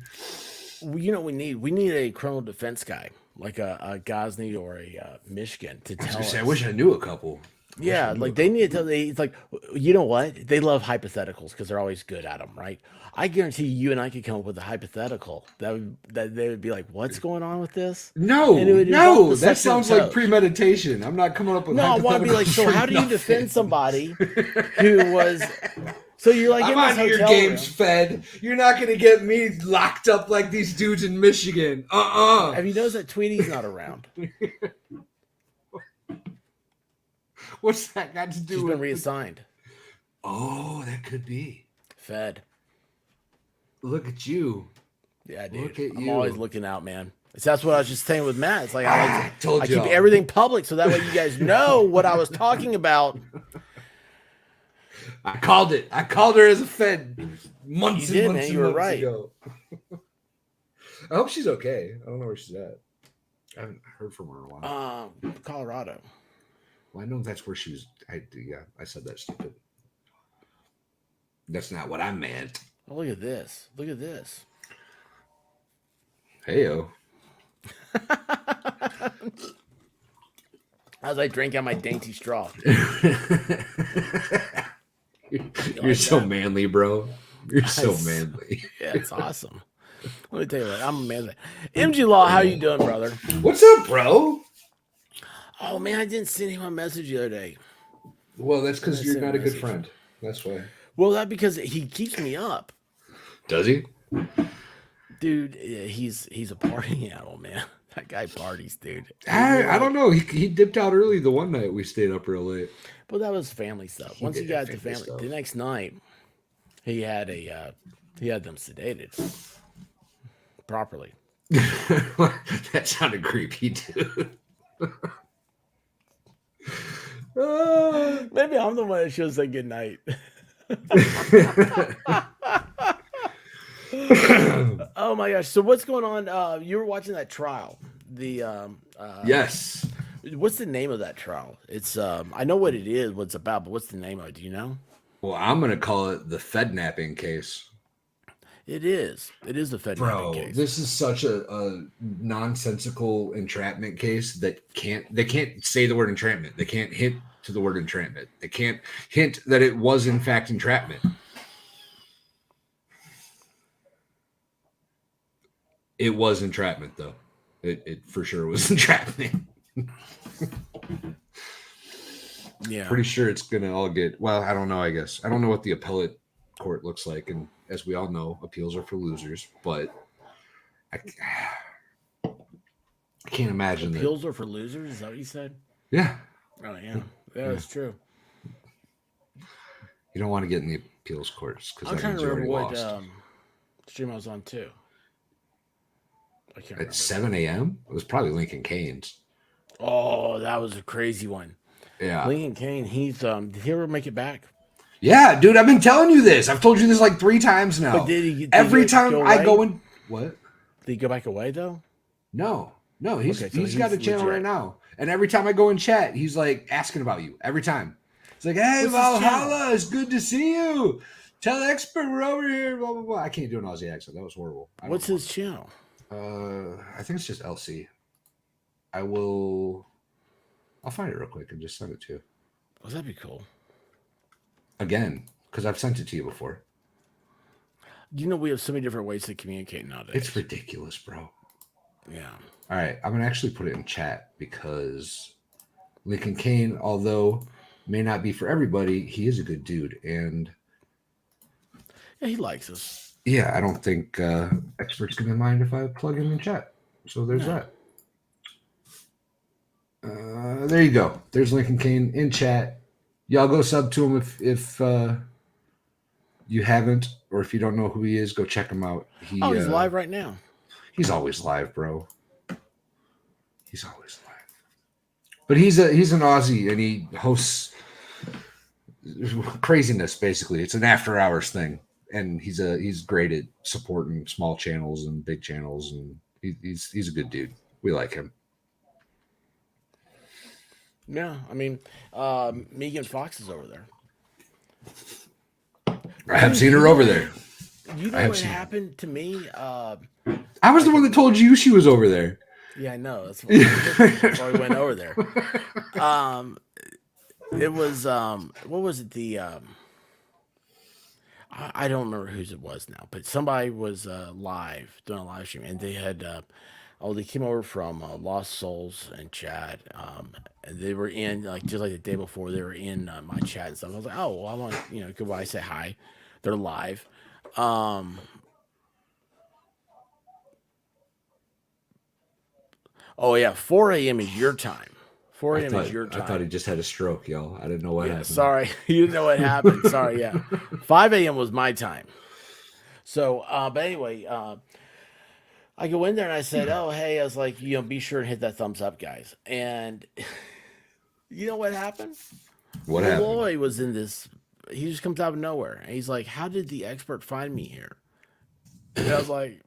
Speaker 1: You know what we need? We need a criminal defense guy, like a Gosney or a Michigan, to tell us.
Speaker 3: I wish I knew a couple.
Speaker 1: Yeah, like they need to tell. It's like, you know what? They love hypotheticals because they're always good at them, right? I guarantee you and I could come up with a hypothetical that they would be like, "What's going on with this?"
Speaker 3: No, that sounds like premeditation. I'm not coming up with.
Speaker 1: No, I want to be like, so how do you defend somebody who was? So you're like,
Speaker 3: I'm on your games, Fed. You're not gonna get me locked up like these dudes in Michigan.
Speaker 1: Have you noticed that Tweety's not around?
Speaker 3: What's that got to do
Speaker 1: She's
Speaker 3: with?
Speaker 1: Been reassigned.
Speaker 3: Oh, that could be.
Speaker 1: Fed.
Speaker 3: Look at you.
Speaker 1: Yeah, dude.
Speaker 3: Look at
Speaker 1: I'm
Speaker 3: you.
Speaker 1: always looking out, man. That's what I was just saying with Matt. It's like I keep
Speaker 3: y'all.
Speaker 1: everything public so that way you guys know what I was talking about.
Speaker 3: I called it. I called her as a Fed months
Speaker 1: You did,
Speaker 3: and months
Speaker 1: man.
Speaker 3: and
Speaker 1: You were
Speaker 3: months
Speaker 1: right.
Speaker 3: ago. I hope she's okay. I don't know where she's at. I haven't heard from her in a while.
Speaker 1: Colorado.
Speaker 3: Well, I know that's where she was. I said that stupid. That's not what I meant.
Speaker 1: Oh, look at this. Look at this.
Speaker 3: Heyo.
Speaker 1: As I drink out my dainty straw.
Speaker 3: You're so manly, bro. You're so manly.
Speaker 1: Yeah, it's awesome. Let me tell you what, I'm a man. MG Law, how you doing, brother?
Speaker 3: What's up, bro?
Speaker 1: Oh man, I didn't send him a message the other day.
Speaker 3: Well, that's because you're not a good friend. That's why.
Speaker 1: Well, that's because he keeps me up.
Speaker 3: Does he?
Speaker 1: Dude, he's a party animal, man. That guy parties, dude.
Speaker 3: I don't know. He dipped out early the one night we stayed up real late.
Speaker 1: Well, that was family stuff. Once he got to family, the next night he had them sedated properly.
Speaker 3: That sounded creepy, dude.
Speaker 1: Maybe I'm the one that should say good night. Oh my gosh! So what's going on? You were watching that trial.
Speaker 3: Yes.
Speaker 1: What's the name of that trial? It's I know what it is, what it's about, but what's the name of it? Do you know?
Speaker 3: Well, I'm gonna call it the Fednapping case.
Speaker 1: It is. It is the Fednapping case.
Speaker 3: This is such a nonsensical entrapment case that they can't say the word entrapment. They can't hint to the word entrapment. They can't hint that it was in fact entrapment. It was entrapment, though. It for sure was entrapment. pretty sure it's gonna all get. Well, I don't know. I guess I don't know what the appellate court looks like, and as we all know, appeals are for losers. But I can't imagine
Speaker 1: appeals are for losers. Is that what you said?
Speaker 3: Yeah.
Speaker 1: Oh yeah, that's true.
Speaker 3: You don't want to get in the appeals courts because
Speaker 1: I'm trying to remember what stream I was on too. I can't remember.
Speaker 3: At 7 a.m. It was probably Lincoln Kane's.
Speaker 1: Oh, that was a crazy one.
Speaker 3: Yeah,
Speaker 1: Lincoln Kane. He's did he ever make it back?
Speaker 3: Yeah, dude. I've been telling you this. I've told you this like 3 times now.
Speaker 1: But
Speaker 3: every time I go in, what?
Speaker 1: Did he go back away though?
Speaker 3: No. He's got a channel right now, and every time I go in chat, he's like asking about you. Every time. It's like, hey, Valhalla, it's good to see you. Tell Expert we're over here. Blah blah blah. I can't do an Aussie accent. That was horrible.
Speaker 1: What's his channel?
Speaker 3: I think it's just LC. I'll find it real quick and just send it to you.
Speaker 1: Oh, that'd be cool.
Speaker 3: Again, because I've sent it to you before.
Speaker 1: You know, we have so many different ways to communicate nowadays.
Speaker 3: It's ridiculous, bro.
Speaker 1: Yeah.
Speaker 3: All right, I'm gonna actually put it in chat because Lincoln Kane, although may not be for everybody, he is a good dude, and
Speaker 1: yeah, he likes us.
Speaker 3: Yeah, I don't think Expert's gonna mind if I plug him in chat. So there's that. There you go. There's Lincoln Kane in chat. Y'all go sub to him if you haven't, or if you don't know who he is, go check him out.
Speaker 1: He's live right now.
Speaker 3: He's always live, bro. He's always live. But he's an Aussie, and he hosts craziness. Basically, it's an after hours thing, and he's great at supporting small channels and big channels, and he's a good dude. We like him.
Speaker 1: Yeah, I mean, Megan Fox is over there.
Speaker 3: I have seen her over there.
Speaker 1: You know what happened to me?
Speaker 3: I was the one that told you she was over there.
Speaker 1: Yeah, I know. That's why we went over there. It was what was it? I don't remember whose it was now, but somebody was live doing a live stream, and they had they came over from Lost Souls and chat, and they were in just like the day before they were in my chat and stuff. I was like, oh, well, I want go by, say hi. They're live. Oh yeah, 4 a.m. is your time. 4 a.m. is your time.
Speaker 3: I thought he just had a stroke, y'all. I didn't know what happened.
Speaker 1: Sorry, you didn't know what happened. Sorry, yeah. 5 a.m. was my time. So, but anyway, I go in there and I said, "Oh, hey," I was like, be sure and hit that thumbs up, guys. And you know what happened?
Speaker 3: What happened?
Speaker 1: Lloyd was in this. He just comes out of nowhere, and he's like, "How did the expert find me here?" And I was like,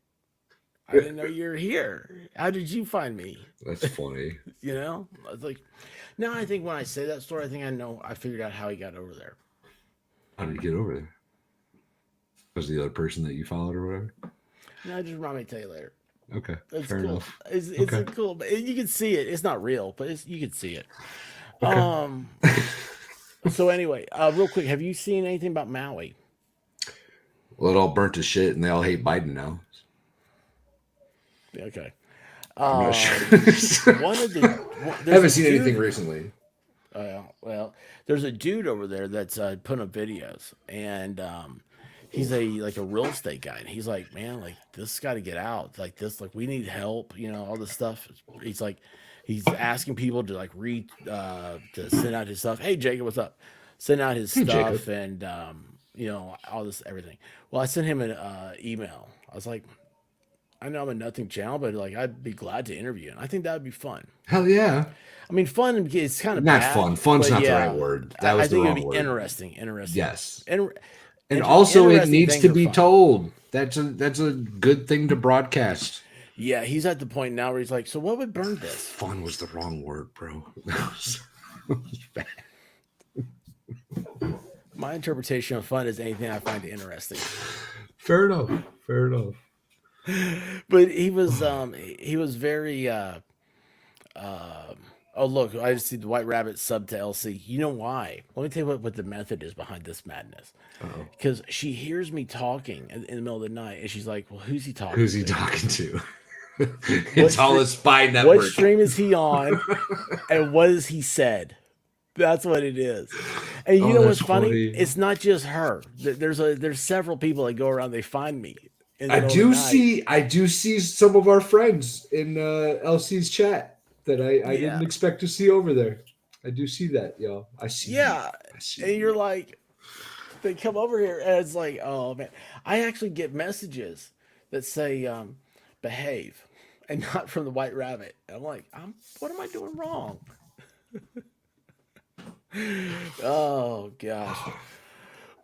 Speaker 1: I didn't know you're here. How did you find me?
Speaker 3: That's funny.
Speaker 1: I was like, now I think when I say that story, I think I figured out how he got over there.
Speaker 3: How did he get over there? Was the other person that you followed or whatever?
Speaker 1: No, just remind me to tell you later.
Speaker 3: Okay.
Speaker 1: It's
Speaker 3: fair
Speaker 1: cool.
Speaker 3: Enough.
Speaker 1: It's cool, but you can see it. It's not real, but you can see it.
Speaker 3: Okay.
Speaker 1: So anyway, real quick, have you seen anything about Maui?
Speaker 3: Well, it all burnt to shit, and they all hate Biden now.
Speaker 1: Okay.
Speaker 3: I'm not sure. I haven't seen anything recently.
Speaker 1: Well, there's a dude over there that's putting up videos, and he's a real estate guy, and he's like, man, this got to get out, we need help, all this stuff. He's asking people to read to send out his stuff. Hey, Jacob, what's up? Send out his stuff, Jacob. And all this everything. Well, I sent him an email. I was like, I know I'm a nothing channel, but I'd be glad to interview, and I think that would be fun.
Speaker 3: Hell yeah!
Speaker 1: I mean, fun. It's kind of
Speaker 3: not
Speaker 1: bad,
Speaker 3: fun. Fun's not the right word. That was the wrong word. I think it'd be
Speaker 1: interesting.
Speaker 3: Yes, and also it needs to be told. That's a good thing to broadcast.
Speaker 1: Yeah, he's at the point now where he's like, so what would burn this?
Speaker 3: Fun was the wrong word, bro. That was bad.
Speaker 1: My interpretation of fun is anything I find interesting.
Speaker 3: Fair enough.
Speaker 1: But he was very oh look, I just see the White Rabbit sub to LC. You know why? Let me tell you what the method is behind this madness. Because she hears me talking in the middle of the night, and she's like, well, who's he talking to?
Speaker 3: Who's he talking to? It's all a spy network.
Speaker 1: What stream is he on? And what has he said? That's what it is. And you know what's funny? It's not just her. There's several people that go around. They find me.
Speaker 3: I do see some of our friends in LC's chat that I didn't expect to see over there. I do see that, yo. I see.
Speaker 1: Yeah, and you're like, they come over here, and it's like, oh man. I actually get messages that say, "Behave," and not from the White Rabbit. I'm like, what am I doing wrong? Oh gosh.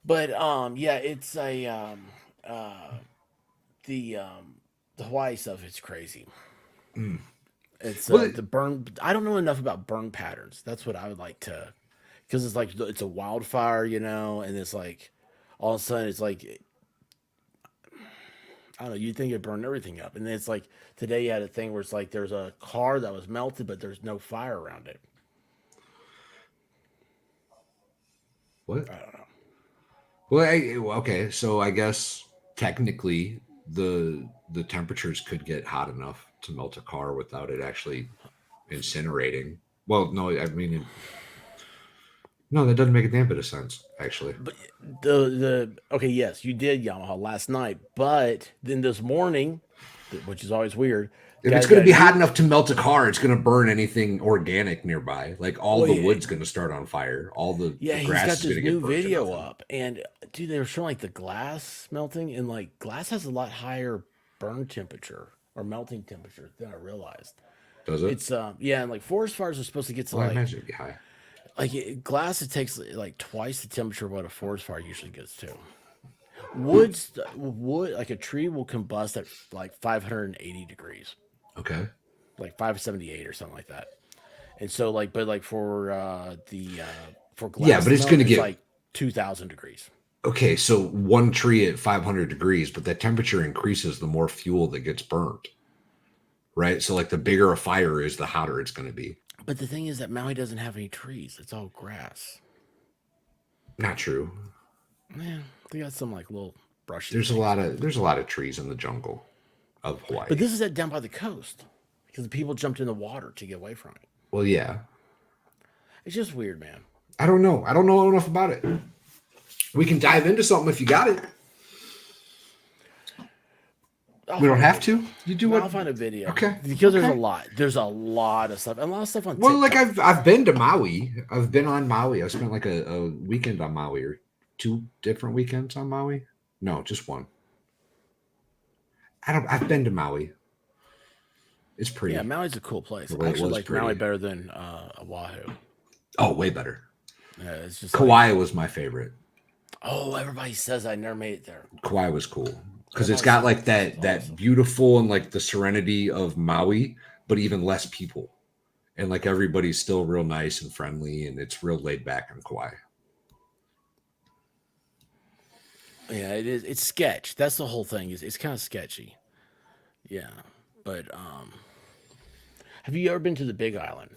Speaker 1: But yeah, it's a the Hawaii stuff is crazy. It's the burn. I don't know enough about burn patterns. That's what I would like to, because it's like it's a wildfire, and it's like all of a sudden it's like, I don't know. You'd think it burned everything up, and then it's like today you had a thing where it's like there's a car that was melted, but there's no fire around it.
Speaker 3: What? I don't know. Well, okay, so I guess technically the temperatures could get hot enough to melt a car without it actually incinerating. Well, no, I mean, no, that doesn't make a damn bit of sense, actually.
Speaker 1: But okay, yes, you did Yamaha last night, but then this morning, which is always weird.
Speaker 3: If it's going to be hot enough to melt a car, it's going to burn anything organic nearby. Like all the wood's going to start on fire. All the
Speaker 1: the grass is going to get burned. He's got this new video up, and dude, they were showing like the glass melting, and like glass has a lot higher burn temperature or melting temperature than I realized.
Speaker 3: Does it?
Speaker 1: It's and like forest fires are supposed to get to
Speaker 3: I imagine it'd be high.
Speaker 1: Like glass, it takes like twice the temperature of what a forest fire usually gets to. Wood, like a tree will combust at like 580 degrees.
Speaker 3: Okay.
Speaker 1: Like 578 or something like that. And so for glass,
Speaker 3: yeah, but it's going to get
Speaker 1: like 2,000 degrees.
Speaker 3: Okay, so one tree at 500 degrees, but that temperature increases the more fuel that gets burned. Right? So like the bigger a fire is, the hotter it's going to be.
Speaker 1: But the thing is that Maui doesn't have any trees. It's all grass.
Speaker 3: Not true.
Speaker 1: Yeah, they got some like little brushes.
Speaker 3: There's a lot of trees in the jungle of Hawaii.
Speaker 1: But this is down by the coast because the people jumped in the water to get away from it.
Speaker 3: Well, yeah.
Speaker 1: It's just weird, man.
Speaker 3: I don't know enough about it. We can dive into something if you got it. We don't have to. You do what?
Speaker 1: I'll find a video.
Speaker 3: Okay.
Speaker 1: Because there's a lot. There's a lot of stuff. And a lot of stuff on TikTok.
Speaker 3: Well, like I've been to Maui. I've been on Maui. I spent like a weekend on Maui, or 2 different weekends on Maui. No, just one. I've been to Maui. It's pretty.
Speaker 1: Yeah, Maui's a cool place. I actually like Maui better than Oahu.
Speaker 3: Oh, way better.
Speaker 1: Yeah, it's just
Speaker 3: Kauai was my favorite.
Speaker 1: Oh, everybody says I never made it there.
Speaker 3: Kauai was cool because it's got like that beautiful and like the serenity of Maui, but even less people, and like everybody's still real nice and friendly, and it's real laid back on Kauai.
Speaker 1: Yeah, it is. It's sketch. That's the whole thing. It's kind of sketchy. Yeah, but have you ever been to the Big Island?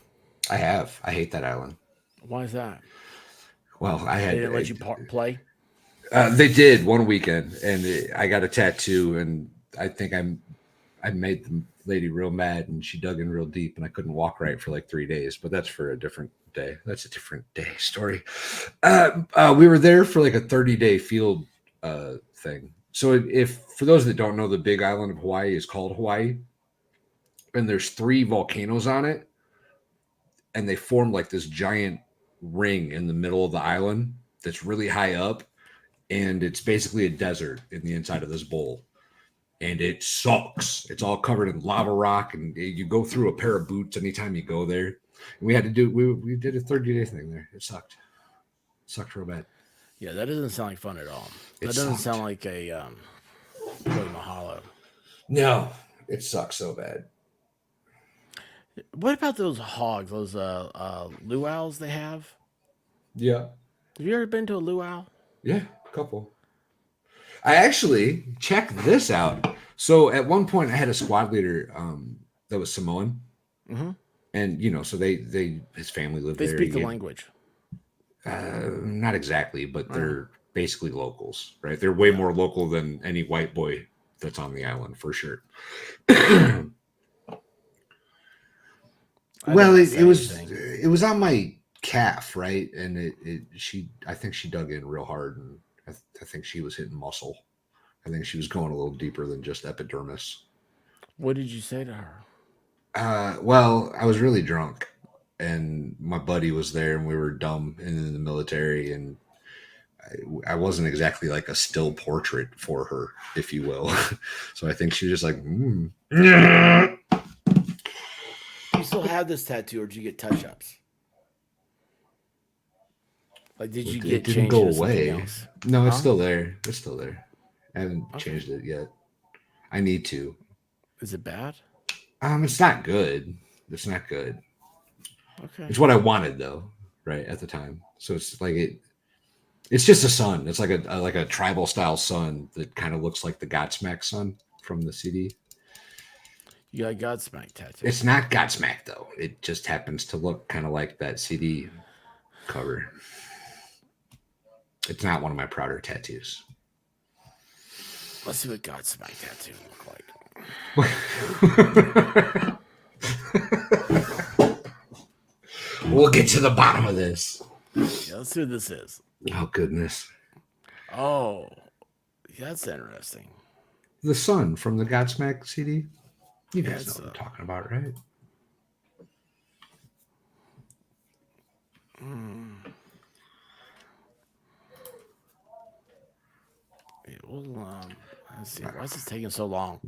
Speaker 3: I have. I hate that island.
Speaker 1: Why is that?
Speaker 3: Well,
Speaker 1: they didn't let you play.
Speaker 3: They did one weekend, and I got a tattoo, and I think I made the lady real mad, and she dug in real deep, and I couldn't walk right for like 3 days. But that's for a different day. That's a different day story. We were there for like a 30-day field thing. So if for those that don't know, the Big Island of Hawaii is called Hawaii, and there's 3 volcanoes on it, and they form like this giant ring in the middle of the island that's really high up, and it's basically a desert in the inside of this bowl, and it sucks. It's all covered in lava rock, and you go through a pair of boots anytime you go there. And we had to do we did a 30-day thing there. It sucked real bad.
Speaker 1: Yeah, that doesn't sound like fun at all. That doesn't sound like a really mahalo.
Speaker 3: No, it sucks so bad.
Speaker 1: What about those hogs, those luau's they have?
Speaker 3: Yeah.
Speaker 1: Have you ever been to a luau?
Speaker 3: Yeah, a couple. I actually checked this out. So at one point I had a squad leader that was Samoan.
Speaker 1: Mm-hmm.
Speaker 3: And so his family lived there.
Speaker 1: They speak the language.
Speaker 3: Not exactly, but they're basically locals, right? They're way more local than any white boy that's on the island, for sure. Well, it was on my calf, right? And I think she dug in real hard, and I think she was hitting muscle. I think she was going a little deeper than just epidermis.
Speaker 1: What did you say to her?
Speaker 3: Well, I was really drunk, and my buddy was there, and we were dumb and in the military, and I wasn't exactly like a still portrait for her, if you will. So I think she was just like,
Speaker 1: Do you still have this tattoo, or did you get touch-ups? Like, did you get
Speaker 3: it didn't
Speaker 1: changed
Speaker 3: go
Speaker 1: into something
Speaker 3: away?
Speaker 1: else?
Speaker 3: No, it's still there. It's still there. I haven't
Speaker 1: Okay.
Speaker 3: changed it yet. I need to.
Speaker 1: Is it bad?
Speaker 3: It's not good. It's not good.
Speaker 1: Okay.
Speaker 3: It's what I wanted though, right at the time. So it's like it's just a sun. It's like a tribal style sun that kind of looks like the Godsmack sun from the CD.
Speaker 1: You got a Godsmack tattoo.
Speaker 3: It's not Godsmack though. It just happens to look kind of like that CD cover. It's not one of my prouder tattoos.
Speaker 1: Let's see what Godsmack tattoo look like.
Speaker 3: We'll get to the bottom of this.
Speaker 1: Yeah, let's see what this is.
Speaker 3: Oh goodness.
Speaker 1: Oh, that's interesting.
Speaker 3: The sun from the Godsmack CD. You guys
Speaker 1: That's
Speaker 3: know what I'm talking about, right?
Speaker 1: Yeah, well, let's see. Why is this taking so long?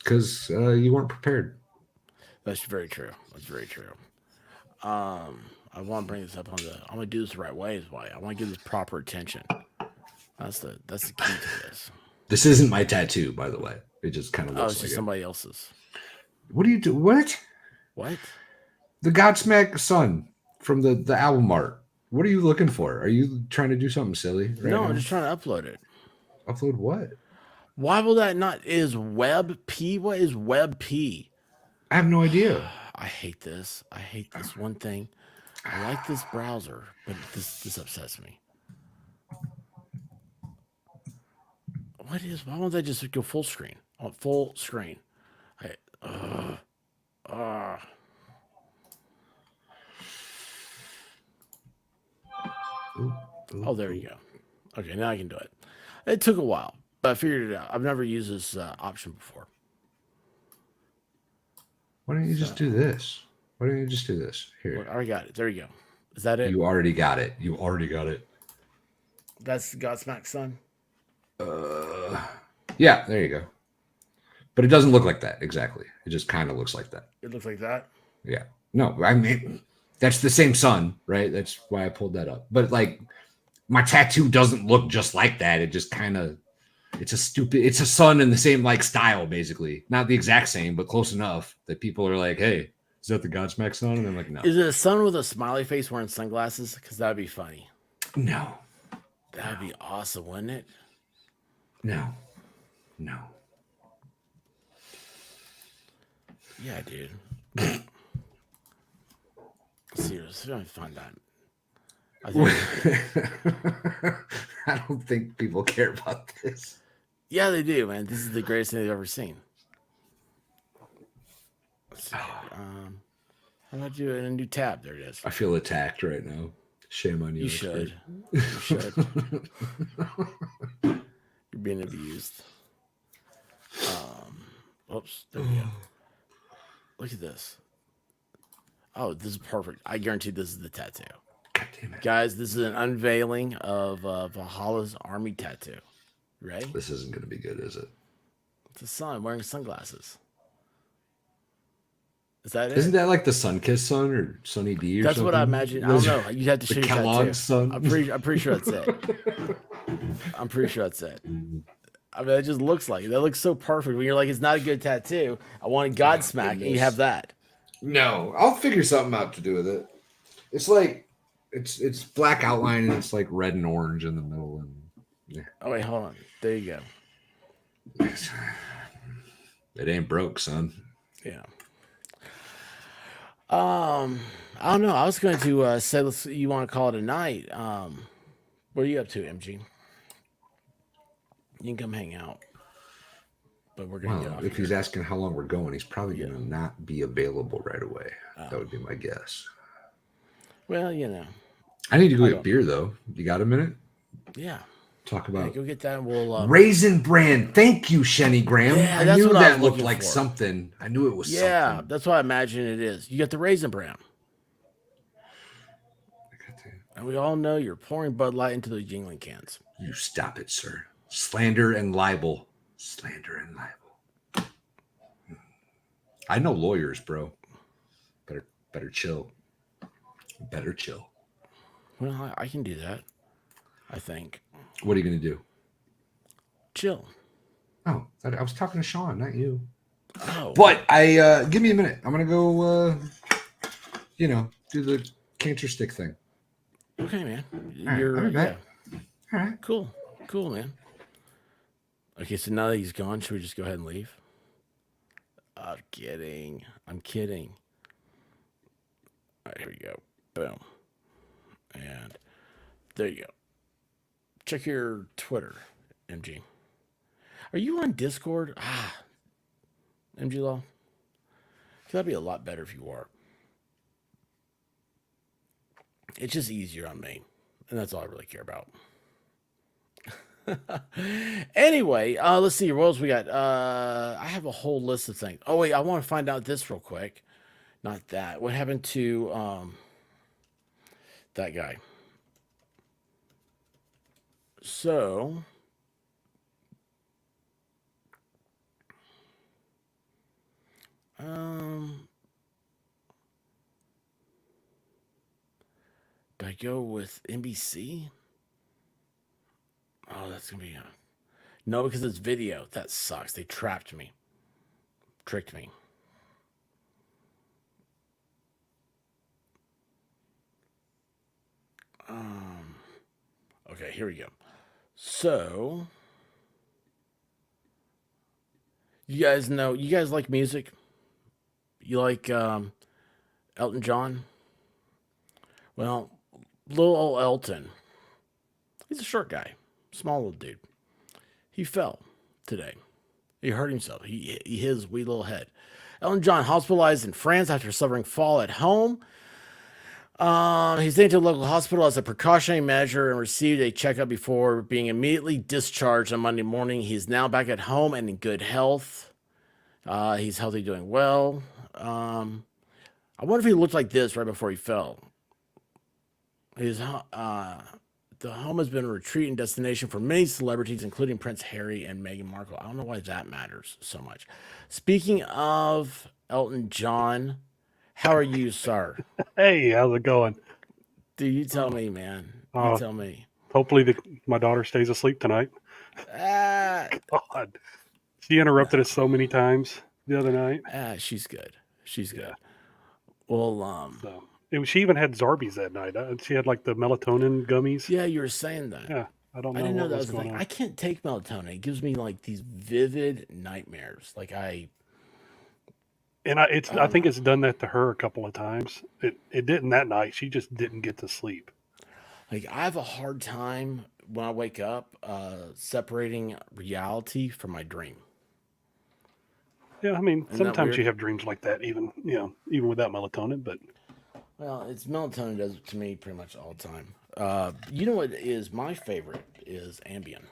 Speaker 3: Because you weren't prepared.
Speaker 1: That's very true. That's very true. I want to bring this up on the. I'm gonna do this the right way. Is why I want to give this proper attention. That's the key to this.
Speaker 3: This isn't my tattoo, by the way. It just kind of looks
Speaker 1: It's
Speaker 3: like
Speaker 1: just somebody else's.
Speaker 3: What do you do? What?
Speaker 1: What?
Speaker 3: The Godsmack sun from the album art. What are you looking for? Are you trying to do something silly? Right
Speaker 1: No,
Speaker 3: now?
Speaker 1: I'm just trying to upload it.
Speaker 3: Upload what?
Speaker 1: Why will that not? Is WebP? What is WebP?
Speaker 3: I have no idea.
Speaker 1: I hate this. I hate this one thing. I like this browser, but this upsets me. What is? Why won't they just go full screen? I want full screen. Oh, there you go. Okay, now I can do it. It took a while, but I figured it out. I've never used this option before.
Speaker 3: Why don't you just do this? Why don't you just do this? Here.
Speaker 1: Look, I already got it. There you go. Is that it?
Speaker 3: You already got it. You already got it.
Speaker 1: That's Godsmack's son?
Speaker 3: Yeah, there you go. But it doesn't look like that exactly. It just kind of looks like that.
Speaker 1: It looks like that?
Speaker 3: Yeah. No, I mean, that's the same sun, right? That's why I pulled that up. But like, my tattoo doesn't look just like that. It just kind of, it's a sun in the same like style, basically. Not the exact same, but close enough that people are like, hey, is that the Godsmack sun? And I'm like, no.
Speaker 1: Is it a son with a smiley face wearing sunglasses? Because that'd be funny.
Speaker 3: No.
Speaker 1: That'd be awesome, wouldn't it?
Speaker 3: No. No.
Speaker 1: Yeah, dude. Seriously, let me find that.
Speaker 3: I don't think people care about this.
Speaker 1: Yeah, they do, man. This is the greatest thing they've ever seen. Let's see. How about do it in a new tab? There it is.
Speaker 3: I feel attacked right now. Shame on you.
Speaker 1: You should. You should. You're being abused. Oops. There we go. Look at this. Oh, this is perfect. I guarantee this is the tattoo.
Speaker 3: God damn it.
Speaker 1: Guys, this is an unveiling of Valhalla's army tattoo. Right?
Speaker 3: This isn't going to be good, is it?
Speaker 1: It's a son wearing sunglasses. Is that it?
Speaker 3: Isn't that like the Sunkiss sun or Sunny D or
Speaker 1: That's
Speaker 3: something?
Speaker 1: what I imagine. I don't know. You'd have to show
Speaker 3: the
Speaker 1: your
Speaker 3: Kellogg's
Speaker 1: tattoo.
Speaker 3: sun.
Speaker 1: I'm pretty sure that's it. I'm pretty sure that's it. I mean, it just looks like it. That looks so perfect. When you're like, it's not a good tattoo. I want Godsmack, and you have that.
Speaker 3: No, I'll figure something out to do with it. It's like it's black outline and it's like red and orange in the middle. And yeah.
Speaker 1: Oh wait, hold on. There you go.
Speaker 3: It ain't broke, son.
Speaker 1: Yeah. I don't know. I was going to say, you want to call it a night. What are you up to, MG? You can come hang out. But we're going to get off
Speaker 3: if
Speaker 1: here.
Speaker 3: he's asking how long we're going, he's probably going to not be available right away.
Speaker 1: Oh.
Speaker 3: That would be my guess.
Speaker 1: Well, you know.
Speaker 3: I need to go get beer though. You got a minute?
Speaker 1: Yeah.
Speaker 3: Talk about
Speaker 1: go get that. And we'll
Speaker 3: Raisin Bran. Thank you, Shenny Graham.
Speaker 1: Yeah,
Speaker 3: I knew that looked like something. I knew it was something.
Speaker 1: Yeah, that's what I imagine it is. You get the Raisin Bran. And we all know you're pouring Bud Light into those jingling cans.
Speaker 3: You stop it, sir. Slander and libel. Slander and libel. I know lawyers, bro. Better chill. Better chill.
Speaker 1: Well, I can do that, I think.
Speaker 3: What are you going to do?
Speaker 1: Chill.
Speaker 3: Oh, I was talking to Sean, not you.
Speaker 1: Oh.
Speaker 3: But give me a minute. I'm going to go, do the cancer stick thing.
Speaker 1: Okay, man.
Speaker 3: You're back. All right.
Speaker 1: Cool, man. Okay, so now that he's gone, should we just go ahead and leave? I'm kidding. All right, here we go. Boom. And there you go. Check your Twitter, MG. Are you on Discord? MG Law? That'd be a lot better if you are. It's just easier on me. And that's all I really care about. Anyway, let's see. What else we got? I have a whole list of things. Oh, wait. I want to find out this real quick. Not that. What happened to that guy? So... do I go with NBC? Oh, that's gonna be no, because it's video. That sucks. They tricked me. Okay, here we go. So, you guys like music? You like Elton John? Well, little old Elton. He's a short guy, small little dude. He fell today. He hurt himself. He hit his wee little head. Elton John hospitalized in France after suffering fall at home. He's taken to a local hospital as a precautionary measure and received a checkup before being immediately discharged on Monday morning. He's now back at home and in good health. He's healthy, doing well. I wonder if he looked like this right before he fell. The home has been a retreat and destination for many celebrities, including Prince Harry and Meghan Markle. I don't know why that matters so much. Speaking of Elton John, how are you, sir?
Speaker 5: Hey, how's it going?
Speaker 1: Dude, you tell me, man. You tell me.
Speaker 5: Hopefully my daughter stays asleep tonight. God. She interrupted us so many times the other night.
Speaker 1: She's good. Yeah. Well,
Speaker 5: she even had Zarbies that night. She had like the melatonin gummies.
Speaker 1: Yeah, you were saying that.
Speaker 5: Yeah, I don't know.
Speaker 1: I didn't know that was the thing. I can't take melatonin. It gives me like these vivid nightmares. Like I
Speaker 5: think it's done that to her a couple of times. It didn't that night. She just didn't get to sleep.
Speaker 1: Like I have a hard time when I wake up separating reality from my dream.
Speaker 5: Yeah, I mean, sometimes you have dreams like that, even without melatonin. But
Speaker 1: it's melatonin does it to me pretty much all the time. You know what is my favorite is Ambien.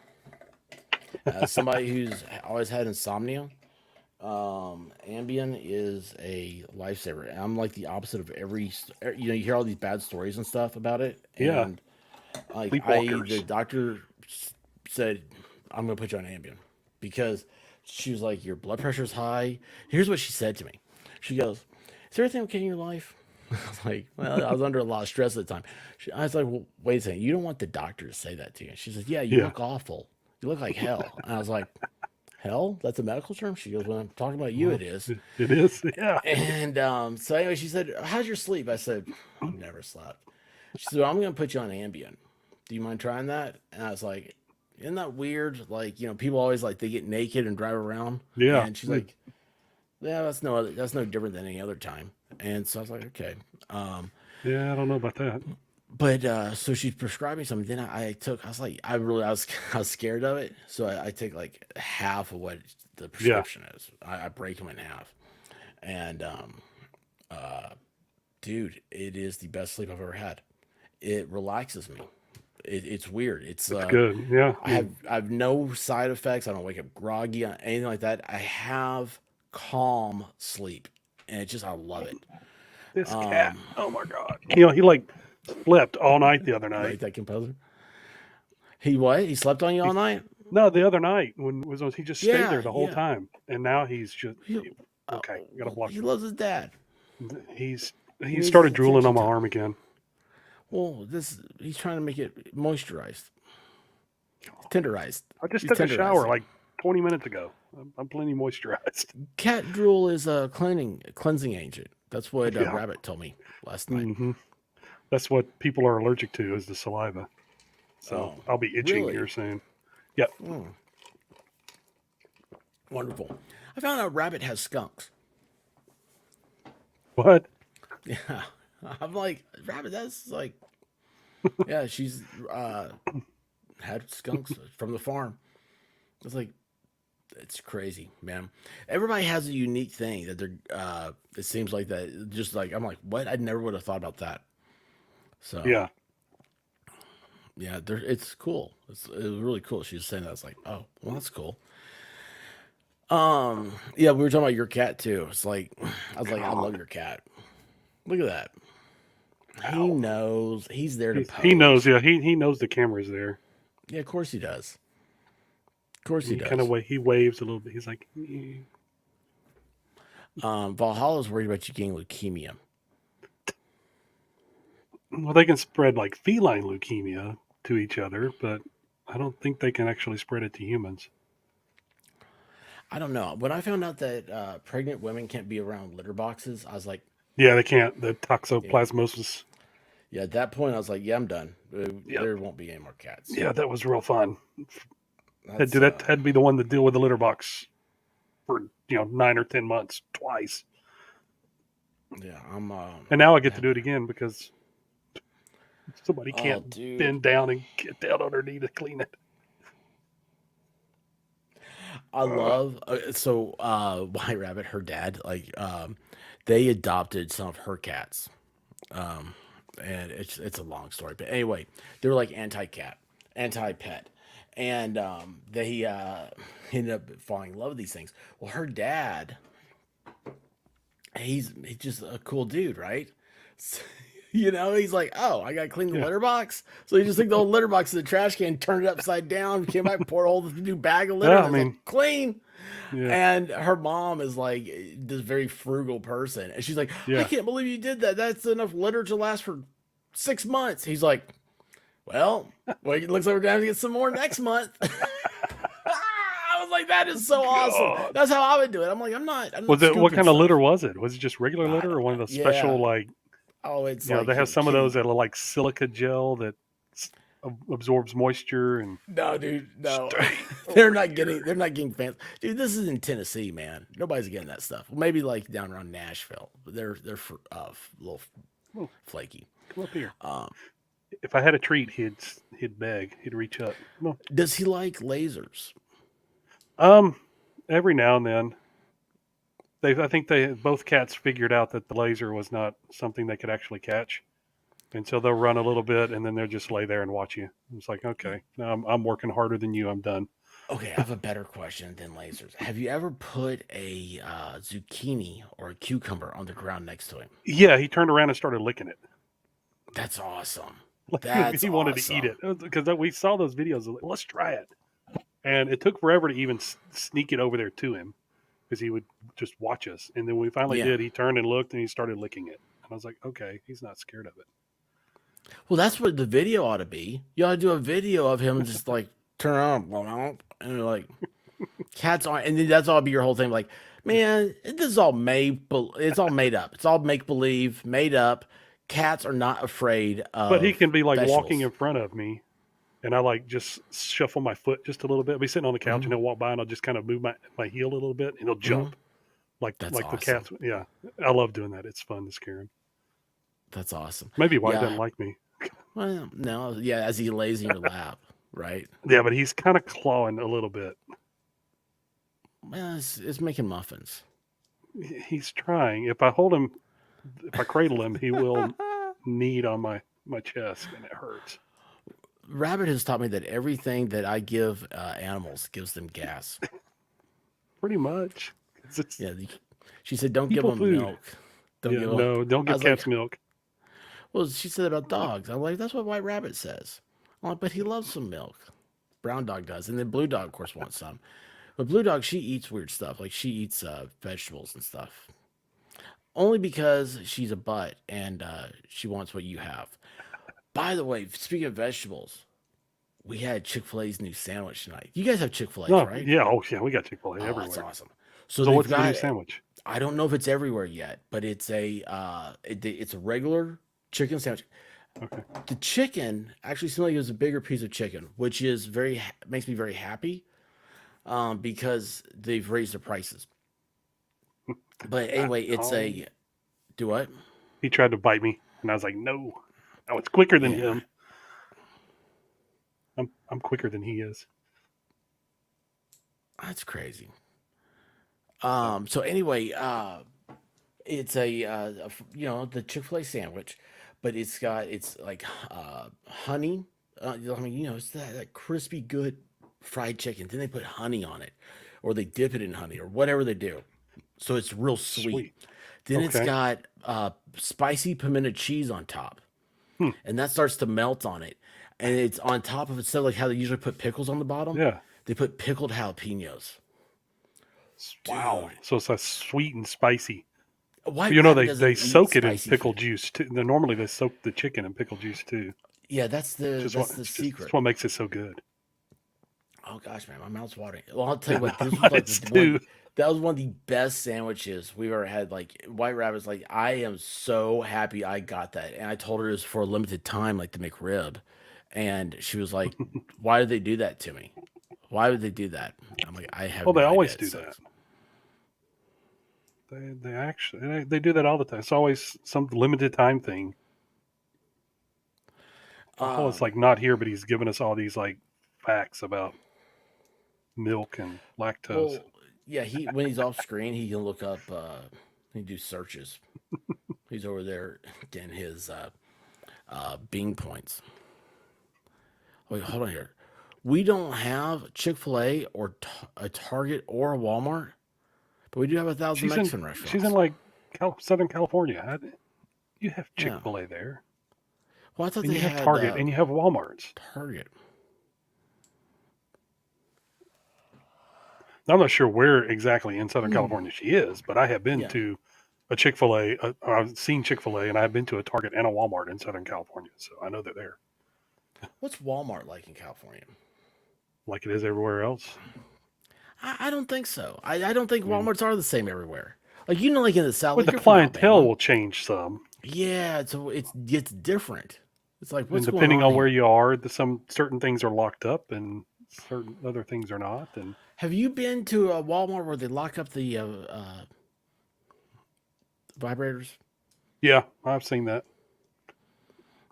Speaker 1: As somebody who's always had insomnia, Ambien is a lifesaver. I'm like the opposite of every. You hear all these bad stories and stuff about it. And the doctor said, "I'm going to put you on Ambien," because she was like, "Your blood pressure's high." Here's what she said to me. She goes, "Is everything okay in your life?" I was like, "Well, I was under a lot of stress at the time." I was like, "Well, wait a second. You don't want the doctor to say that to you." She said, "Yeah, you look awful. You look like hell." And I was like, "Hell? That's a medical term?" She goes, "When I'm talking about you, it is."
Speaker 5: It is, yeah.
Speaker 1: And so anyway, she said, "How's your sleep?" I said, "I've never slept." She said, "Well, I'm going to put you on Ambien. Do you mind trying that?" And I was like, "Isn't that weird? Like, people always like they get naked and drive around."
Speaker 5: Yeah.
Speaker 1: And she's like, "Yeah, that's no different than any other time." And so I was like, "Okay."
Speaker 5: Yeah, I don't know about that.
Speaker 1: But so she prescribed me something. Then I was scared of it. So I take like half of what the prescription is. I break them in half. And dude, it is the best sleep I've ever had. it relaxes me. It's weird. It's
Speaker 5: good. Yeah.
Speaker 1: I have no side effects. I don't wake up groggy, anything like that. I have calm sleep, and I love it.
Speaker 5: This cat. Oh my God. You know, he like slept all night the other night.
Speaker 1: Right, that composer. He what? He slept on you all night?
Speaker 5: No, the other night when he just stayed there the whole time, and now he's just okay. Gotta block.
Speaker 1: He loves his dad.
Speaker 5: He started drooling on my arm again.
Speaker 1: Well, he's trying to make it moisturized, tenderized.
Speaker 5: I just took a shower like 20 minutes ago. I'm plenty moisturized.
Speaker 1: Cat drool is a cleansing agent. That's what Rabbit told me last night.
Speaker 5: Mm-hmm. That's what people are allergic to is the saliva. So I'll be itching here soon. Yep.
Speaker 1: Wonderful. I found out Rabbit has skunks.
Speaker 5: What?
Speaker 1: Yeah. I'm like, Rabbit, that's like, yeah, she's had skunks from the farm. It's like, it's crazy, man. Everybody has a unique thing that they're, it seems like that. Just like, I'm like, what? I never would have thought about that. So, yeah, it's cool. It was really cool. She was saying that. I was like, oh, well, that's cool. Yeah, we were talking about your cat too. It's like, I was like, I love your cat. Look at that. He knows. He's there to pose.
Speaker 5: He knows, yeah. He knows the camera's there.
Speaker 1: Yeah, of course he does. Of course he does.
Speaker 5: Kind of he waves a little bit. He's like,
Speaker 1: Valhalla's worried about you getting leukemia.
Speaker 5: Well, they can spread like feline leukemia to each other, but I don't think they can actually spread it to humans.
Speaker 1: I don't know. When I found out that pregnant women can't be around litter boxes, I was like,
Speaker 5: yeah, they can't. The toxoplasmosis.
Speaker 1: Yeah, at that point, I was like, yeah, I'm done. There won't be any more cats.
Speaker 5: Yeah, that was real fun. That had to be the one to deal with the litter box for 9 or 10 months twice.
Speaker 1: Yeah, I'm.
Speaker 5: And now I get to do it again because somebody can't bend down and get down underneath to clean it.
Speaker 1: I love White Rabbit, her dad, they adopted some of her cats, and it's a long story, but anyway, they were like anti-cat, anti-pet, and they ended up falling in love with these things. Well, her dad, he's just a cool dude, right? So, he's like, oh, I gotta clean the litter box. So he just took the old litter box in the trash can, turned it upside down, came back, poured a whole new bag of litter.
Speaker 5: Yeah,
Speaker 1: like, clean.
Speaker 5: Yeah.
Speaker 1: And her mom is like this very frugal person, and she's like, I can't believe you did that. That's enough litter to last for 6 months. He's like, well, it looks like we're gonna have to get some more next month. I was like, that is so awesome. That's how I would do it. I'm like, I'm not
Speaker 5: what kind of litter was it? Was it just regular litter or one of those special like?
Speaker 1: Oh, it's
Speaker 5: they have some of those that are like silica gel that absorbs moisture and.
Speaker 1: No, dude, no. they're not getting fancy. Dude, this is in Tennessee, man. Nobody's getting that stuff. Well, maybe like down around Nashville, but they're a little flaky.
Speaker 5: Come up here. If I had a treat, he'd beg. He'd reach up.
Speaker 1: Does he like lasers?
Speaker 5: Every now and then. I think both cats figured out that the laser was not something they could actually catch, and so they'll run a little bit and then they'll just lay there and watch you. It's like, okay, now I'm working harder than you. I'm done.
Speaker 1: Okay, I have a better question than lasers. Have you ever put a zucchini or a cucumber on the ground next to him?
Speaker 5: Yeah, he turned around and started licking it.
Speaker 1: That's awesome.
Speaker 5: He wanted to eat it because we saw those videos. Like, let's try it, and it took forever to even sneak it over there to him. Because he would just watch us. And then when we finally did, he turned and looked and he started licking it. And I was like, okay, he's not scared of it.
Speaker 1: Well, that's what the video ought to be. You ought to do a video of him just like turn on and like cats on. And then that's all be your whole thing. Like, man, this is all it's all made up. It's all make believe, made up. Cats are not afraid of.
Speaker 5: But he can be like
Speaker 1: vegetables.
Speaker 5: walking in front of me. And I like just shuffle my foot just a little bit. I'll be sitting on the couch and he'll walk by and I'll just kind of move my heel a little bit and he'll jump
Speaker 1: That's
Speaker 5: like
Speaker 1: awesome.
Speaker 5: the cats. Yeah, I love doing that. It's fun to scare him.
Speaker 1: That's awesome.
Speaker 5: Maybe why he doesn't like me.
Speaker 1: Well, no, as he lays in your lap, right?
Speaker 5: Yeah, but he's kind of clawing a little bit.
Speaker 1: Well, it's making muffins.
Speaker 5: He's trying. If I cradle him, he will knead on my my chest, and it hurts.
Speaker 1: Rabbit has taught me that everything that I give animals gives them gas.
Speaker 5: Pretty much.
Speaker 1: Yeah, she said, "Don't give them milk."
Speaker 5: Don't give cats milk.
Speaker 1: Well, she said about dogs. I'm like, that's what White Rabbit says. I'm like, but he loves some milk. Brown dog does, and then Blue dog, of course, wants some. But Blue dog, she eats weird stuff. Like she eats vegetables and stuff. Only because she's a butt and she wants what you have. By the way, speaking of vegetables, we had Chick-fil-A's new sandwich tonight. You guys have Chick-fil-A, right?
Speaker 5: Yeah, we got Chick-fil-A everywhere.
Speaker 1: That's awesome. So
Speaker 5: what's the new sandwich?
Speaker 1: I don't know if it's everywhere yet, but it's a regular chicken sandwich.
Speaker 5: Okay.
Speaker 1: The chicken actually seemed like it was a bigger piece of chicken, which is makes me very happy, because they've raised the prices. But anyway, do what?
Speaker 5: He tried to bite me, and I was like, no, it's quicker than him. I'm quicker than he is.
Speaker 1: That's crazy. So anyway, it's the Chick-fil-A sandwich, but it's like honey. It's that crispy, good fried chicken. Then they put honey on it, or they dip it in honey, or whatever they do. So it's real sweet. Then it's got spicy pimento cheese on top, and that starts to melt on it. And it's on top of it, instead of like how they usually put pickles on the bottom. Yeah, they put pickled jalapenos.
Speaker 5: Wow! So it's sweet and spicy.
Speaker 1: Why
Speaker 5: they soak it in pickle juice too. Normally they soak the chicken in pickle juice too.
Speaker 1: Yeah, that's the secret.
Speaker 5: That's what makes it so good.
Speaker 1: Oh gosh, man, my mouth's watering. Well, I'll tell you what, that was one of the best sandwiches we've ever had. Like White Rabbit's like, I am so happy I got that, and I told her it was for a limited time, like the McRib, and she was like, "Why did they do that to me? Why would they do that?" I'm like, I have.
Speaker 5: Well, they always do that. They actually do that all the time. It's always some limited time thing. It's like not here, but he's given us all these like facts about milk and lactose.
Speaker 1: Well, yeah, when he's off screen, he can look up. He can do searches. He's over there getting his Bing points. Wait, hold on here. We don't have Chick-fil-A or a Target or a Walmart, but we do have 1,000 Mexican restaurants.
Speaker 5: She's in like Southern California. You have Chick-fil-A there.
Speaker 1: Well, I thought
Speaker 5: you have Target and you have Walmart's.
Speaker 1: Target.
Speaker 5: I'm not sure where exactly in Southern California she is, but I have been to a Chick-fil-A. I've seen Chick-fil-A, and I've been to a Target and a Walmart in Southern California, so I know they're there.
Speaker 1: What's Walmart like in California?
Speaker 5: Like it is everywhere else?
Speaker 1: I don't think so. I don't think Walmarts are the same everywhere. Like like in the South,
Speaker 5: the clientele will change some.
Speaker 1: Yeah, it's different. It's like what's
Speaker 5: depending
Speaker 1: going on
Speaker 5: where you are, some certain things are locked up and certain other things are not. And
Speaker 1: have you been to a Walmart where they lock up the vibrators?
Speaker 5: Yeah, I've seen that.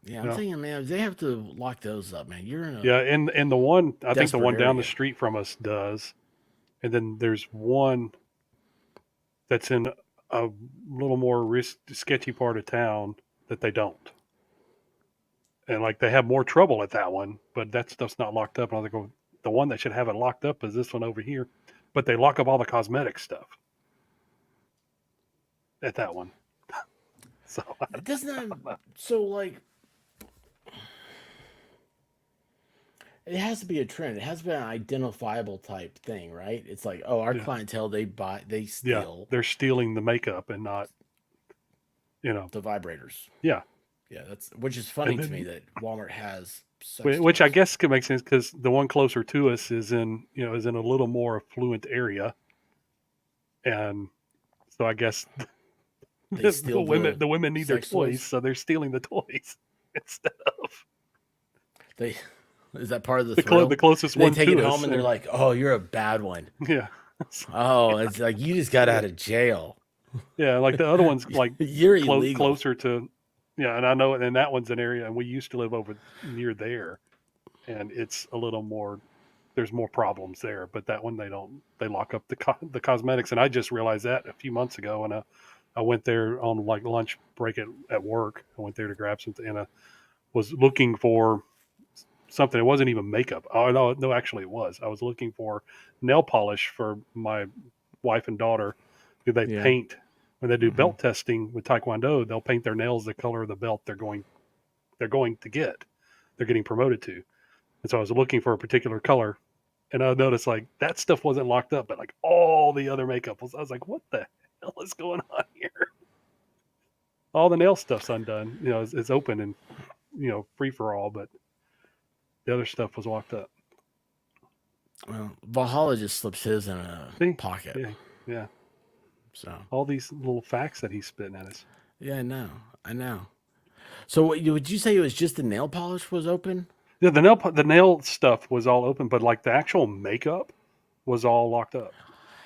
Speaker 1: Yeah, I'm thinking, man, they have to lock those up, man. You're in
Speaker 5: and the one I think the one
Speaker 1: area
Speaker 5: down the street from us does, and then there's one that's in a little more sketchy part of town that they don't, and like they have more trouble at that one, but that stuff's not locked up. And I was like, the one that should have it locked up is this one over here, but they lock up all the cosmetic stuff at that one. So
Speaker 1: it doesn't. So like. It has to be a trend. It has to be an identifiable type thing, right? It's like, our clientele, they steal.
Speaker 5: Yeah, they're stealing the makeup and not,
Speaker 1: the vibrators.
Speaker 5: Yeah.
Speaker 1: Yeah, which is funny to me that Walmart has
Speaker 5: which I guess could make sense because the one closer to us is in a little more affluent area. And so I guess the women need their toys, so they're stealing the toys instead of.
Speaker 1: Is that part of the thrill?
Speaker 5: The closest one to us.
Speaker 1: They take it home and they're like, "Oh, you're a bad one."
Speaker 5: Yeah.
Speaker 1: Oh, it's like you just got out of jail.
Speaker 5: Yeah, like the other one's like
Speaker 1: you're illegal.
Speaker 5: Closer to, and I know, and that one's an area, and we used to live over near there, and it's a little more. There's more problems there, but that one they lock up the cosmetics, and I just realized that a few months ago, and I went there on like lunch break at work. I went there to grab something, and was looking for something. It wasn't even makeup. Oh no, actually it was. I was looking for nail polish for my wife and daughter. They paint when they do belt testing with Taekwondo. They'll paint their nails the color of the belt they're going to get. They're getting promoted to. And so I was looking for a particular color, and I noticed like that stuff wasn't locked up, but like all the other makeup was. I was like, what the hell is going on here? All the nail stuff's undone. It's open and free for all, but the other stuff was locked up.
Speaker 1: Well, Valhalla just slips his in a pocket.
Speaker 5: Yeah.
Speaker 1: So
Speaker 5: all these little facts that he's spitting at us.
Speaker 1: Yeah, I know. So would you say it was just the nail polish was open?
Speaker 5: Yeah, the nail stuff was all open, but like the actual makeup was all locked up.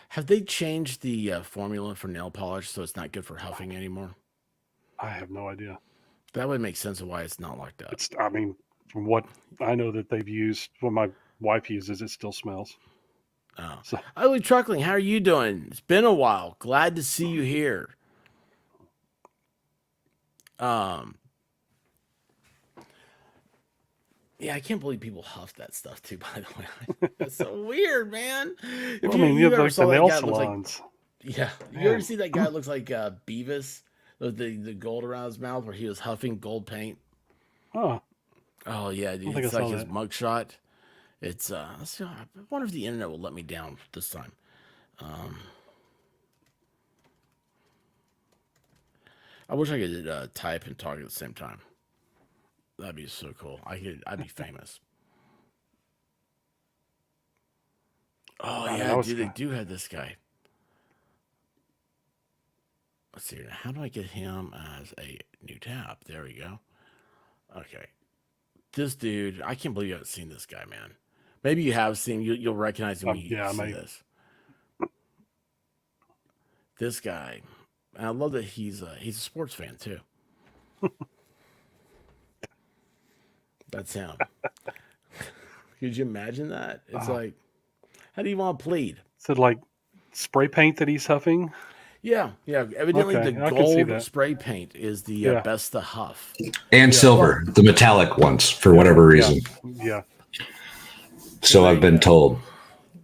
Speaker 1: Have they changed the formula for nail polish so it's not good for huffing anymore?
Speaker 5: I have no idea.
Speaker 1: That would make sense of why it's not locked up.
Speaker 5: From what I know that they've used, what my wife uses, it still smells.
Speaker 1: Oh. So. Ugly Truckling, how are you doing? It's been a while. Glad to see you here. Yeah, I can't believe people huff that stuff too, by the way. That's so weird, man.
Speaker 5: You have like the nail salons.
Speaker 1: Yeah. You ever see that guy that looks like Beavis? The gold around his mouth where he was huffing gold paint?
Speaker 5: Oh.
Speaker 1: Oh, yeah, dude. It's like his mugshot. It's, let's see, I wonder if the internet will let me down this time. I wish I could type and talk at the same time. That'd be so cool. I'd be famous. Oh, yeah, dude, they do have this guy. Let's see. How do I get him as a new tab? There we go. Okay. This dude, I can't believe you haven't seen this guy, man. Maybe you have seen him. You'll recognize him when you see this. This guy. And I love that he's a sports fan, too. That's him. Could you imagine that? It's like, how do you want to plead?
Speaker 5: Is it like spray paint that he's huffing?
Speaker 1: Yeah. Evidently, the gold spray paint is the best to huff.
Speaker 3: And silver, the metallic ones, for whatever reason.
Speaker 5: Yeah.
Speaker 3: So I've been told.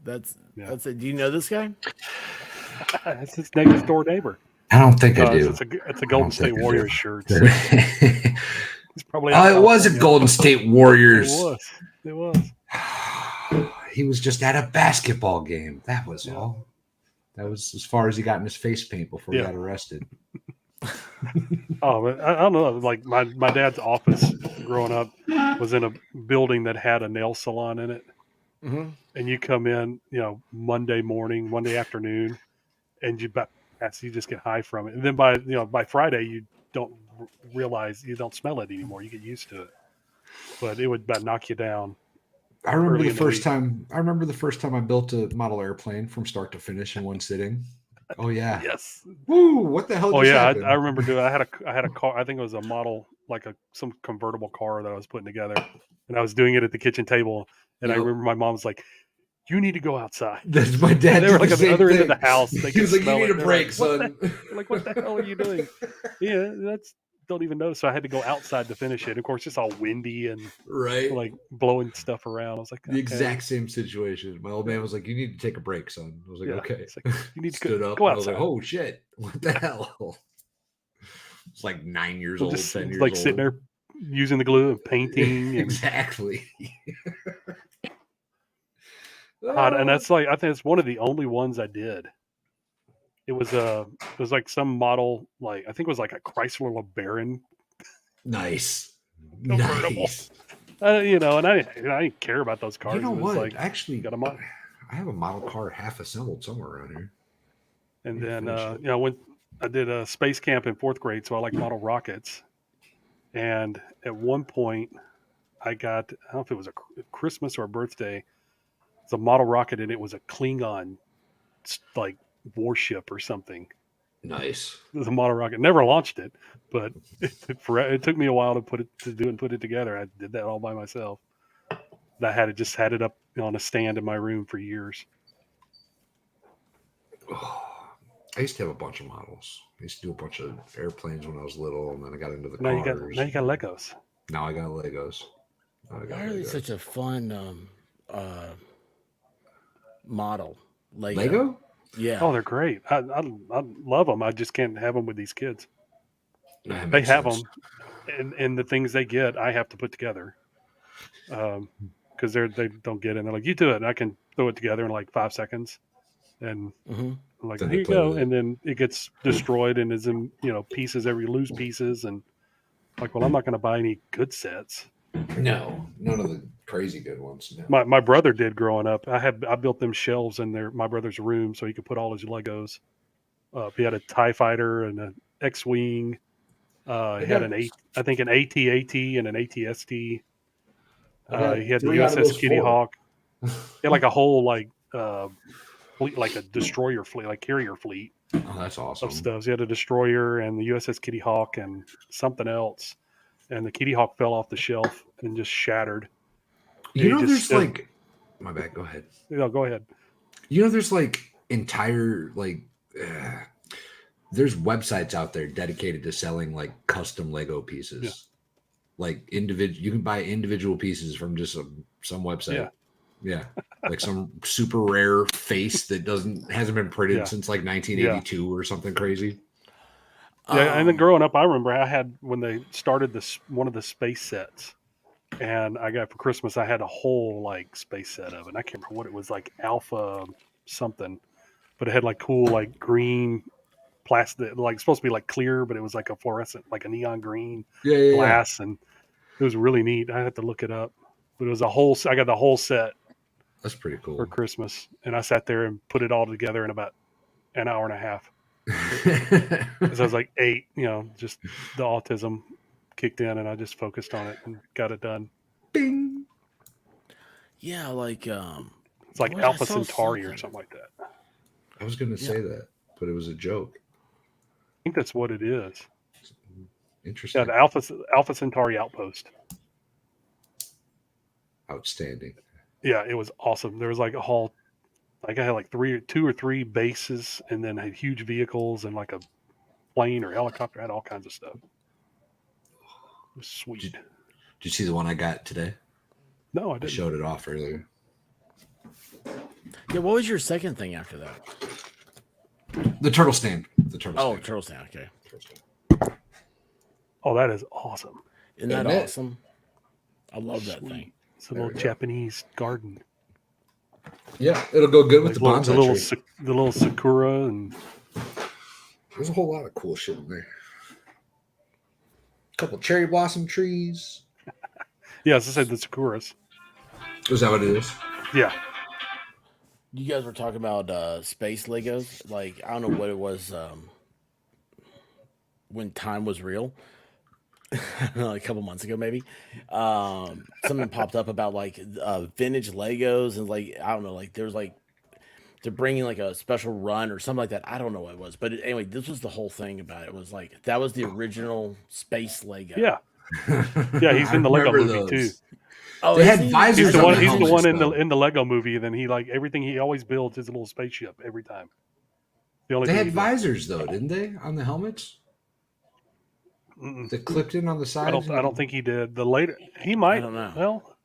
Speaker 1: That's it. Do you know this guy?
Speaker 5: That's his next door neighbor.
Speaker 3: I don't think I do.
Speaker 5: It's a Golden State Warriors shirt. So.
Speaker 3: He's probably it was a Golden State Warriors.
Speaker 5: It was.
Speaker 3: He was just at a basketball game. That was all. That was as far as he got in his face paint before he got arrested.
Speaker 5: But I don't know. Like my dad's office growing up was in a building that had a nail salon in it.
Speaker 1: Mm-hmm.
Speaker 5: And you come in, Monday morning, Monday afternoon, and you just get high from it. And then by Friday, you don't realize, you don't smell it anymore. You get used to it. But it would about knock you down.
Speaker 3: I remember the first time I built a model airplane from start to finish in one sitting. Oh yeah.
Speaker 5: Yes.
Speaker 3: Woo! What the hell?
Speaker 5: I remember doing. I had a car. I think it was a model, like some convertible car that I was putting together, and I was doing it at the kitchen table. And I remember my mom was like, "You need to go outside."
Speaker 3: That's my dad.
Speaker 5: They were like at the other end of the house.
Speaker 3: He was like, "You need a break, son."
Speaker 5: What the hell are you doing? Yeah, don't even know. So I had to go outside to finish it. Of course, it's all windy and like blowing stuff around. I was like,
Speaker 3: the exact same situation. My old man was like, "You need to take a break, son." I was like, "Okay."
Speaker 5: Like, you need to
Speaker 3: go outside. I was like, "Oh shit! What the hell?" It's like 9 years old, 10 years old,
Speaker 5: sitting there using the glue and painting.
Speaker 3: Exactly.
Speaker 5: And that's like, I think it's one of the only ones I did. It was like some model, like I think it was like a Chrysler LeBaron.
Speaker 3: Nice.
Speaker 5: Nice. And I didn't care about those cars.
Speaker 3: You know what?
Speaker 5: Like,
Speaker 3: actually, I have a model car half assembled somewhere around here.
Speaker 5: And then when I did a space camp in 4th grade, so I like model rockets. And at one point, I got, I don't know if it was a Christmas or a birthday, it's a model rocket, and it was a Klingon like warship or something.
Speaker 3: Nice.
Speaker 5: It was a model rocket. Never launched it, but it took me a while to put it together. I did that all by myself. I had it up on a stand in my room for years.
Speaker 3: I used to have a bunch of models. I used to do a bunch of airplanes when I was little, and then I got into the
Speaker 5: Now
Speaker 3: cars.
Speaker 5: you got Legos.
Speaker 3: Now I got Legos.
Speaker 1: Why are they such a fun model?
Speaker 3: Lego?
Speaker 1: Yeah.
Speaker 5: Oh, they're great. I love them. I just can't have them with these kids.
Speaker 3: They
Speaker 5: have them, and the things they get, I have to put together. Because they don't get it. They're like, you do it, and I can throw it together in like 5 seconds. And I'm like,
Speaker 3: Then
Speaker 5: here you go. And then it gets destroyed and is in pieces every loose pieces. And like, well, I'm not going to buy any good sets.
Speaker 3: No, none of the crazy good ones. No.
Speaker 5: My brother did growing up. I built them shelves in my brother's room so he could put all his Legos. He had a TIE fighter and an X-wing. He had an AT-AT and an AT-ST. He had the USS Kitty Hawk. He had like a whole fleet, like a destroyer fleet, like carrier fleet.
Speaker 3: Oh, that's awesome.
Speaker 5: Of stuff. He had a destroyer and the USS Kitty Hawk and something else. And the Kitty Hawk fell off the shelf and just shattered.
Speaker 3: There's my bad. Go ahead.
Speaker 5: No, go ahead.
Speaker 3: There's like entire there's websites out there dedicated to selling like custom Lego pieces.
Speaker 5: Yeah.
Speaker 3: Like you can buy individual pieces from just some website. Yeah. Like some super rare face that hasn't been printed since like 1982 or something crazy.
Speaker 5: Yeah, and then growing up, I remember I had when they started one of the space sets, and I got for Christmas I had a whole like space set of it. And I can't remember what it was, like Alpha something, but it had like cool like green plastic, like supposed to be like clear, but it was like a fluorescent, like a neon green glass, and it was really neat. I had to look it up, but it was I got the whole set.
Speaker 3: That's pretty cool
Speaker 5: for Christmas, and I sat there and put it all together in about an hour and a half. Because I was like 8, just the autism kicked in, and I just focused on it and got it done.
Speaker 3: Bing.
Speaker 1: Yeah, like
Speaker 5: it's like Alpha Centauri or something like that.
Speaker 3: I was going to say that, but it was a joke.
Speaker 5: I think that's what it is.
Speaker 3: Interesting.
Speaker 5: Yeah, the Alpha Centauri outpost.
Speaker 3: Outstanding.
Speaker 5: Yeah, it was awesome. There was like a whole, like I had like 2 or 3 bases, and then had huge vehicles and like a plane or helicopter. I had all kinds of stuff. It was sweet.
Speaker 3: Did you see the one I got today?
Speaker 5: No, I didn't.
Speaker 3: I showed it off earlier.
Speaker 1: Yeah, what was your second thing after that?
Speaker 3: The turtle stand.
Speaker 1: Turtle stand. Okay.
Speaker 5: Oh, that is awesome.
Speaker 1: Isn't that awesome? I love that thing.
Speaker 5: It's a little Japanese garden.
Speaker 3: Yeah, it'll go good with the bonsai tree.
Speaker 5: The little sakura, and
Speaker 3: there's a whole lot of cool shit in there. A couple cherry blossom trees.
Speaker 5: Yeah, as I said, the sakuras.
Speaker 3: Is that what it is?
Speaker 5: Yeah.
Speaker 1: You guys were talking about space Legos. Like, I don't know what it was when time was real. A couple months ago, maybe. Something popped up about like vintage Legos, and like, I don't know, like there's like they're bringing like a special run or something like that. I don't know what it was, but anyway, this was the whole thing about it. It was like that was the original space Lego.
Speaker 5: Yeah, yeah, he's in the Lego movie too.
Speaker 1: Oh,
Speaker 3: they had visors.
Speaker 5: He's the one in the Lego movie. And then he like everything he always builds is a little spaceship every time.
Speaker 3: They had visors though, didn't they, on the helmets? They clipped in on the side.
Speaker 5: I don't think he did. He might.
Speaker 1: I don't know.
Speaker 5: Well,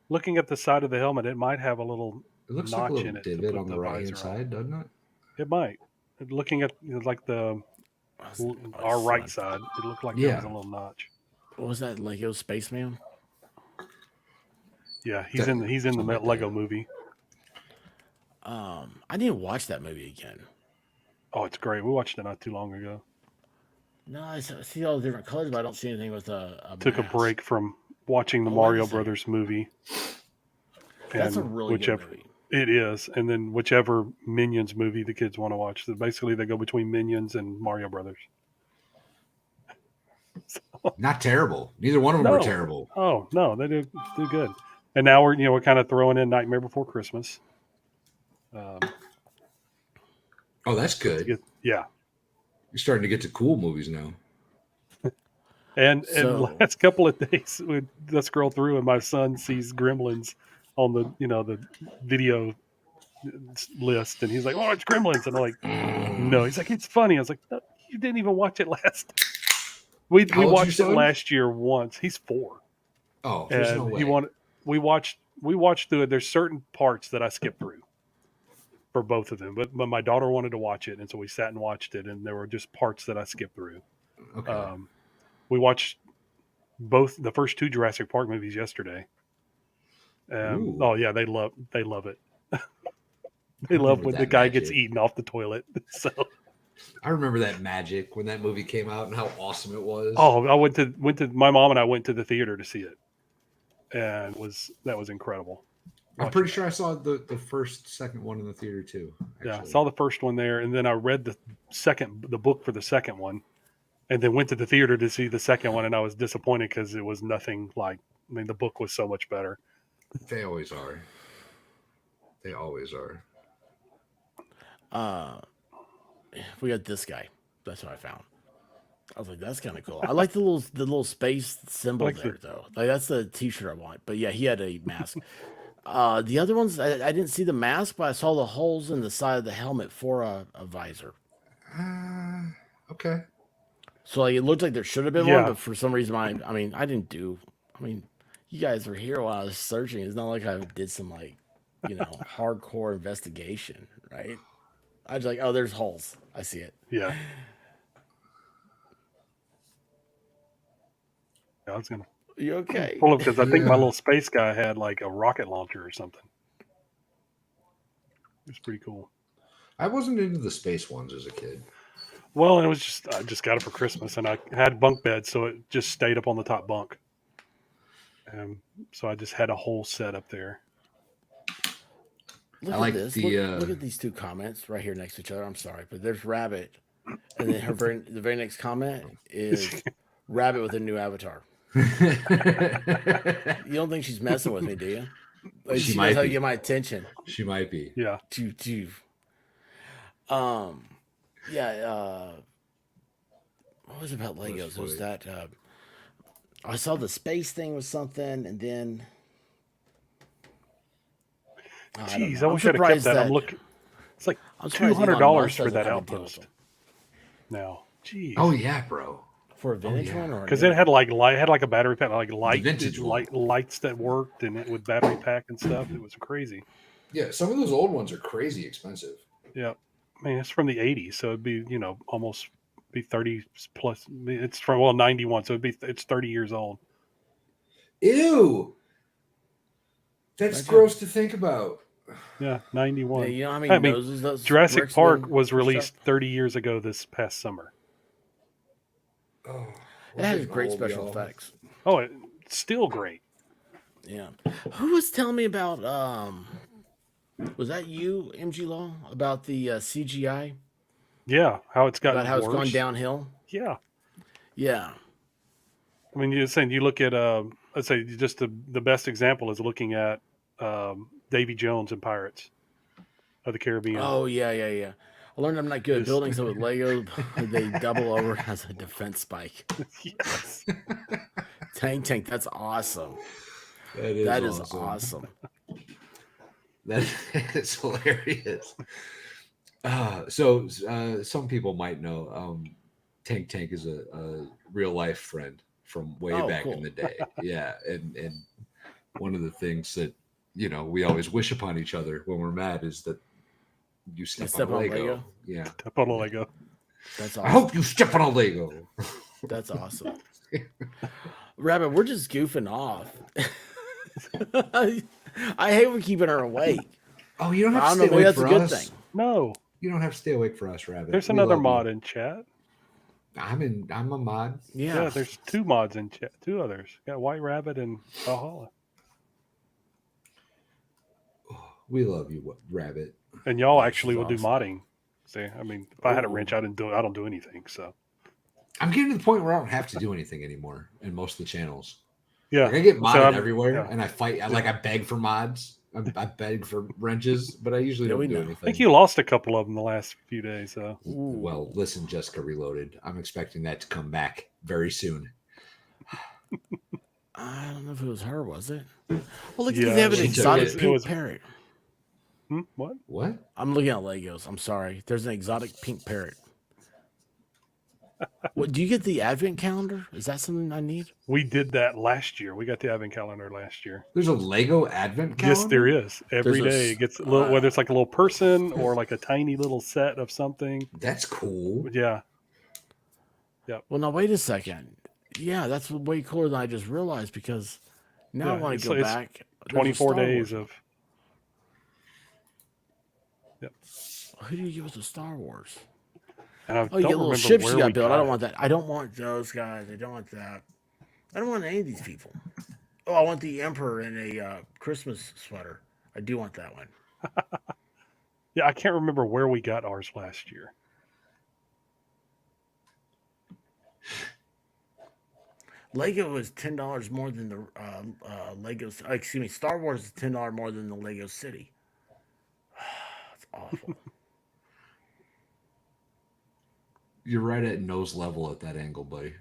Speaker 5: looking at the side of the helmet, it might have a little.
Speaker 3: It looks
Speaker 5: notch
Speaker 3: like a little
Speaker 5: in it
Speaker 3: divot on the right hand side, doesn't it?
Speaker 5: It might. Looking at like our right side, it looked like there was a little notch.
Speaker 1: What was that, Lego Spaceman?
Speaker 5: Yeah, he's in the Lego movie.
Speaker 1: I need to watch that movie again.
Speaker 5: Oh, it's great. We watched it not too long ago.
Speaker 1: No, I see all the different colors, but I don't see anything with a
Speaker 5: Took a break from watching the Mario Brothers movie.
Speaker 1: That's a really good movie.
Speaker 5: It is. And then whichever Minions movie the kids want to watch. So basically, they go between Minions and Mario Brothers.
Speaker 3: Not terrible. Neither one of them were terrible.
Speaker 5: Oh, no, they do good. And now we're kind of throwing in Nightmare Before Christmas.
Speaker 3: Oh, that's good.
Speaker 5: Yeah.
Speaker 3: You're starting to get to cool movies now.
Speaker 5: And the last couple of days, let's scroll through, and my son sees Gremlins on the video list, and he's like, "Oh, it's Gremlins," and I'm like, "No." He's like, "It's funny." I was like, "No, you didn't even watch it last We watched it last year once. He's 4.
Speaker 3: Oh, there's no way.
Speaker 5: We watched through it. There's certain parts that I skipped through for both of them, but my daughter wanted to watch it, and so we sat and watched it, and there were just parts that I skipped through.
Speaker 3: Okay.
Speaker 5: We watched the first 2 Jurassic Park movies yesterday. Oh yeah, they love it. They love when the guy gets eaten off the toilet. So
Speaker 3: I remember that magic when that movie came out and how awesome it was.
Speaker 5: Oh, I went to my mom and I went to the theater to see it, and that was incredible.
Speaker 3: I'm pretty sure I saw the second one in the theater too. Actually.
Speaker 5: Yeah, I saw the first one there, and then I read the book for the second one, and then went to the theater to see the second one, and I was disappointed because it was nothing like. I mean, the book was so much better.
Speaker 3: They always are. They always are.
Speaker 1: We got this guy. That's what I found. I was like, that's kind of cool. I like the little space symbol there, though. Like that's the T-shirt I want. But yeah, he had a mask. The other ones, I didn't see the mask, but I saw the holes in the side of the helmet for a visor.
Speaker 3: Okay.
Speaker 1: So like, it looked like there should have been one, but for some reason, I didn't you guys were here while I was searching. It's not like I did some hardcore investigation, right? I was like, oh, there's holes. I see it.
Speaker 5: Yeah. I was gonna.
Speaker 1: You okay?
Speaker 5: Pull up because I think my little space guy had like a rocket launcher or something. It was pretty cool.
Speaker 3: I wasn't into the space ones as a kid.
Speaker 5: Well, it was I just got it for Christmas, and I had bunk beds, so it just stayed up on the top bunk. So I just had a whole set up there.
Speaker 1: Look at this. Look at these 2 comments right here next to each other. I'm sorry, but there's Rabbit, and then the very next comment is Rabbit with a new avatar. You don't think she's messing with me, do you? Like, she might how to get my attention.
Speaker 3: She might be.
Speaker 5: Yeah.
Speaker 1: Yeah. What was it about Legos? It was that I saw the space thing was something, and then
Speaker 5: Jeez, I wish I'd have kept that. I'm looking. It's like $200 for that outpost. Now, jeez.
Speaker 3: Oh yeah, bro.
Speaker 1: For a vintage one, or
Speaker 5: because it had like a battery pack, like lights that worked, and it would battery pack and stuff. It was crazy.
Speaker 3: Yeah, some of those old ones are crazy expensive.
Speaker 5: Yeah, I mean it's from the '80s, so it'd be almost be 30 plus. It's from 91, so it's 30 years old.
Speaker 3: Ew, that's gross to think about.
Speaker 5: Yeah, 91.
Speaker 1: Yeah, you know how many noses those
Speaker 5: Jurassic Park was released 30 years ago this past summer.
Speaker 3: Oh,
Speaker 1: it has great special effects.
Speaker 5: Oh, it's still great.
Speaker 1: Yeah. Who was telling me about was that you, MG Law, about the CGI?
Speaker 5: Yeah, how it's gotten
Speaker 1: about how
Speaker 5: worse.
Speaker 1: It's gone downhill.
Speaker 5: Yeah.
Speaker 1: Yeah.
Speaker 5: I mean, you're saying you look at let's say just the best example is looking at Davy Jones and Pirates of the Caribbean.
Speaker 1: Oh yeah. I learned I'm not good at building, so with Lego, they double over as a defense spike.
Speaker 5: Yes.
Speaker 1: Tank, that's awesome. That is awesome.
Speaker 3: That is hilarious. So some people might know Tank is a real life friend from way back in the day. Yeah, and one of the things that we always wish upon each other when we're mad is that you step on Lego. Yeah.
Speaker 5: Step on a Lego.
Speaker 1: That's awesome.
Speaker 3: I hope you step on a Lego.
Speaker 1: That's awesome. Rabbit, we're just goofing off. I hate we're keeping her awake.
Speaker 3: Oh, you don't have to stay awake for us. That's a good thing.
Speaker 5: No.
Speaker 3: You don't have to stay awake for us, Rabbit.
Speaker 5: There's another mod in chat.
Speaker 3: I'm a mod.
Speaker 5: Yeah, there's 2 mods in chat. 2 others. Got White Rabbit and Valhalla.
Speaker 3: We love you, Rabbit.
Speaker 5: And y'all actually will do modding. See, I mean, if I had a wrench, I don't do anything. So
Speaker 3: I'm getting to the point where I don't have to do anything anymore in most of the channels.
Speaker 5: Yeah,
Speaker 3: I get modded everywhere, and I fight. I beg for mods. I beg for wrenches, but I usually don't do anything.
Speaker 5: I think you lost a couple of them the last few days. So.
Speaker 3: Well, listen, Jessica Reloaded. I'm expecting that to come back very soon.
Speaker 1: I don't know if it was her, was it? Well, look, they have an exotic pink parrot.
Speaker 5: What?
Speaker 1: I'm looking at Legos. I'm sorry. There's an exotic pink parrot. What do you get the advent calendar? Is that something I need?
Speaker 5: We did that last year. We got the advent calendar last year.
Speaker 3: There's a Lego advent calendar?
Speaker 5: Yes, there is. Every day it gets a little, whether it's like a little person or like a tiny little set of something.
Speaker 3: That's cool.
Speaker 5: Yeah.
Speaker 1: Well, now wait a second. Yeah, that's way cooler than I just realized because now I want to go back.
Speaker 5: 24 days of.
Speaker 1: Yep. Who do you give us the Star Wars?
Speaker 5: And I
Speaker 1: you get little ships you got built. I don't want that. I don't want those guys. I don't want that. I don't want any of these people. Oh, I want the Emperor in a Christmas sweater. I do want that one.
Speaker 5: Yeah, I can't remember where we got ours last year.
Speaker 1: Lego is $10 more than the Lego. Excuse me, Star Wars is $10 more than the Lego City. It's awful.
Speaker 3: You're right at nose level at that angle, buddy.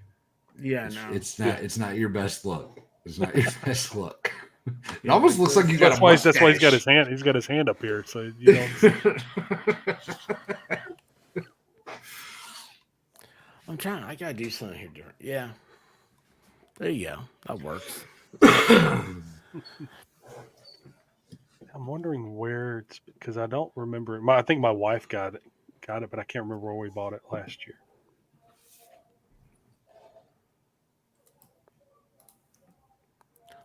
Speaker 1: Yeah,
Speaker 3: it's not. It's not your best look. It's not your best look. It almost looks like you got
Speaker 5: a mustache. That's why he's got his hand. He's got his hand up here, so you know.
Speaker 1: I'm trying. I gotta do something here different. Yeah. There you go. That works.
Speaker 5: I'm wondering where it's because I don't remember. I think my wife got it, but I can't remember where we bought it last year.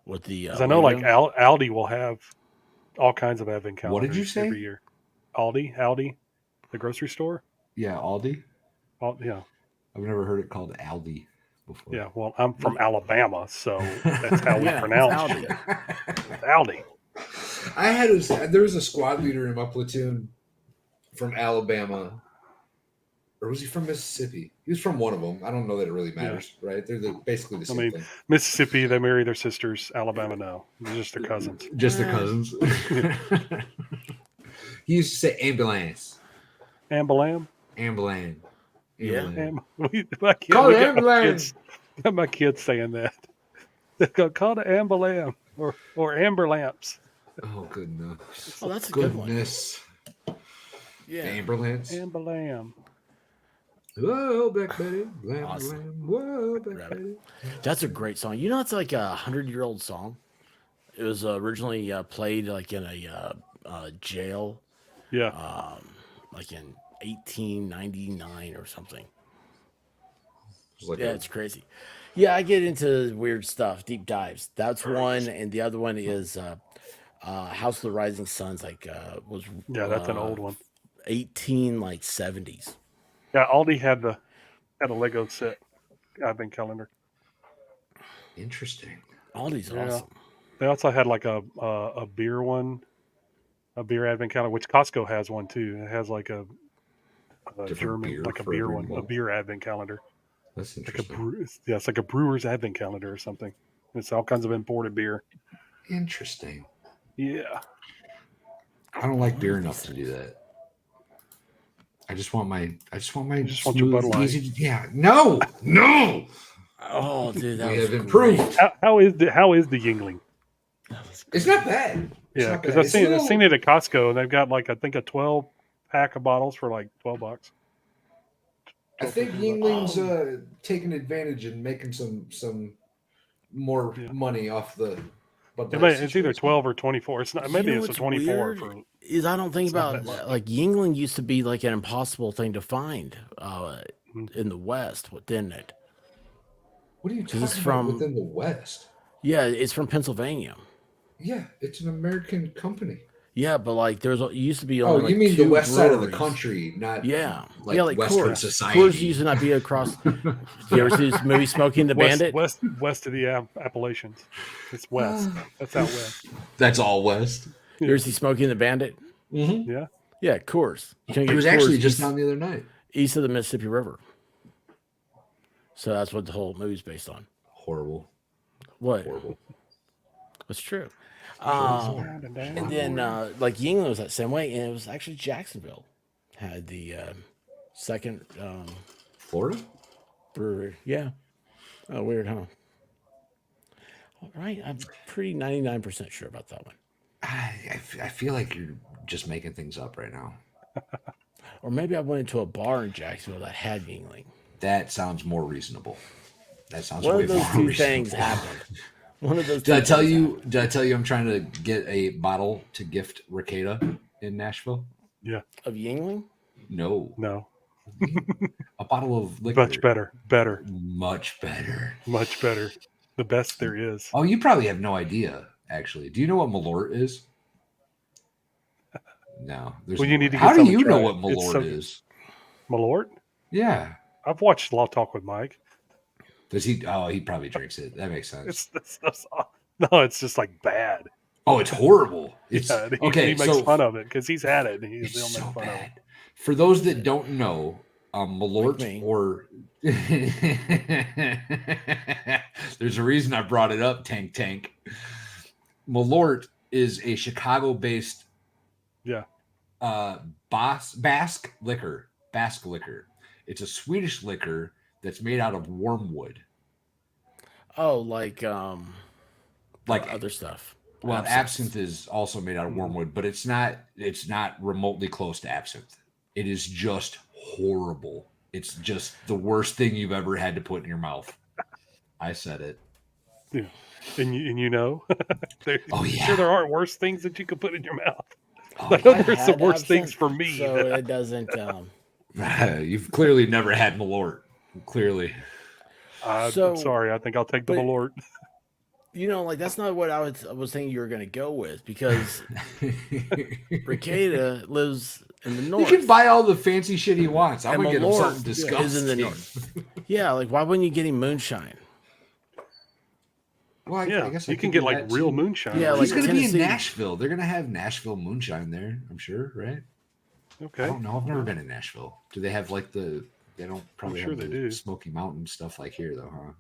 Speaker 1: With the
Speaker 5: because I know like Aldi will have all kinds of advent calendars.
Speaker 3: What did you say?
Speaker 5: Every year. Aldi, the grocery store.
Speaker 3: Yeah, Aldi.
Speaker 5: Yeah.
Speaker 3: I've never heard it called Aldi before.
Speaker 5: Yeah, well, I'm from Alabama, so that's how we pronounce it. Aldi.
Speaker 3: There was a squad leader in my platoon from Alabama, or was he from Mississippi? He was from one of them. I don't know that it really matters, right? They're basically the same thing.
Speaker 5: Mississippi, they marry their sisters. Alabama, no, they're just their cousins.
Speaker 3: Just their cousins. He used to say ambulance.
Speaker 5: Ambulam.
Speaker 3: Ambulance.
Speaker 1: Yeah.
Speaker 3: Call the ambulance.
Speaker 5: Got my kids saying that. They go call the ambulam or amber lamps.
Speaker 3: Oh goodness.
Speaker 1: Oh, that's a good one.
Speaker 3: Yeah. Ambulance.
Speaker 5: Ambulam.
Speaker 3: Whoa, Black Betty.
Speaker 1: Awesome.
Speaker 3: Whoa, Black Betty.
Speaker 1: That's a great song. You know, it's like a 100-year-old song. It was originally played like in a jail.
Speaker 5: Yeah.
Speaker 1: Like in 1899 or something.
Speaker 3: Like
Speaker 1: it's crazy. Yeah, I get into weird stuff, deep dives. That's one, and the other one is House of the Rising Suns.
Speaker 5: That's an old one.
Speaker 1: 70s.
Speaker 5: Yeah, Aldi had a Lego set advent calendar.
Speaker 3: Interesting.
Speaker 1: Aldi's awesome.
Speaker 5: They also had like a beer one, a beer advent calendar, which Costco has one too. It has like a German, like a beer one, a beer advent calendar.
Speaker 3: That's interesting.
Speaker 5: It's like a brewer's advent calendar or something. It's all kinds of imported beer.
Speaker 3: Interesting.
Speaker 5: Yeah.
Speaker 3: I don't like beer enough to do that. I just want your
Speaker 5: Bud Light.
Speaker 3: Yeah. No.
Speaker 1: Oh, dude, that
Speaker 3: we
Speaker 1: was
Speaker 3: have improved.
Speaker 5: How is the Yingling?
Speaker 3: It's not bad.
Speaker 5: Yeah, because I've seen it at Costco, and they've got like I think a 12-pack of bottles for like $12.
Speaker 3: I think Yingling's taking advantage and making some more money off the. But
Speaker 5: it's either 12 or 24. It's not. Maybe it's a 24.
Speaker 1: I don't think about like Yingling used to be like an impossible thing to find in the West, didn't it?
Speaker 3: What are you talking about within the West?
Speaker 1: Yeah, it's from Pennsylvania.
Speaker 3: Yeah, it's an American company.
Speaker 1: Yeah, but like it used to be only.
Speaker 3: Oh, you mean the west side of the country, not like Western society.
Speaker 1: Coors used to not be across. You ever see this movie Smoking the Bandit?
Speaker 5: West of the Appalachians. It's west. That's out west.
Speaker 3: That's all west.
Speaker 1: You ever see Smoking the Bandit?
Speaker 3: Mm-hmm.
Speaker 5: Yeah.
Speaker 1: Yeah, Coors.
Speaker 3: It was actually just on the other night.
Speaker 1: East of the Mississippi River. So that's what the whole movie's based on.
Speaker 3: Horrible.
Speaker 1: What?
Speaker 3: Horrible.
Speaker 1: It's true. And then like Yingling was that same way, and it was actually Jacksonville had the second
Speaker 3: Florida
Speaker 1: brewery. Yeah. Oh, weird, huh? All right, I'm pretty 99% sure about that one.
Speaker 3: I feel like you're just making things up right now.
Speaker 1: Or maybe I went into a bar in Jacksonville that had Yingling.
Speaker 3: That sounds more reasonable. That sounds
Speaker 1: One
Speaker 3: way
Speaker 1: of those
Speaker 3: more
Speaker 1: two
Speaker 3: reasonable.
Speaker 1: things happened. One of those.
Speaker 3: Did I tell you? Did I tell you I'm trying to get a bottle to gift Ricada in Nashville?
Speaker 5: Yeah.
Speaker 1: Of Yingling?
Speaker 5: No.
Speaker 3: A bottle of liquor.
Speaker 5: Much better.
Speaker 3: Much better.
Speaker 5: Much better. The best there is.
Speaker 3: Oh, you probably have no idea. Actually, do you know what Malort is? No.
Speaker 5: Well, you need to.
Speaker 3: How do you know what Malort is?
Speaker 5: Malort?
Speaker 3: Yeah.
Speaker 5: I've watched Law Talk with Mike.
Speaker 3: Does he? Oh, he probably drinks it. That makes sense.
Speaker 5: No, it's just like bad.
Speaker 3: Oh, it's horrible. It's
Speaker 5: okay. He makes fun of it because he's had it. And he'll
Speaker 3: so
Speaker 5: make fun
Speaker 3: bad.
Speaker 5: of it.
Speaker 3: For those that don't know, Malort
Speaker 1: like
Speaker 3: or there's a reason I brought it up. Tank. Malort is a Chicago-based, Basque liquor. It's a Swedish liquor that's made out of wormwood.
Speaker 1: Oh, like other stuff.
Speaker 3: Well, absinthe is also made out of wormwood, but it's not remotely close to absinthe. It is just horrible. It's just the worst thing you've ever had to put in your mouth. I said it.
Speaker 5: Yeah. And you know, sure there aren't worse things that you could put in your mouth. I know there's some worse things for me.
Speaker 1: So it doesn't.
Speaker 3: You've clearly never had Malort. Clearly.
Speaker 5: I'm sorry. I think I'll take the Malort.
Speaker 1: You know, like that's not what I was thinking you were going to go with, because Ricada lives in the north.
Speaker 3: He can buy all the fancy shit he wants. I'm going to get him something disgusting.
Speaker 1: Is in the north. Yeah, like why wouldn't you get him moonshine?
Speaker 3: Well, I guess
Speaker 5: you can get like real moonshine.
Speaker 1: Yeah,
Speaker 3: he's going to be in Nashville. They're going to have Nashville moonshine there, I'm sure, right?
Speaker 5: Okay.
Speaker 3: I don't know. I've never been in Nashville. Do they have like they don't probably have
Speaker 5: they do.
Speaker 3: Smoky Mountain stuff like here though, huh?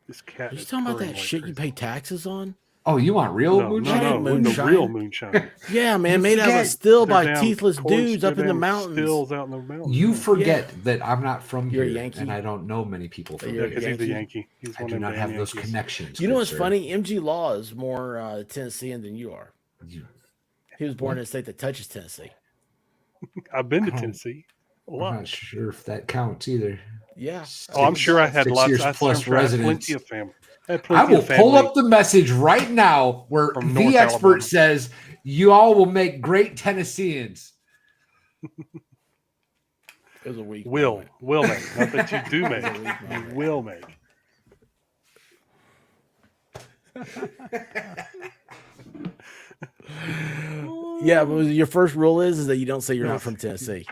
Speaker 5: This cat.
Speaker 1: Are you talking about that shit you pay taxes on?
Speaker 3: Oh, you want real moonshine?
Speaker 5: No,
Speaker 1: moonshine.
Speaker 5: The real moonshine.
Speaker 1: Yeah, man, made out of steel by teethless dudes up in the mountains.
Speaker 5: Out in the mountains.
Speaker 3: You forget that I'm not from
Speaker 1: You're
Speaker 3: here,
Speaker 1: a Yankee,
Speaker 3: and I don't know many people from
Speaker 5: here. Because he's a Yankee.
Speaker 3: I do not have those connections.
Speaker 1: You know what's funny? MG Law is more Tennessean than you are. He was born in a state that touches Tennessee.
Speaker 5: I've been to Tennessee a lot.
Speaker 3: I'm not sure if that counts either.
Speaker 1: Yeah.
Speaker 5: I'm sure I had
Speaker 3: 6
Speaker 5: lots.
Speaker 3: years plus residence.
Speaker 5: Plenty of family.
Speaker 3: I will pull up the message right now where the expert says you all will make great Tennesseans.
Speaker 1: It was a week.
Speaker 5: Will make. Not that you do make. You will make.
Speaker 1: Yeah, but your first rule is that you don't say you're not from Tennessee.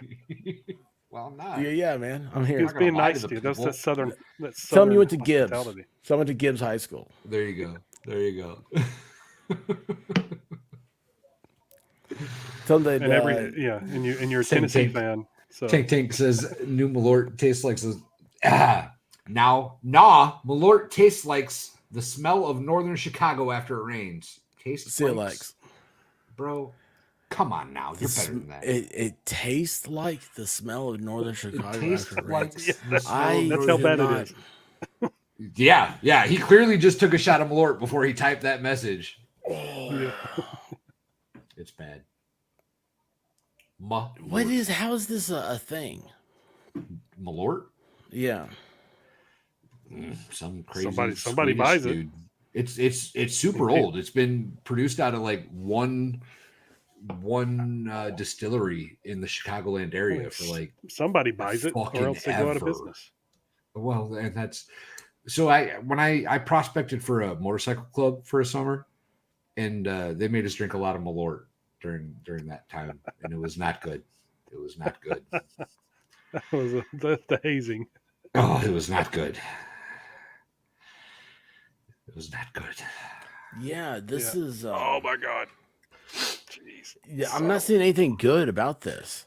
Speaker 3: Well, I'm not.
Speaker 1: Yeah, man. I'm here.
Speaker 5: He was being nice to you. That's that southern.
Speaker 1: Tell him you went to Gibbs. Someone to Gibbs High School.
Speaker 3: There you go.
Speaker 1: Tell them that.
Speaker 5: And you're a Tennessee fan. So.
Speaker 3: Tank says new Malort tastes like Malort tastes like the smell of northern Chicago after it rains. Tastes like, bro. Come on now, you're better than that.
Speaker 1: It tastes like the smell of northern Chicago.
Speaker 3: It tastes like
Speaker 5: that's how bad it is.
Speaker 3: Yeah. He clearly just took a shot of Malort before he typed that message.
Speaker 5: Yeah.
Speaker 3: It's bad.
Speaker 1: How is this a thing?
Speaker 3: Malort?
Speaker 1: Yeah.
Speaker 3: Some crazy
Speaker 5: somebody
Speaker 3: Swedish
Speaker 5: buys
Speaker 3: dude. It's super old. It's been produced out of like one distillery in the Chicagoland area for like
Speaker 5: somebody buys it or else they go out of business.
Speaker 3: Well, and that's so I prospected for a motorcycle club for a summer, and they made us drink a lot of Malort during that time, and it was not good. It was not good.
Speaker 5: That was the hazing.
Speaker 3: Oh, it was not good. It was not good.
Speaker 1: Yeah, this is.
Speaker 5: Oh my god. Jeez.
Speaker 1: Yeah, I'm not seeing anything good about this.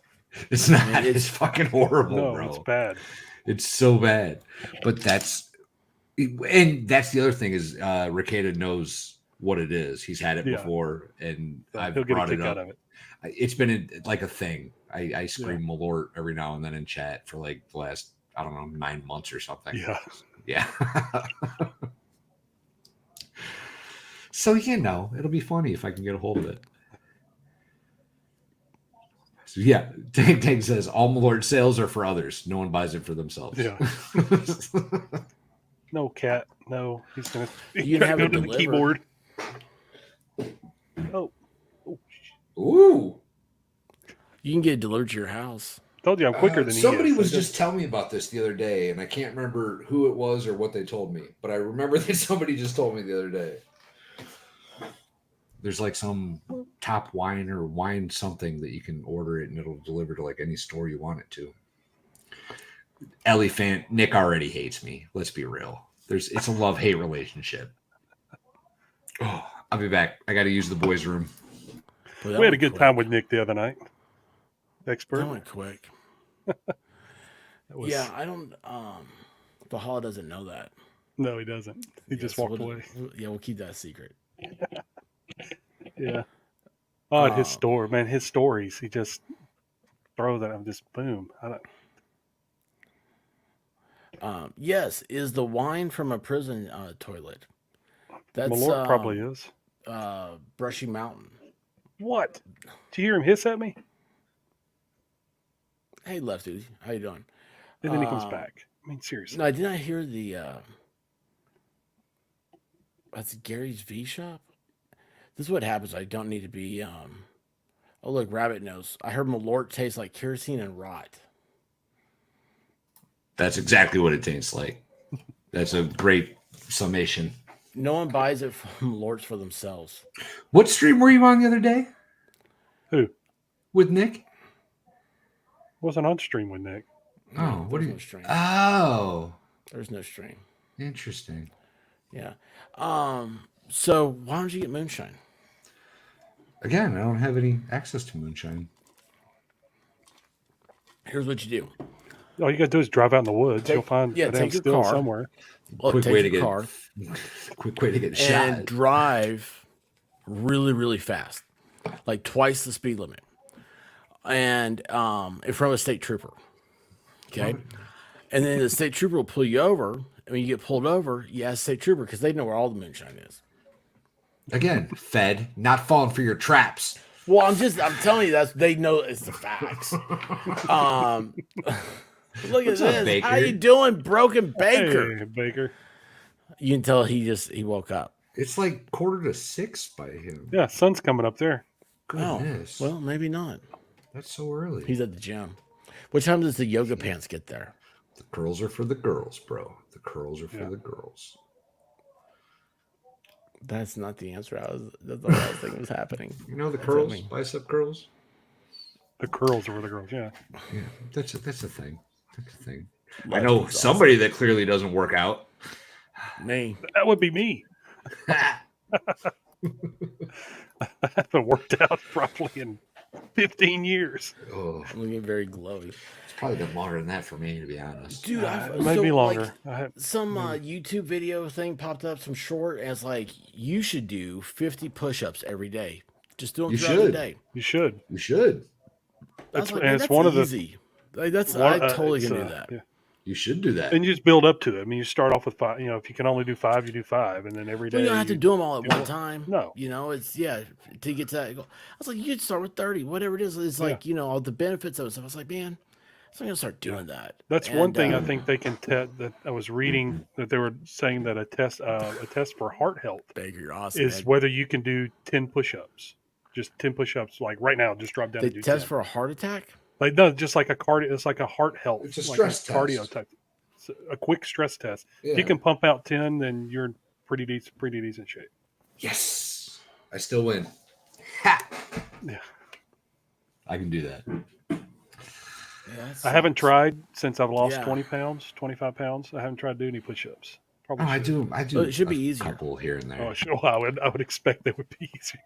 Speaker 3: It's not. I mean, it's fucking horrible, bro.
Speaker 5: It's bad.
Speaker 3: It's so bad. But that's the other thing is Ricada knows what it is. He's had it before, and I've brought it up. Out of it. It's been like a thing. I scream Malort every now and then in chat for like the last 9 months or something. Yeah. So it'll be funny if I can get a hold of it. Yeah, Tank says all Malort sales are for others. No one buys it for themselves.
Speaker 5: Yeah. No, cat. No, he's gonna
Speaker 1: You
Speaker 5: try
Speaker 1: can
Speaker 5: to
Speaker 1: have
Speaker 5: go
Speaker 1: it
Speaker 5: to the
Speaker 1: delivered.
Speaker 5: keyboard. Oh,
Speaker 3: Ooh.
Speaker 1: You can get it delivered to your house.
Speaker 5: told you I'm quicker than
Speaker 3: somebody
Speaker 5: he is.
Speaker 3: was just telling me about this the other day, and I can't remember who it was or what they told me, but I remember that somebody just told me the other day. There's like some top wine or wine something that you can order it and it'll deliver to like any store you want it to. Ellie fan Nick already hates me. Let's be real. It's a love-hate relationship. Oh, I'll be back. I got to use the boys' room.
Speaker 5: We had a good time with Nick the other night. Expert.
Speaker 1: That went quick. Yeah, I don't. Valhalla doesn't know that.
Speaker 5: No, he doesn't. He just walked away.
Speaker 1: Yeah, we'll keep that secret.
Speaker 5: Yeah. Oh, his story, man. His stories. He just throws it. I'm just boom.
Speaker 1: Yes, is the wine from a prison toilet? That's
Speaker 5: Malort probably is.
Speaker 1: Brushy Mountain.
Speaker 5: What? Did you hear him hiss at me?
Speaker 1: Hey, Lefty, how you doing?
Speaker 5: And then he comes back. I mean, seriously.
Speaker 1: No, I did not hear the. That's Gary's V Shop. This is what happens. I don't need to be. Oh, look, Rabbit knows. I heard Malort tastes like kerosene and rot.
Speaker 3: That's exactly what it tastes like. That's a great summation.
Speaker 1: No one buys it from Malort's for themselves.
Speaker 3: What stream were you on the other day?
Speaker 5: Who?
Speaker 3: With Nick?
Speaker 5: Wasn't on stream with Nick.
Speaker 3: Oh, what are you?
Speaker 1: No stream.
Speaker 3: Oh,
Speaker 1: there's no stream.
Speaker 3: Interesting.
Speaker 1: Yeah. So why don't you get moonshine?
Speaker 3: Again, I don't have any access to moonshine.
Speaker 1: Here's what you do.
Speaker 5: All you gotta do is drive out in the woods. You'll find a damn still somewhere.
Speaker 3: Quick way to get shot.
Speaker 1: And drive really, really fast, like twice the speed limit, and in front of a state trooper. Okay, and then the state trooper will pull you over. And when you get pulled over, you ask the state trooper because they know where all the moonshine is.
Speaker 3: Again, Fed, not falling for your traps.
Speaker 1: Well, I'm telling you they know it's the facts. Look at this.
Speaker 3: Baker?
Speaker 1: How you doing, Broken Baker?
Speaker 5: Hey, Baker.
Speaker 1: You can tell he woke up.
Speaker 3: It's like 5:45 by him.
Speaker 5: Yeah, sun's coming up there.
Speaker 3: Goodness.
Speaker 1: Oh, well, maybe not.
Speaker 3: That's so early.
Speaker 1: He's at the gym. What time does the yoga pants get there?
Speaker 3: The curls are for the girls, bro. The curls are for the girls.
Speaker 1: That's not the answer. That's the last thing was happening.
Speaker 3: You know the curls, bicep curls.
Speaker 5: The curls are for the girls. Yeah.
Speaker 3: Yeah, that's a thing. That's a thing. I know somebody that clearly doesn't work out.
Speaker 1: Me.
Speaker 5: That would be me. I haven't worked out probably in 15 years.
Speaker 3: Oh,
Speaker 1: I'm looking very glowy.
Speaker 3: It's probably been longer than that for me, to be honest.
Speaker 1: Dude,
Speaker 5: it might be longer.
Speaker 1: Like, some YouTube video thing popped up, some short, and it's like, you should do 50 push-ups every day. Just do them throughout the day.
Speaker 5: You should.
Speaker 3: You should.
Speaker 1: That's one of easy. I totally can do that.
Speaker 5: Yeah.
Speaker 3: You should do that.
Speaker 5: And you just build up to it. I mean, you start off with 5. You know, if you can only do 5, you do 5, and then every day.
Speaker 1: Well, you don't have to do them all at one time.
Speaker 5: No.
Speaker 1: You know, it's to get to that goal. I was like, you could start with 30, whatever it is. It's like, all the benefits of it. So I was like, man, I'm going to start doing that.
Speaker 5: That's one thing I think they can test. That I was reading that they were saying that a test for heart health
Speaker 1: Baker, you're awesome,
Speaker 5: is whether you can do 10 push-ups. Just 10 push-ups. Like right now, just drop down and do 10.
Speaker 1: Test for a heart attack?
Speaker 5: Like no, just like a cardio. It's like a heart health.
Speaker 3: It's a
Speaker 5: like
Speaker 3: stress test.
Speaker 5: Cardio type. It's a quick stress test.
Speaker 3: Yeah.
Speaker 5: If you can pump out 10, then you're in pretty decent shape.
Speaker 3: Yes, I still win. Ha!
Speaker 5: Yeah,
Speaker 3: I can do that.
Speaker 1: Yeah,
Speaker 5: I haven't tried since I've lost 20 pounds, 25 pounds. I haven't tried to do any push-ups. Probably
Speaker 3: I do.
Speaker 1: Well, it should be easier.
Speaker 3: A couple here and there.
Speaker 5: Oh, sure. Well, I would expect they would be easier.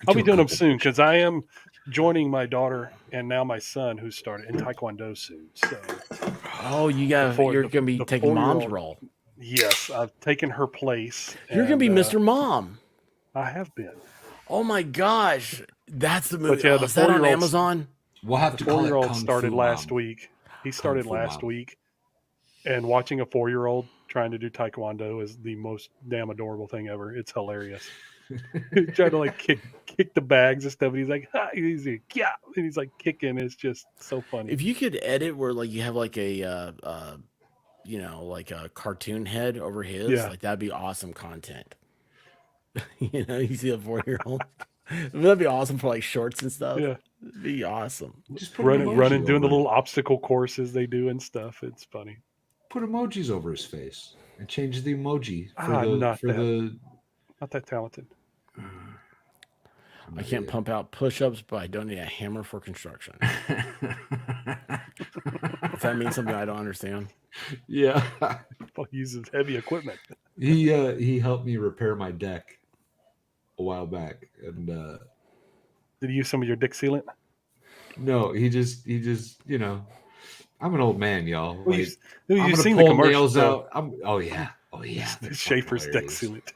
Speaker 5: I'll be doing them soon because I am joining my daughter and now my son who started in Taekwondo soon. So,
Speaker 1: you're going to be taking mom's role.
Speaker 5: Yes, I've taken her place.
Speaker 1: You're going to be Mr. Mom.
Speaker 5: I have been.
Speaker 1: Oh my gosh, that's the movie.
Speaker 5: But yeah, the
Speaker 1: is that on
Speaker 5: 4-year-old
Speaker 1: Amazon?
Speaker 3: We'll have to call it
Speaker 5: 4-year-old
Speaker 3: Kung
Speaker 5: started
Speaker 3: Fu
Speaker 5: last
Speaker 3: Mom.
Speaker 5: week. He started last week, and watching a 4-year-old trying to do Taekwondo is the most damn adorable thing ever. It's hilarious. Trying to like kick kick the bags and stuff. And he's like, he's like, yeah, and he's like kicking. It's just so funny.
Speaker 1: If you could edit where like you have like a like a cartoon head over his, like that'd be awesome content. You see a 4-year-old. That'd be awesome for like shorts and stuff.
Speaker 5: Yeah,
Speaker 1: it'd be awesome.
Speaker 3: Just
Speaker 5: running, doing the little obstacle courses they do and stuff. It's funny.
Speaker 3: Put emojis over his face and change the emoji
Speaker 5: not that talented.
Speaker 1: I can't pump out push-ups, but I don't need a hammer for construction. If that means something I don't understand.
Speaker 3: Yeah.
Speaker 5: He uses heavy equipment.
Speaker 3: He helped me repair my deck a while back, and
Speaker 5: did he use some of your deck sealant?
Speaker 3: No, he just I'm an old man, y'all.
Speaker 5: Well,
Speaker 3: like,
Speaker 5: you've
Speaker 3: I'm gonna
Speaker 5: seen
Speaker 3: pull
Speaker 5: the
Speaker 3: nails
Speaker 5: out.
Speaker 3: Oh yeah.
Speaker 5: Schaefer's deck sealant.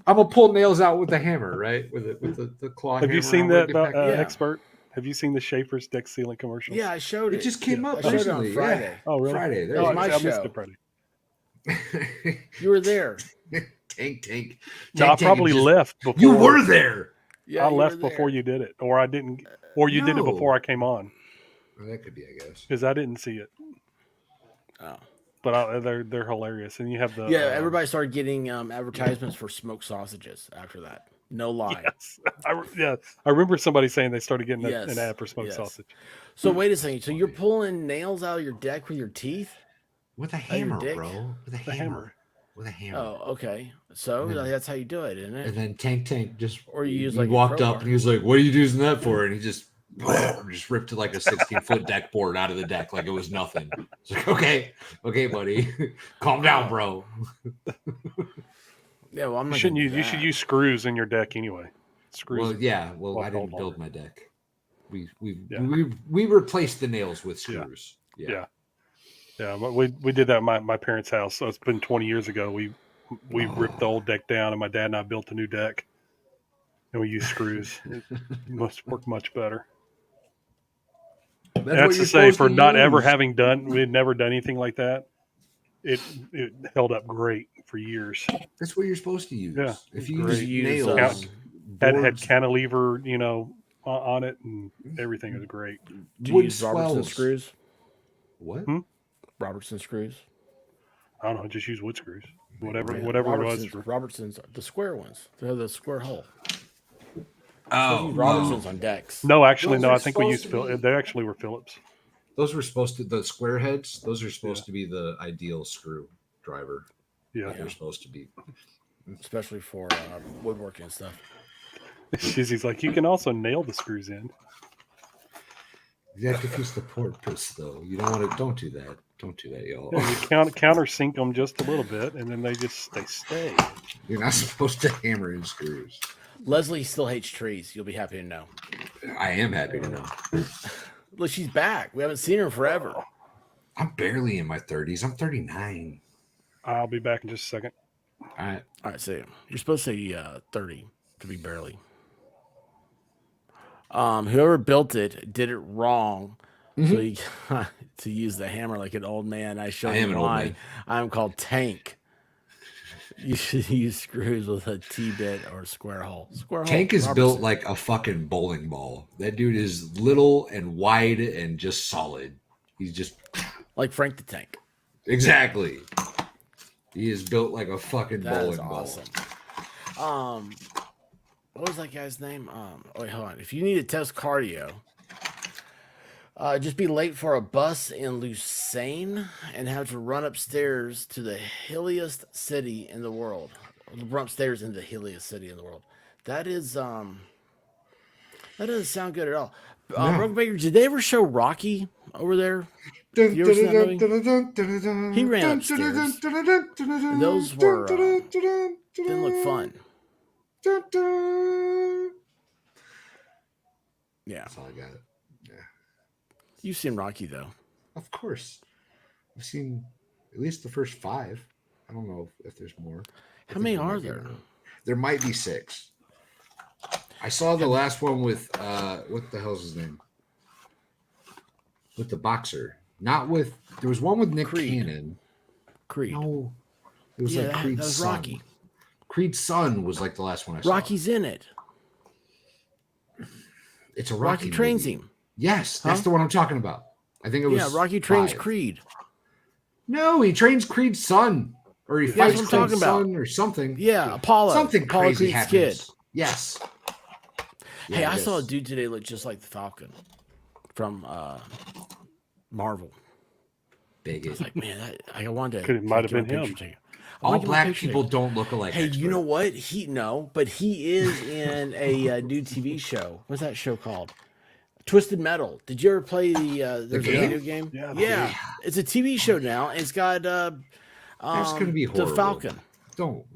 Speaker 3: I'm gonna pull nails out with the hammer, right? With the claw.
Speaker 5: Have you seen that expert? Have you seen the Schaefer's deck sealant commercial?
Speaker 1: Yeah, I showed it.
Speaker 3: It just came up
Speaker 1: I showed it on
Speaker 3: recently.
Speaker 1: Friday.
Speaker 3: Yeah.
Speaker 5: Oh, really?
Speaker 3: Friday.
Speaker 1: That was my
Speaker 5: I
Speaker 1: show.
Speaker 5: missed it Friday.
Speaker 1: You were there.
Speaker 3: Tank.
Speaker 5: No, I probably left before.
Speaker 3: You were there.
Speaker 1: Yeah,
Speaker 5: I left before you did it, or I didn't, or you did it before I came on.
Speaker 3: Well, that could be, I guess.
Speaker 5: Because I didn't see it.
Speaker 1: Oh.
Speaker 5: But they're hilarious, and you have the
Speaker 1: everybody started getting advertisements for smoked sausages after that. No lie.
Speaker 5: Yes. I remember somebody saying they started getting an ad for smoked sausage.
Speaker 1: So wait a second. So you're pulling nails out of your deck with your teeth?
Speaker 3: With a hammer, bro. With a hammer. With a hammer.
Speaker 1: Oh, okay. So that's how you do it, isn't it?
Speaker 3: And then Tank just
Speaker 1: walked
Speaker 3: up and he was like, "What are you using that for?" And he just ripped to like a 16-foot deck board out of the deck like it was nothing. It's like, okay, buddy, calm down, bro.
Speaker 1: Yeah, well, I'm not.
Speaker 5: You should use screws in your deck anyway. Screws.
Speaker 3: Well, yeah. Well, I didn't build my deck. We replaced the nails with screws. Yeah.
Speaker 5: But we did that at my parents' house. So it's been 20 years ago. We ripped the old deck down, and my dad and I built a new deck, and we used screws. It must work much better. That's to say, for not ever having we had never done anything like that. It held up great for years.
Speaker 3: That's what you're supposed to use.
Speaker 5: Yeah,
Speaker 3: if you use nails,
Speaker 5: had cantilever, on it, and everything was great.
Speaker 1: Do you use Robertson screws?
Speaker 3: What?
Speaker 1: Robertson screws?
Speaker 5: I don't know. Just use wood screws. Whatever it was.
Speaker 1: Robertson's the square ones. They're the square hole.
Speaker 3: Oh,
Speaker 1: Robertson's on decks.
Speaker 5: No, actually, no. I think we used Phillips. They actually were Phillips.
Speaker 3: Those were supposed to the square heads. Those are supposed to be the ideal screw driver.
Speaker 5: Yeah,
Speaker 3: they're supposed to be,
Speaker 1: especially for woodworking and stuff.
Speaker 5: He's like, you can also nail the screws in.
Speaker 3: You have to fix the purpose, though. You don't want to. Don't do that. Don't do that, y'all.
Speaker 5: Yeah, you countersink them just a little bit, and then they stay.
Speaker 3: You're not supposed to hammer in screws.
Speaker 1: Leslie still hates trees. You'll be happy to know.
Speaker 3: I am happy to know.
Speaker 1: Look, she's back. We haven't seen her in forever.
Speaker 3: I'm barely in my 30s. I'm 39.
Speaker 5: I'll be back in just a second.
Speaker 3: All
Speaker 1: right. So you're supposed to say 30 to be barely. Whoever built it did it wrong. Mm-hmm. So he got to use the hammer like an old man. I am why I'm called Tank. You should use screws with a T-bit or square hole.
Speaker 3: Tank is built like a fucking bowling ball. That dude is little and wide and just solid. He's just
Speaker 1: like Frank the Tank.
Speaker 3: Exactly. He is built like a fucking bowling ball.
Speaker 1: Awesome. What was that guy's name? Wait, hold on. If you need to test cardio, just be late for a bus in Lucerne and have to run upstairs to the hilliest city in the world. Run upstairs in the hilliest city in the world. That is, that doesn't sound good at all. Broken Baker, did they ever show Rocky over there? You ever seen that movie? He ran upstairs. Those were didn't look fun. Yeah,
Speaker 3: that's all I got. Yeah,
Speaker 1: you've seen Rocky though.
Speaker 3: Of course, I've seen at least the first 5. I don't know if there's more.
Speaker 1: How many are there?
Speaker 3: There might be 6. I saw the last one with what the hell's his name? With the boxer. Not with. There was one with Nick Cannon.
Speaker 1: Creed.
Speaker 3: No, it was like Creed's son.
Speaker 1: Rocky.
Speaker 3: Creed's son was like the last one I saw.
Speaker 1: Rocky's in it.
Speaker 3: It's a Rocky
Speaker 1: trains
Speaker 3: movie.
Speaker 1: him.
Speaker 3: Yes, that's the one I'm talking about. I think it was.
Speaker 1: Yeah, Rocky trains
Speaker 3: 5.
Speaker 1: Creed.
Speaker 3: No, he trains Creed's son, or he fights Creed's son,
Speaker 1: about.
Speaker 3: or something.
Speaker 1: Yeah, Apollo.
Speaker 3: Something
Speaker 1: Apollo
Speaker 3: crazy
Speaker 1: Creed's
Speaker 3: happens.
Speaker 1: kid.
Speaker 3: Yes.
Speaker 1: Hey, I saw a dude today look just like the Falcon from Marvel.
Speaker 3: Big.
Speaker 1: I was like, man, I wanted to.
Speaker 5: It might have been him.
Speaker 3: All black people don't look alike.
Speaker 1: Hey, you know what? But he is in a new TV show. What's that show called? Twisted Metal. Did you ever play the video game? Yeah. It's a TV show now. And it's got
Speaker 3: that's gonna be horrible.
Speaker 1: The Falcon.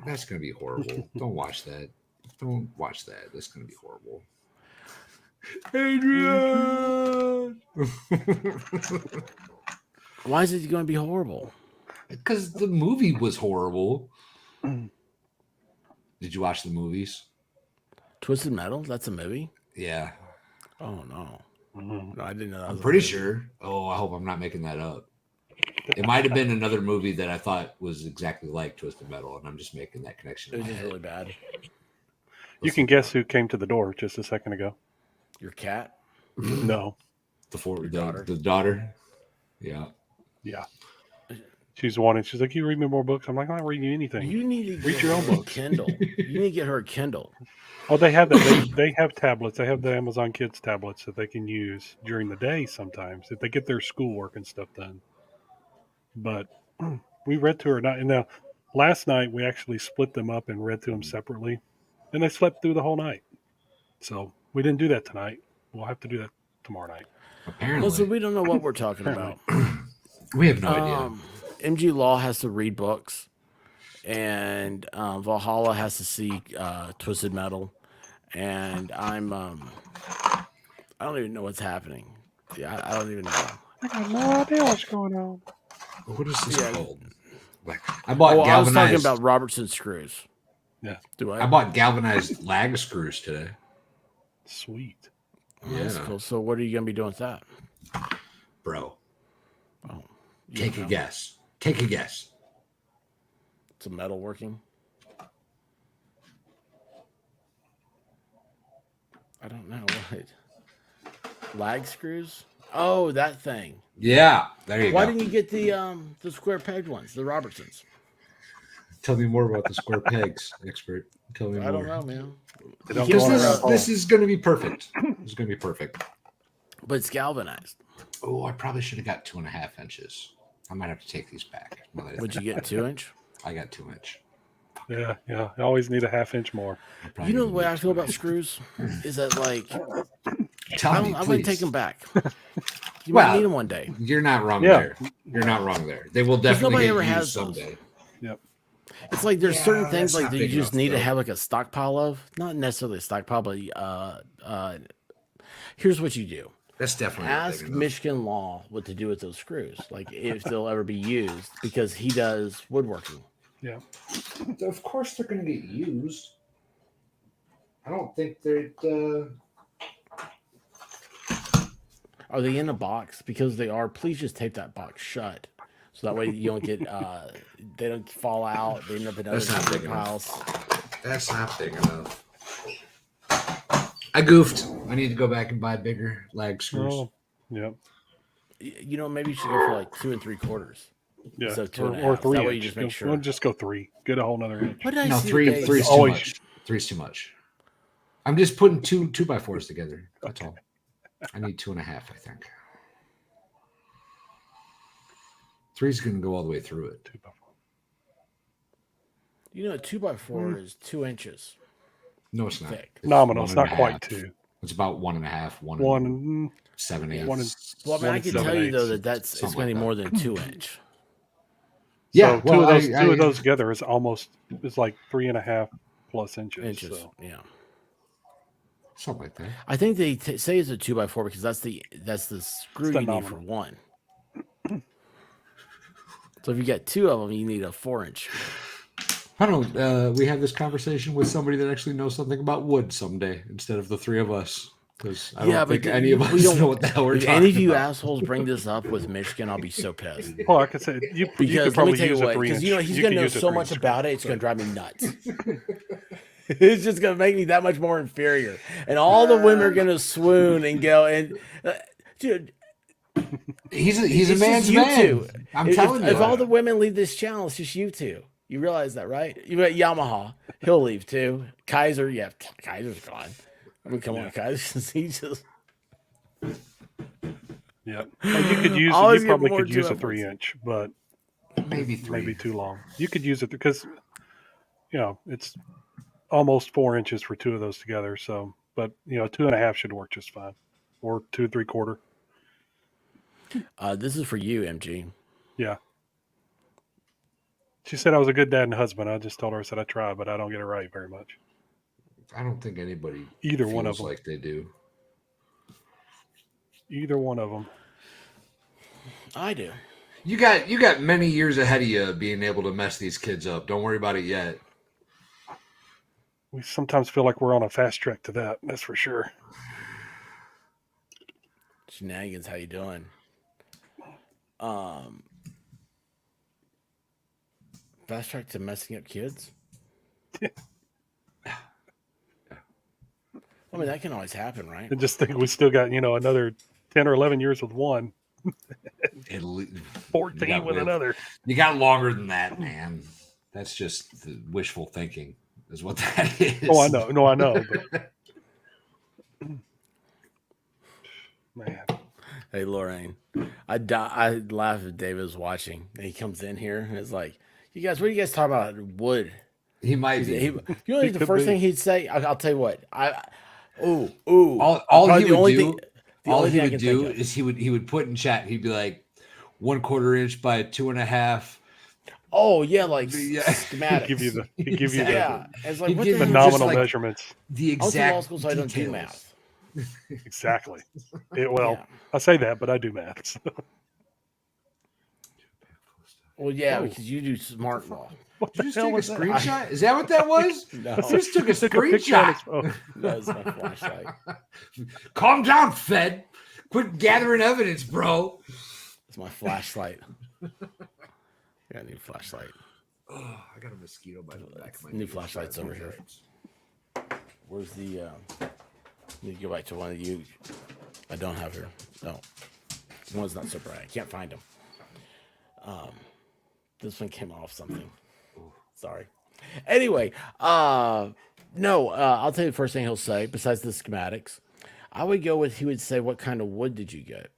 Speaker 3: That's gonna be horrible. Don't watch that. Don't watch that. That's gonna be horrible. Adrian.
Speaker 1: Why is it going to be horrible?
Speaker 3: Because the movie was horrible. Did you watch the movies?
Speaker 1: Twisted Metal? That's a movie?
Speaker 3: Yeah.
Speaker 1: Oh, no. No, I didn't know that.
Speaker 3: I'm pretty sure. Oh, I hope I'm not making that up. It might have been another movie that I thought was exactly like Twisted Metal, and I'm just making that connection.
Speaker 1: It was just really bad.
Speaker 5: You can guess who came to the door just a second ago.
Speaker 1: Your cat?
Speaker 5: No.
Speaker 3: The daughter? Yeah.
Speaker 5: Yeah. She's wanting. She's like, "You read me more books." I'm like, "I'm not reading you anything.
Speaker 1: You need to
Speaker 5: read your own book."
Speaker 1: Kindle. You need to get her a Kindle.
Speaker 5: Oh, they have that. They have tablets. They have the Amazon Kids tablets that they can use during the day sometimes if they get their schoolwork and stuff done. But we read to her. Now, last night we actually split them up and read to them separately, and they slept through the whole night. So we didn't do that tonight. We'll have to do that tomorrow night.
Speaker 3: Apparently,
Speaker 1: so we don't know what we're talking about.
Speaker 3: We have no idea.
Speaker 1: MG Law has to read books, and Valhalla has to see Twisted Metal, and I don't even know what's happening. Yeah, I don't even know.
Speaker 5: I got no idea what's going on.
Speaker 3: What is this called? I bought galvanized.
Speaker 1: I was talking about Robertson screws.
Speaker 5: Yeah.
Speaker 3: I bought galvanized lag screws today.
Speaker 5: Sweet.
Speaker 1: Oh, yeah. That's cool. So what are you gonna be doing with that,
Speaker 3: bro?
Speaker 1: Oh,
Speaker 3: take a guess. Take a guess.
Speaker 1: It's a metal working. I don't know what. Lag screws? Oh, that thing.
Speaker 3: Yeah, there you go.
Speaker 1: Why didn't you get the square pegged ones, the Robertsons?
Speaker 3: Tell me more about the square pegs, expert. Tell me more.
Speaker 1: I don't know, man.
Speaker 3: Because this is going to be perfect. This is going to be perfect.
Speaker 1: But it's galvanized.
Speaker 3: Oh, I probably should have got 2.5 inches. I might have to take these back.
Speaker 1: Would you get 2 inch?
Speaker 3: I got 2 inch.
Speaker 5: Yeah. You always need a half inch more.
Speaker 1: You know the way I feel about screws is that I'm going to take them back. You might need them one day.
Speaker 3: You're not wrong there. You're not wrong there. They will definitely get used someday.
Speaker 5: Yep.
Speaker 1: It's like there's certain things like that you just need to have like a stockpile of. Not necessarily a stockpile, but here's what you do.
Speaker 3: That's definitely
Speaker 1: ask Michigan Law what to do with those screws, like if they'll ever be used, because he does woodworking.
Speaker 5: Yeah.
Speaker 3: Of course they're going to get used. I don't think they're.
Speaker 1: Are they in a box? Because they are, please just tape that box shut. So that way you don't get, they don't fall out. They end up in other piles.
Speaker 3: That's not big enough. I goofed. I need to go back and buy bigger lag screws.
Speaker 5: Oh, yep.
Speaker 1: You know, maybe you should go for like 2 3/4.
Speaker 5: Yeah,
Speaker 1: so 2.5.
Speaker 5: or 3
Speaker 1: that way
Speaker 5: inch.
Speaker 1: you just make sure.
Speaker 5: We'll just go 3. Get a whole nother inch.
Speaker 1: What did I
Speaker 3: no,
Speaker 1: see
Speaker 3: 3 is too
Speaker 5: always...
Speaker 3: much. 3's too much. I'm just putting 2 2x4s together. That's all. I need 2.5, I think. 3's going to go all the way through it.
Speaker 5: 2x4.
Speaker 1: You know, 2x4 is 2 inches.
Speaker 3: No, it's not.
Speaker 1: Thick.
Speaker 3: It's
Speaker 5: nominal. It's not quite 2.
Speaker 3: It's about 1.5.
Speaker 5: 1
Speaker 3: 7/8.
Speaker 1: Well, I mean, I can tell you though that it's going to be more than 2 inch.
Speaker 3: Yeah,
Speaker 5: so two of those together is like 3.5 plus inches. So.
Speaker 1: Yeah.
Speaker 3: Something like that.
Speaker 1: I think they say it's a 2x4 because that's the screw you need for one. So if you get 2 of them, you need a 4 inch.
Speaker 3: I don't know. We have this conversation with somebody that actually knows something about wood someday instead of the 3 of us. Because I don't think any of us know what the hell we're talking about.
Speaker 1: If any of you assholes bring this up with Michigan, I'll be so pissed.
Speaker 5: Well, like I said, you could probably use a 3 inch.
Speaker 1: Because he's going to know so much about it, it's going to drive me nuts. It's just gonna make me that much more inferior, and all the women are gonna swoon and go. And dude,
Speaker 3: he's a man's
Speaker 1: you
Speaker 3: man.
Speaker 1: two.
Speaker 3: I'm telling you.
Speaker 1: If all the women leave this channel, it's just you two. You realize that, right? You got Yamaha. He'll leave too. Kaiser, yeah, Kaiser's gone. I mean, come on, Kaiser. He just.
Speaker 5: Yeah, you could use. You probably could use a 3-inch, but
Speaker 3: maybe
Speaker 5: too long. You could use it because, it's almost 4 inches for two of those together. So, but 2.5 should work just fine, or 2 3/4.
Speaker 1: This is for you, MG.
Speaker 5: Yeah. She said I was a good dad and husband. I just told her, I said I try, but I don't get it right very much.
Speaker 3: I don't think anybody
Speaker 5: either one of them
Speaker 3: like they do.
Speaker 5: Either one of them.
Speaker 1: I do.
Speaker 3: You got many years ahead of you being able to mess these kids up. Don't worry about it yet.
Speaker 5: We sometimes feel like we're on a fast track to that. That's for sure.
Speaker 1: Shenanigans, how you doing? Fast track to messing up kids? I mean, that can always happen, right?
Speaker 5: I just think we still got, another 10 or 11 years with one. 14 with another.
Speaker 3: You got longer than that, man. That's just the wishful thinking is what that is.
Speaker 5: Oh, I know. No, I know. But... Man.
Speaker 1: Hey, Lorraine. I laugh if David was watching. And he comes in here and it's like, you guys, what are you guys talking about? Wood.
Speaker 3: He might be.
Speaker 1: You know the first thing he'd say? I'll tell you what.
Speaker 3: All he would do is he would put in chat. He'd be like 1/4 inch by 2.5.
Speaker 1: Oh yeah, like schematics.
Speaker 5: He'd give you
Speaker 1: it's like
Speaker 5: the nominal measurements.
Speaker 3: The exact
Speaker 1: law school, so I don't do math.
Speaker 5: Exactly. I say that, but I do math.
Speaker 1: Well, yeah, because you do smart law.
Speaker 3: Did you just take a screenshot? Is that what that was?
Speaker 1: No.
Speaker 3: I just took a screenshot.
Speaker 1: That was my flashlight.
Speaker 3: Calm down, Fed. Quit gathering evidence, bro.
Speaker 1: It's my flashlight. I got a new flashlight.
Speaker 3: Oh, I got a mosquito by the back of my
Speaker 1: new flashlight's over here. Where's the need to go back to one of you. I don't have her. No. One's not so bright. I can't find them. This one came off something. Sorry. Anyway, I'll tell you the first thing he'll say, besides the schematics. I would go with, he would say, what kind of wood did you get?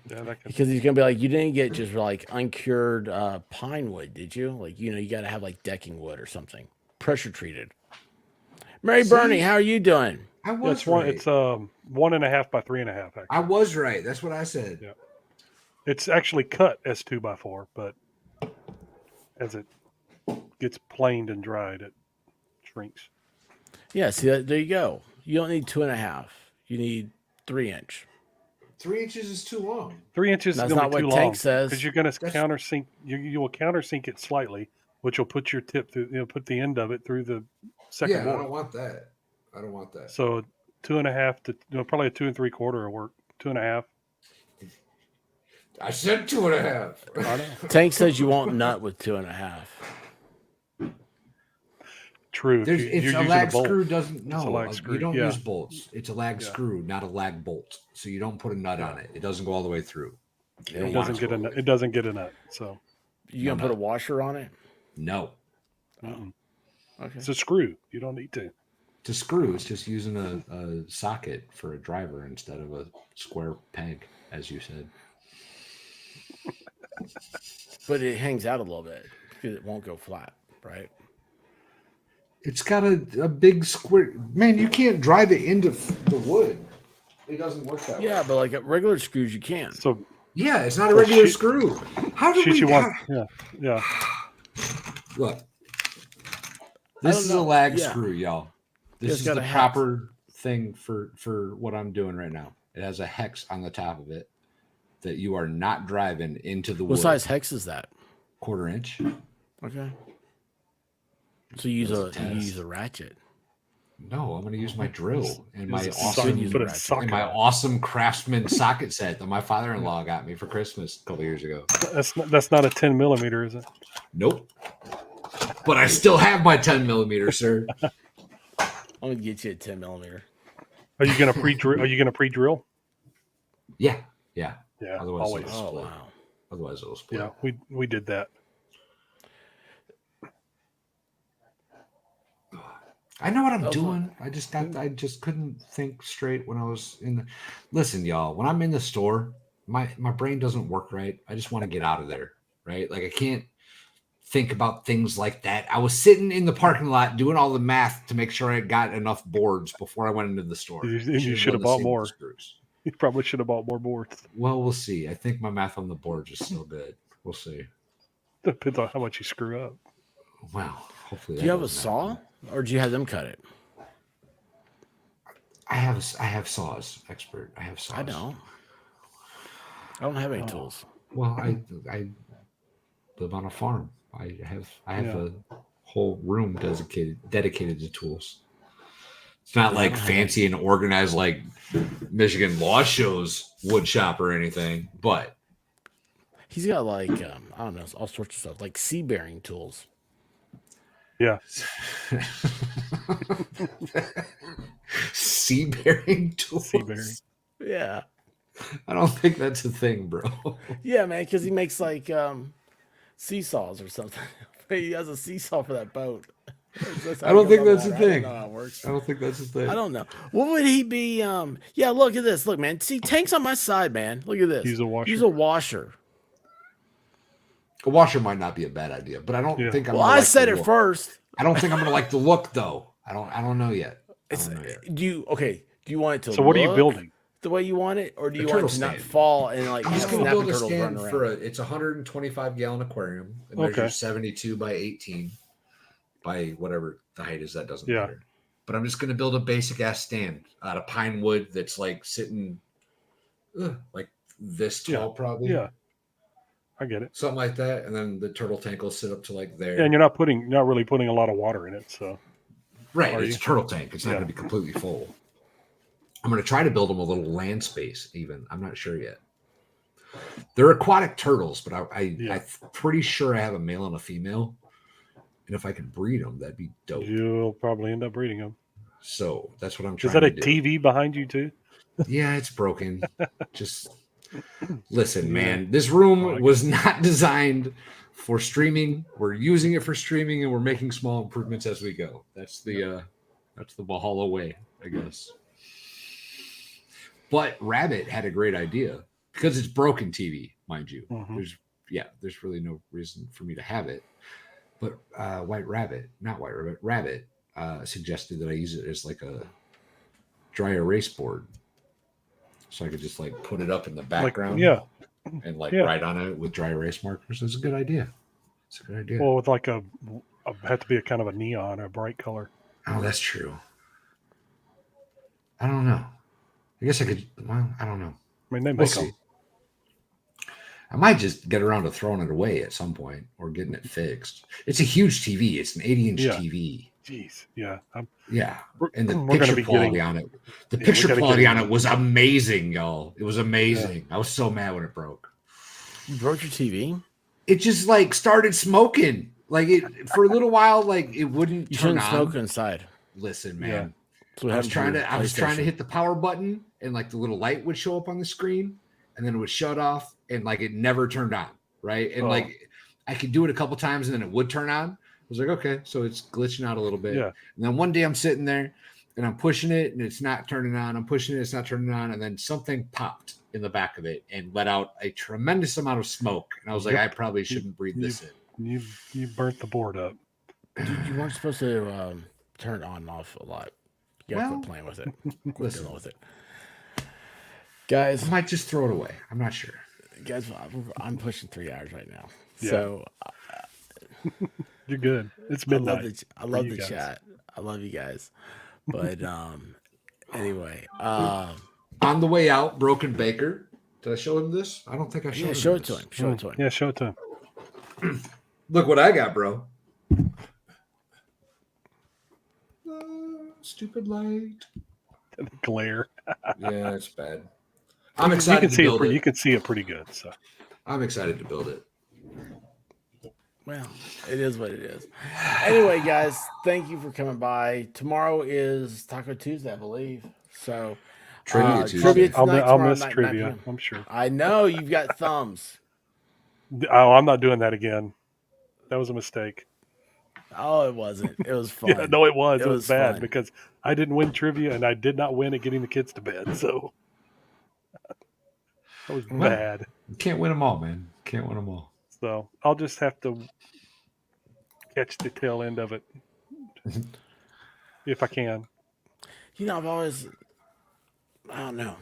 Speaker 1: Because he's going to be like, you didn't get just like uncured pine wood, did you? Like, you got to have like decking wood or something. Pressure treated. Mary Bernie, how are you doing?
Speaker 3: I was
Speaker 5: it's
Speaker 3: right.
Speaker 5: It's 1.5 by 3.5. Actually.
Speaker 3: I was right. That's what I said.
Speaker 5: Yeah. It's actually cut as 2x4, but as it gets planed and dried, it shrinks.
Speaker 1: Yeah, see, there you go. You don't need 2.5. You need 3 inch.
Speaker 3: 3 inches is too long.
Speaker 5: 3 inches
Speaker 1: That's
Speaker 5: is going to be too long.
Speaker 1: Tank says.
Speaker 5: Because you're going to countersink. You will countersink it slightly, which will put your tip through. Put the end of it through the second.
Speaker 3: Yeah,
Speaker 5: board.
Speaker 3: I don't want that.
Speaker 5: So 2.5 to probably a 2 3/4 will work. 2.5.
Speaker 3: I said 2.5.
Speaker 1: I know. Tank says you won't nut with 2.5.
Speaker 5: True.
Speaker 3: It's a lag screw. Doesn't
Speaker 5: screw.
Speaker 3: You don't use bolts. It's a lag screw, not a lag bolt. So you don't put a nut on it. It doesn't go all the way through.
Speaker 5: It doesn't get a nut. It doesn't get a nut. So
Speaker 1: you gonna put a washer on it?
Speaker 3: No.
Speaker 1: Okay.
Speaker 5: It's a screw. You don't need to.
Speaker 3: To screw, it's just using a socket for a driver instead of a square peg, as you said.
Speaker 1: But it hangs out a little bit because it won't go flat, right?
Speaker 3: It's got a big square. Man, you can't drive it into the wood. It doesn't work that way.
Speaker 1: Yeah, but like regular screws, you can.
Speaker 5: So
Speaker 3: yeah, it's not a regular screw. How do we?
Speaker 5: Yeah.
Speaker 3: Look, this is a lag screw, y'all. This is the proper thing for what I'm doing right now. It has a hex on the top of it that you are not driving into the wood.
Speaker 1: What size hex is that?
Speaker 3: 1/4 inch.
Speaker 1: Okay. So you use a ratchet.
Speaker 3: No, I'm going to use my drill and my awesome Craftsman socket set that my father-in-law got me for Christmas a couple years ago.
Speaker 5: That's not a 10 millimeter, is it?
Speaker 3: Nope. but I still have my 10 millimeter, sir.
Speaker 1: I'm gonna get you a 10 millimeter.
Speaker 5: Are you gonna pre-drill? Are you gonna pre-drill?
Speaker 3: Yeah.
Speaker 5: Otherwise, always.
Speaker 3: It'll split. Wow. Otherwise, it'll split.
Speaker 5: Yeah, we did that.
Speaker 3: I know what I'm doing. I just couldn't think straight when I was in the. Listen, y'all, when I'm in the store, my brain doesn't work right. I just want to get out of there, right? Like I can't think about things like that. I was sitting in the parking lot doing all the math to make sure I got enough boards before I went into the store.
Speaker 5: You should have bought more. You probably should have bought more boards.
Speaker 3: Well, we'll see. I think my math on the boards is still good. We'll see.
Speaker 5: Depends on how much you screw up.
Speaker 3: Well, hopefully.
Speaker 1: Do you have a saw, or do you have them cut it?
Speaker 3: I have saws, expert. I have saws.
Speaker 1: I don't have any tools.
Speaker 3: Well, I live on a farm. I have a whole room dedicated to tools. It's not like fancy and organized like Michigan Law Show's wood shop or anything, but
Speaker 1: he's got like I don't know, all sorts of stuff like sea-bearing tools.
Speaker 5: Yeah.
Speaker 3: Sea-bearing tools.
Speaker 5: Sea-bearing.
Speaker 1: Yeah.
Speaker 3: I don't think that's a thing, bro.
Speaker 1: Yeah, man, because he makes like seesaws or something. He has a seesaw for that boat.
Speaker 3: I don't think that's a thing.
Speaker 1: I don't know how it works.
Speaker 3: I don't think that's a thing.
Speaker 1: I don't know. What would he be? Yeah, look at this. Look, man. See, Tank's on my side, man. Look at this.
Speaker 5: Use a washer.
Speaker 1: Use a washer.
Speaker 3: A washer might not be a bad idea, but I don't think I'm.
Speaker 1: Well, I said it first.
Speaker 3: I don't think I'm gonna like the look though. I don't know yet.
Speaker 1: Do you want it to?
Speaker 5: So what are you building?
Speaker 1: The way you want it, or do you want it to not fall and like
Speaker 3: I'm just gonna build a stand for
Speaker 1: it's
Speaker 3: a 125 gallon aquarium. It measures 72 by 18 by whatever the height is. That doesn't matter. But I'm just gonna build a basic ass stand out of pine wood that's like sitting like this tall, probably.
Speaker 5: Yeah, I get it.
Speaker 3: Something like that, and then the turtle tank will sit up to like there.
Speaker 5: Yeah, and you're not really putting a lot of water in it, so.
Speaker 3: Right, it's a turtle tank. It's not going to be completely full. I'm going to try to build them a little land space, even. I'm not sure yet. They're aquatic turtles, but I'm pretty sure I have a male and a female. And if I can breed them, that'd be dope.
Speaker 5: You'll probably end up breeding them.
Speaker 3: So that's what I'm trying
Speaker 5: to do. Is
Speaker 3: that
Speaker 5: a TV behind you, too?
Speaker 3: Yeah, it's broken. Just listen, man. This room was not designed for streaming. We're using it for streaming, and we're making small improvements as we go. That's the Valhalla way, I guess. But Rabbit had a great idea because it's broken TV, mind you. Mm-hmm. There's really no reason for me to have it. But Rabbit suggested that I use it as like a dry erase board, so I could just like put it up in the background, and write on it with dry erase markers. It's a good idea. It's a good idea.
Speaker 5: Well, with like had to be a kind of a neon or a bright color.
Speaker 3: Oh, that's true. I don't know. I guess I could. Well, I don't know.
Speaker 5: I mean, they make them.
Speaker 3: I might just get around to throwing it away at some point or getting it fixed. It's a huge TV. It's an 80-inch TV.
Speaker 5: Jeez, yeah.
Speaker 3: And the picture quality on it. The picture quality on it was amazing, y'all. It was amazing. I was so mad when it broke.
Speaker 1: You broke your TV?
Speaker 3: It just like started smoking. Like it for a little while, like it wouldn't
Speaker 1: you
Speaker 3: turn on.
Speaker 1: Smoke inside.
Speaker 3: Listen, man. I was trying to hit the power button, and like the little light would show up on the screen, and then it would shut off, and like it never turned on, right? And like I could do it a couple times, and then it would turn on. I was like, okay, so it's glitching out a little bit. Yeah. And then one day I'm sitting there, and I'm pushing it, and it's not turning on. I'm pushing it, it's not turning on, and then something popped in the back of it and let out a tremendous amount of smoke. And I was like, I probably shouldn't breathe this in.
Speaker 5: You burnt the board up.
Speaker 1: Dude, you weren't supposed to turn it on and off a lot. You gotta quit playing with it. Quit dealing with it. Guys,
Speaker 3: I might just throw it away. I'm not sure.
Speaker 1: Guys, I'm pushing 3 hours right now. Yeah. So
Speaker 5: you're good. It's midnight.
Speaker 1: I love the chat. I love you guys. But anyway.
Speaker 3: On the way out, Broken Baker. Did I show him this? I don't think I showed him.
Speaker 1: Yeah, show it to him. Show it to him.
Speaker 5: Yeah, show it to him.
Speaker 3: Look what I got, bro. Stupid light.
Speaker 5: Glare.
Speaker 3: Yeah, it's bad. I'm excited to build it.
Speaker 5: You can see it pretty good. So
Speaker 3: I'm excited to build it.
Speaker 1: Well, it is what it is. Anyway, guys, thank you for coming by. Tomorrow is Taco Tuesday, I believe. So
Speaker 3: Trivia Tuesday.
Speaker 1: Trivia tonight,
Speaker 5: I'll
Speaker 1: tomorrow
Speaker 5: miss
Speaker 1: night,
Speaker 5: trivia.
Speaker 1: 9 p.m.
Speaker 5: I'm sure.
Speaker 1: I know you've got thumbs.
Speaker 5: Oh, I'm not doing that again. That was a mistake.
Speaker 1: Oh, it wasn't. It was fun.
Speaker 5: Yeah, no, it was. It was bad
Speaker 1: fun.
Speaker 5: because I didn't win trivia and I did not win at getting the kids to bed. So that was bad.
Speaker 3: You can't win them all, man. Can't win them all.
Speaker 5: So I'll just have to catch the tail end of it if I can.
Speaker 1: You know, I've always, I don't know.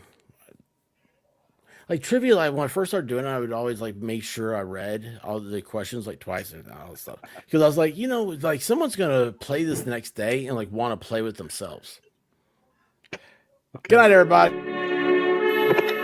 Speaker 1: Like trivia, like when I first started doing it, I would always like make sure I read all the questions like twice and all that stuff. Because I was like, you know, like someone's gonna play this the next day and like want to play with themselves. Okay. Good night, everybody.